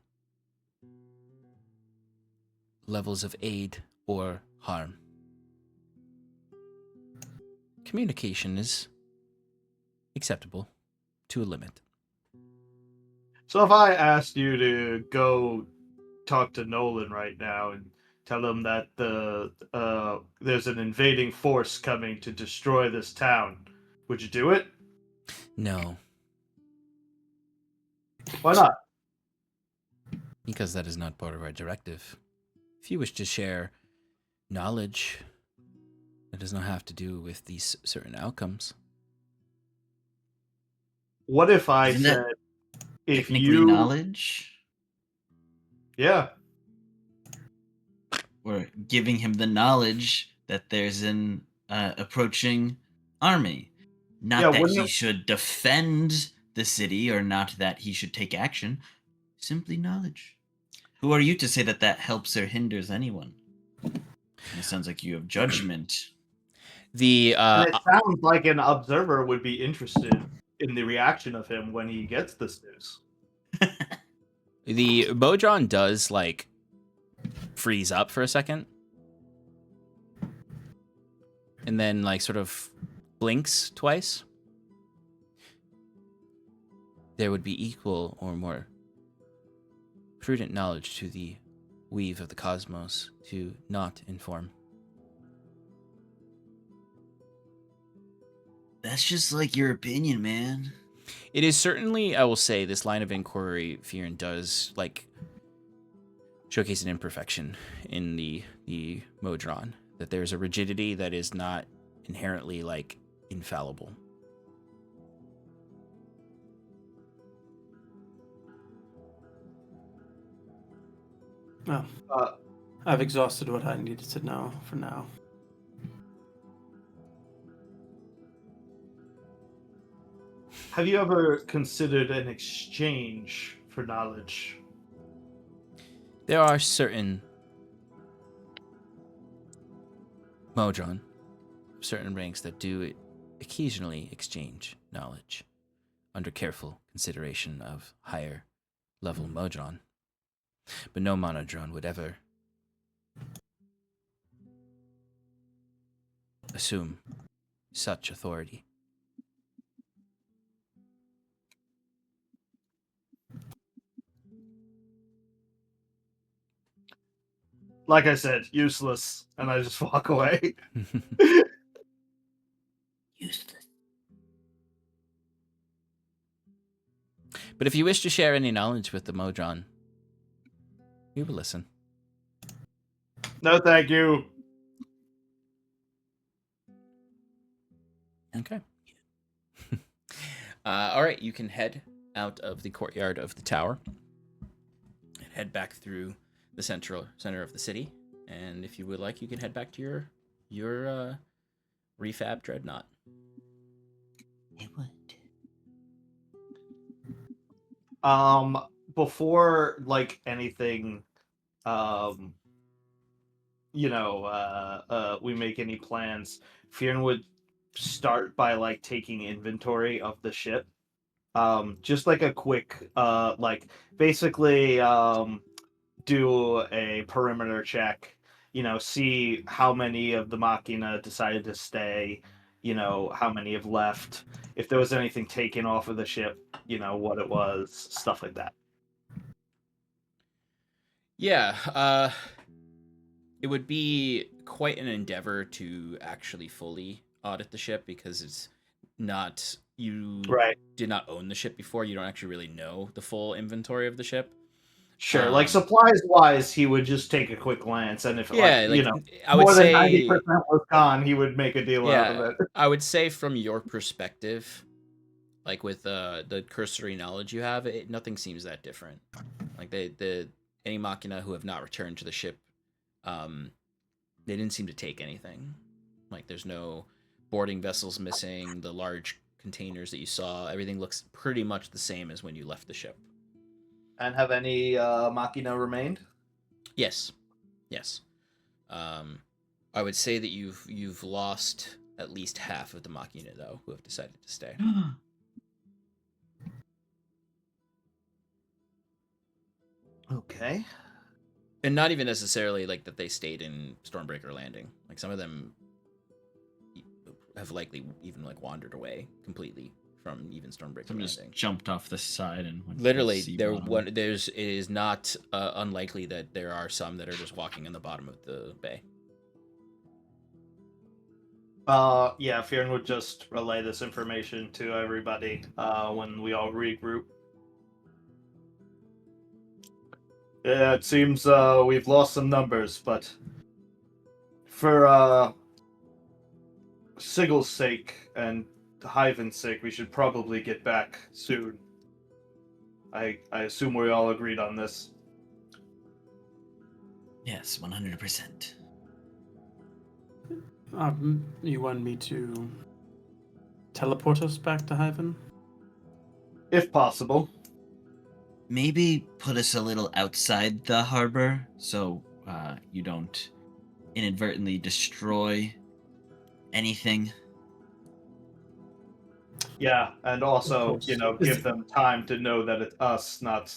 levels of aid or harm. communication is acceptable to a limit. So if I asked you to go talk to Nolan right now and tell him that there's an invading force coming to destroy this town, would you do it? No, Why not? because that is not part of our directive. If you wish to share knowledge, that does not have to do with these certain outcomes. What if I Isn't said, that if technically you... knowledge? Yeah. We're giving him the knowledge that there's an approaching army. Not Yeah, that wouldn't he it- should defend the city or not that he should take action. Simply knowledge. Who are you to say that that helps or hinders anyone? It sounds like you have judgment. The And it sounds like an observer would be interested in the reaction of him when he gets this news. the modron does like freeze up for a second, and then like sort of blinks twice. There would be equal or more prudent knowledge to the weave of the cosmos to not inform. That's just like your opinion, man. It is certainly, I will say, this line of inquiry, Fyrn does like showcase an imperfection in the modron. That there's a rigidity that is not inherently like infallible. Well, I've exhausted what I needed to know for now. Have you ever considered an exchange for knowledge? There are certain modron, certain ranks that do occasionally exchange knowledge under careful consideration of higher level modron. But no monodron would ever assume such authority. Like I said, useless, and I just walk away. Useless. But if you wish to share any knowledge with the modron, we will listen. No, thank you. Okay. All right, you can head out of the courtyard of the tower and head back through the center of the city. And if you would like, you can head back to your refab dreadnought. It would. Before like anything, we make any plans, Fyrn would start by like taking inventory of the ship. Just like a quick, basically, do a perimeter check, see how many of the Machina decided to stay, how many have left, if there was anything taken off of the ship, what it was, stuff like that. Yeah, it would be quite an endeavor to actually fully audit the ship because it's not, you Right. did not own the ship before. You don't actually really know the full inventory of the ship. Sure, like supplies-wise, he would just take a quick glance, and if I would more than say 90% was gone, he would make a deal out of it. I would say from your perspective, like with the cursory knowledge you have, nothing seems that different. Like any Machina who have not returned to the ship, they didn't seem to take anything. Like there's no boarding vessels missing. The large containers that you saw, everything looks pretty much the same as when you left the ship. And have any Machina remained? Yes. I would say that you've lost at least half of the Machina though, who have decided to stay. Okay. And not even necessarily like that they stayed in Stormbreaker Landing. Like some of them have likely even like wandered away completely from even Stormbreaker Some just landing. jumped off the side and went to Literally, the sea there bottom. it is not unlikely that there are some that are just walking in the bottom of the bay. Yeah, Fyrn would just relay this information to everybody when we all regroup. Yeah, it seems we've lost some numbers, but for Sigel's sake and Hyven's sake, we should probably get back soon. I assume we all agreed on this. Yes, 100%. You want me to teleport us back to Hyven? If possible. Maybe put us a little outside the harbor so you don't inadvertently destroy anything. Yeah, and also, course. give them time to know that it's us, not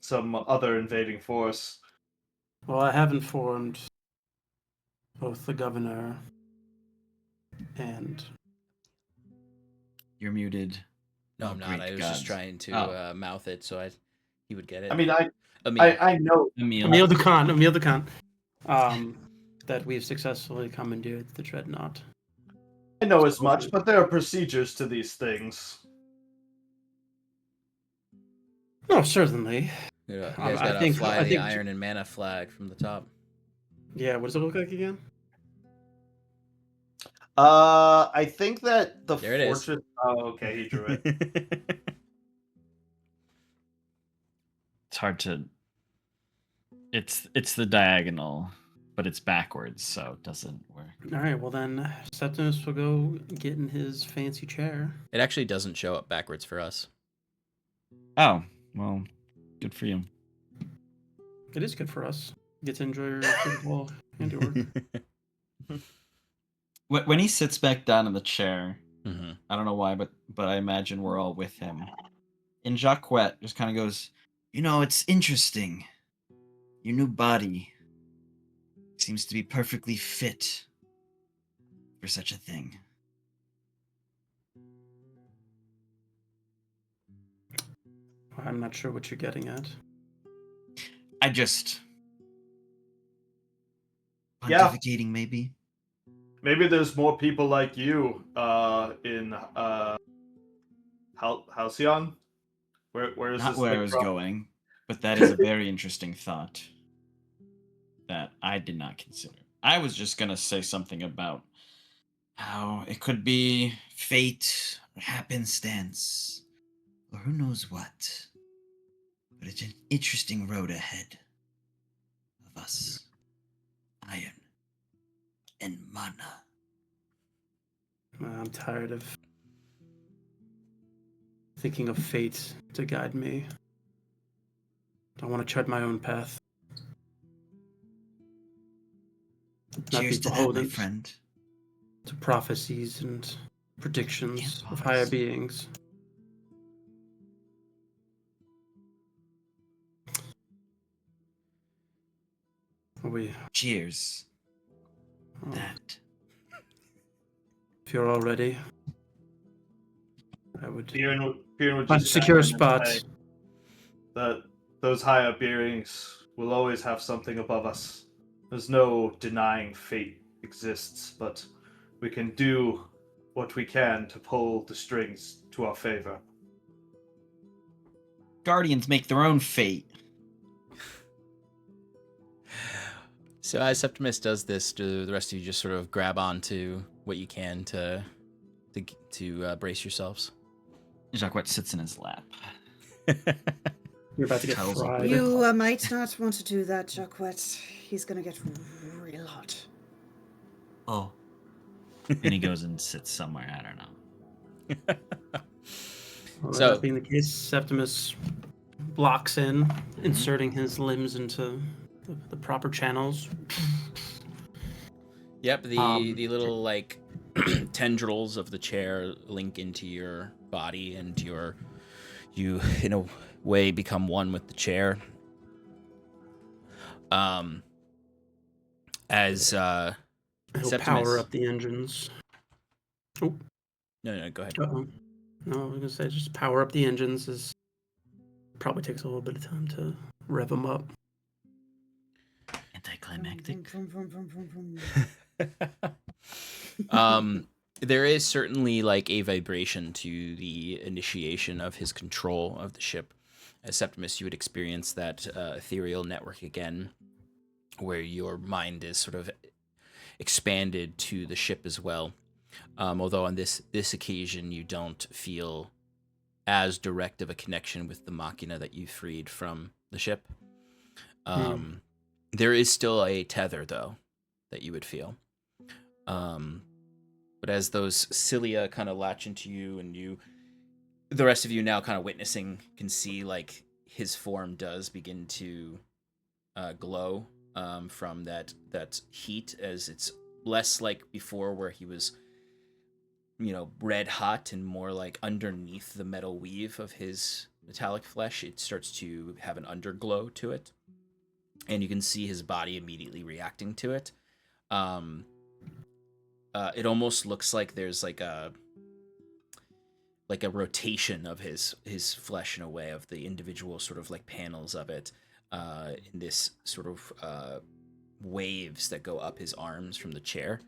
some other invading force. Well, I have informed both the governor and... You're muted. No, Oh, I'm not. great I was God. just trying to mouth it so he would get it. I mean, Emil. I know. Emil Dukan, that we've successfully commandeered the Dreadnought. I know as much, but there are procedures to these things. No, certainly. You guys I gotta think- fly I the think- iron and mana flag from the top. Yeah, what does it look like again? I think that the There it is. fortress. Oh, okay, he drew it. It's hard to. It's the diagonal, but it's backwards, so it doesn't work. All right, well then, Septimus will go get in his fancy chair. It actually doesn't show up backwards for us. Oh, well, good for you. It is good for us. Get to enjoy your beautiful handiwork. When he sits back down in the chair, Mm-hmm. I don't know why, but I imagine we're all with him. And Jacquette just kind of goes, it's interesting. Your new body seems to be perfectly fit for such a thing. I'm not sure what you're getting at. I just... Yeah. Pontificating, maybe? Maybe there's more people like you in Halcyon. Where is Not this where thing I was from? going, but that is a very interesting thought that I did not consider. I was just going to say something about how it could be fate, or happenstance, or who knows what. But it's an interesting road ahead of us. Iron and mana. I'm tired of thinking of fate to guide me. I want to tread my own path. Not Cheers be to that, my beholden friend. to prophecies and predictions Can't of higher pause. beings. Cheers. That. If you're all ready, I would Fyrn would find a just secure chime in and spot. say that those higher beings will always have something above us. There's no denying fate exists, but we can do what we can to pull the strings to our favor. Guardians make their own fate. So as Septimus does this, do the rest of you just sort of grab onto what you can to brace yourselves? Jacquette sits in his lap. You're about to get Tells him. fried. You might not want to do that, Jacquette. He's gonna get real hot. Oh. And he goes and sits somewhere, I don't know. Well, So- that being the case, Septimus blocks in, inserting his limbs into the proper channels. Yep, the little like tendrils of the chair link into your body, and you in a way become one with the chair. As He'll Septimus. power up the engines. Oh, No, go ahead. uh-oh. No, I was gonna say just power up the engines is probably takes a little bit of time to rev them up. Anticlimactic. There is certainly like a vibration to the initiation of his control of the ship. As Septimus, you would experience that ethereal network again, where your mind is sort of expanded to the ship as well. Although on this occasion, you don't feel as direct of a connection with the machina that you freed from the ship. There is still a tether, though, that you would feel. But as those cilia kind of latch into you, and the rest of you now kind of witnessing, can see like his form does begin to glow from that heat, as it's less like before where he was, red hot, and more like underneath the metal weave of his metallic flesh. It starts to have an underglow to it, and you can see his body immediately reacting to it. It almost looks like there's like a rotation of his flesh in a way, of the individual sort of like panels of it, in this sort of waves that go up his arms from the chair.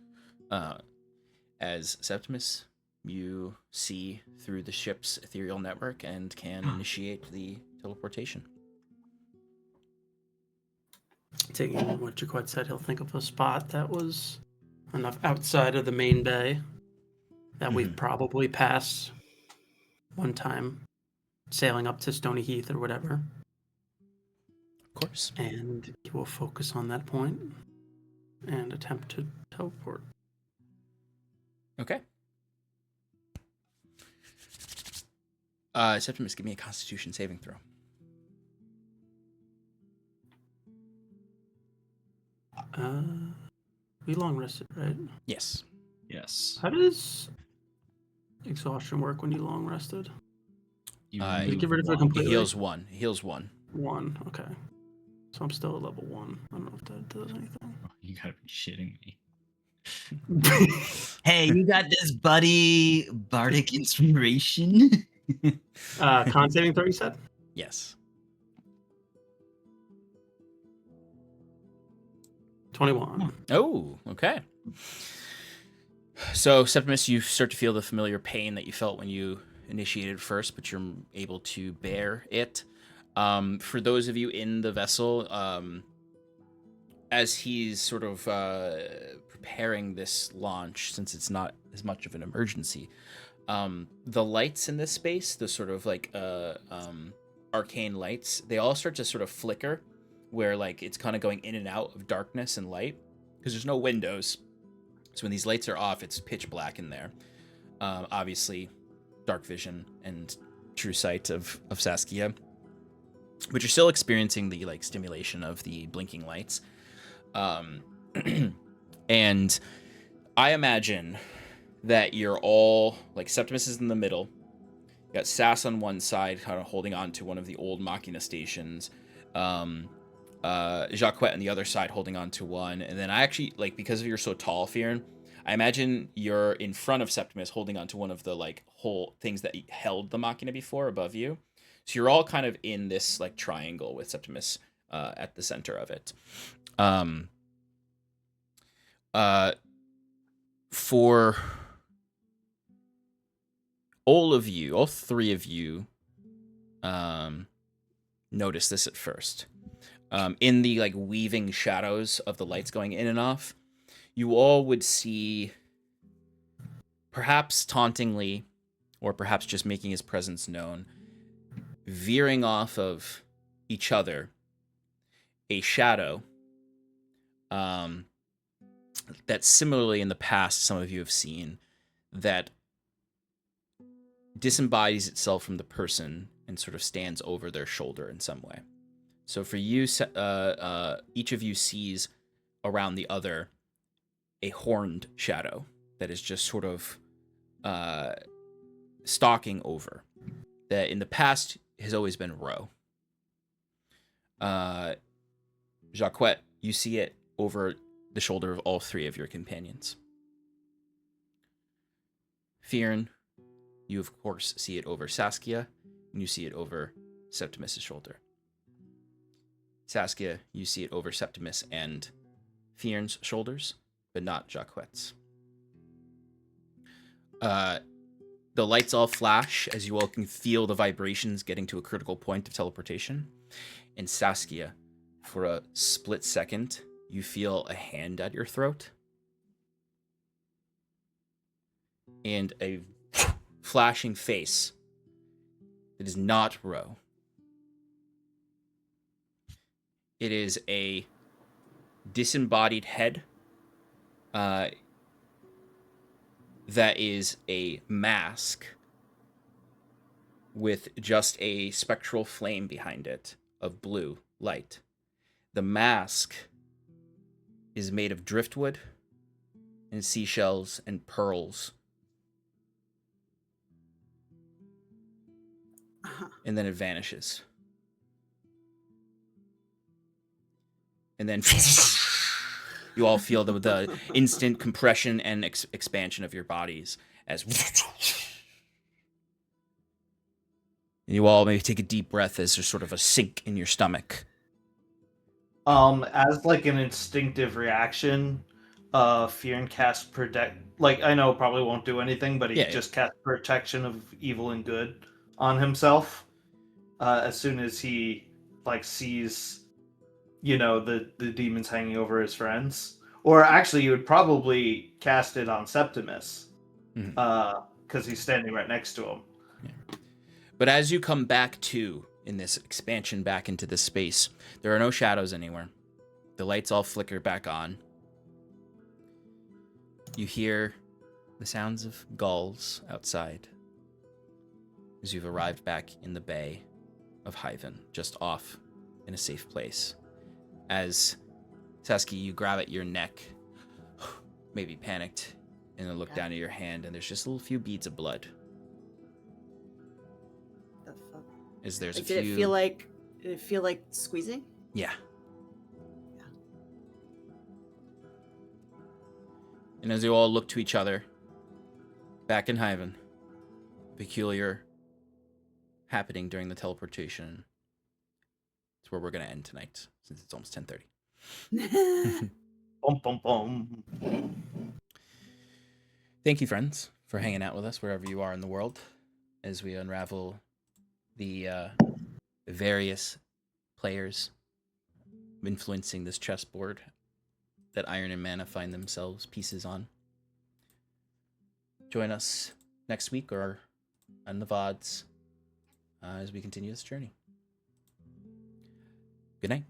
As Septimus, you see through the ship's ethereal network and can initiate the teleportation. Taking what Jaquette said, he'll think of a spot that was enough outside of the main bay that we've probably passed one time sailing up to Stony Heath or whatever. Of course. And he will focus on that point and attempt to teleport. Okay. Septimus, give me a Constitution saving throw. We long rested, right? Yes. Yes. How does exhaustion work when you long rested? You get rid of it completely. He heals one. One, okay. So I'm still at level 1. I don't know if that does anything. You gotta be shitting me. Hey, you got this, buddy. Bardic inspiration. Con saving throw, you said? Yes. 21. Oh, okay. So, Septimus, you start to feel the familiar pain that you felt when you initiated first, but you're able to bear it. For those of you in the vessel, as he's sort of preparing this launch, since it's not as much of an emergency, the lights in this space, the sort of like arcane lights, they all start to sort of flicker, where like it's kind of going in and out of darkness and light, because there's no windows. So when these lights are off, it's pitch black in there. Obviously, dark vision and true sight of Saskia, but you're still experiencing the like stimulation of the blinking lights. And I imagine that you're all like, Septimus is in the middle. You got Sass on one side, kind of holding on to one of the old Machina stations. Jaquette on the other side holding on to one, and then I actually, like, because you're so tall, Fyrn, I imagine you're in front of Septimus holding on to one of the like whole things that held the Machina before above you. So you're all kind of in this like triangle with Septimus at the center of it. For all three of you notice this at first. In the like weaving shadows of the lights going in and off, you all would see, perhaps tauntingly, or perhaps just making his presence known, veering off of each other, a shadow that similarly in the past some of you have seen, that disembodies itself from the person and sort of stands over their shoulder in some way. So for you, each of you sees around the other a horned shadow that is just sort of stalking over. That in the past has always been Ro. Jaquette, you see it over the shoulder of all three of your companions. Fyrn, you of course see it over Saskia, and you see it over Septimus' shoulder. Saskia, you see it over Septimus and Fyrn's shoulders, but not Jacquette's. The lights all flash as you all can feel the vibrations getting to a critical point of teleportation. And Saskia, for a split second, you feel a hand at your throat. And a flashing face that is not Ro. It is a disembodied head that is a mask with just a spectral flame behind it of blue light. The mask is made of driftwood and seashells and pearls. And then it vanishes. And then you all feel the instant compression and expansion of your bodies as you all maybe take a deep breath as there's sort of a sink in your stomach. As like an instinctive reaction, Fyrn casts protect. Like, I know it probably won't do anything, but he just casts protection of evil and good on himself. As soon as he like sees, you know, the demons hanging over his friends. Or actually, you would probably cast it on Septimus, because he's standing right next to him. Yeah. But as you come back to, in this expansion back into this space, there are no shadows anywhere. The lights all flicker back on. You hear the sounds of gulls outside as you've arrived back in the bay of Hyven, just off in a safe place. As Saskia, you grab at your neck, maybe panicked, and then look down at your hand, and there's just a little few beads of blood. The fuck? Is there's Like, a few? Did it feel like squeezing? Yeah. And as you all look to each other, back in Hyven, peculiar happening during the teleportation. It's where we're going to end tonight, since it's almost 10:30. Bum, bum, bum. Thank you, friends, for hanging out with us wherever you are in the world as we unravel the various players influencing this chessboard that Iron and Mana find themselves pieces on. Join us next week or on the VODs as we continue this journey. Good night.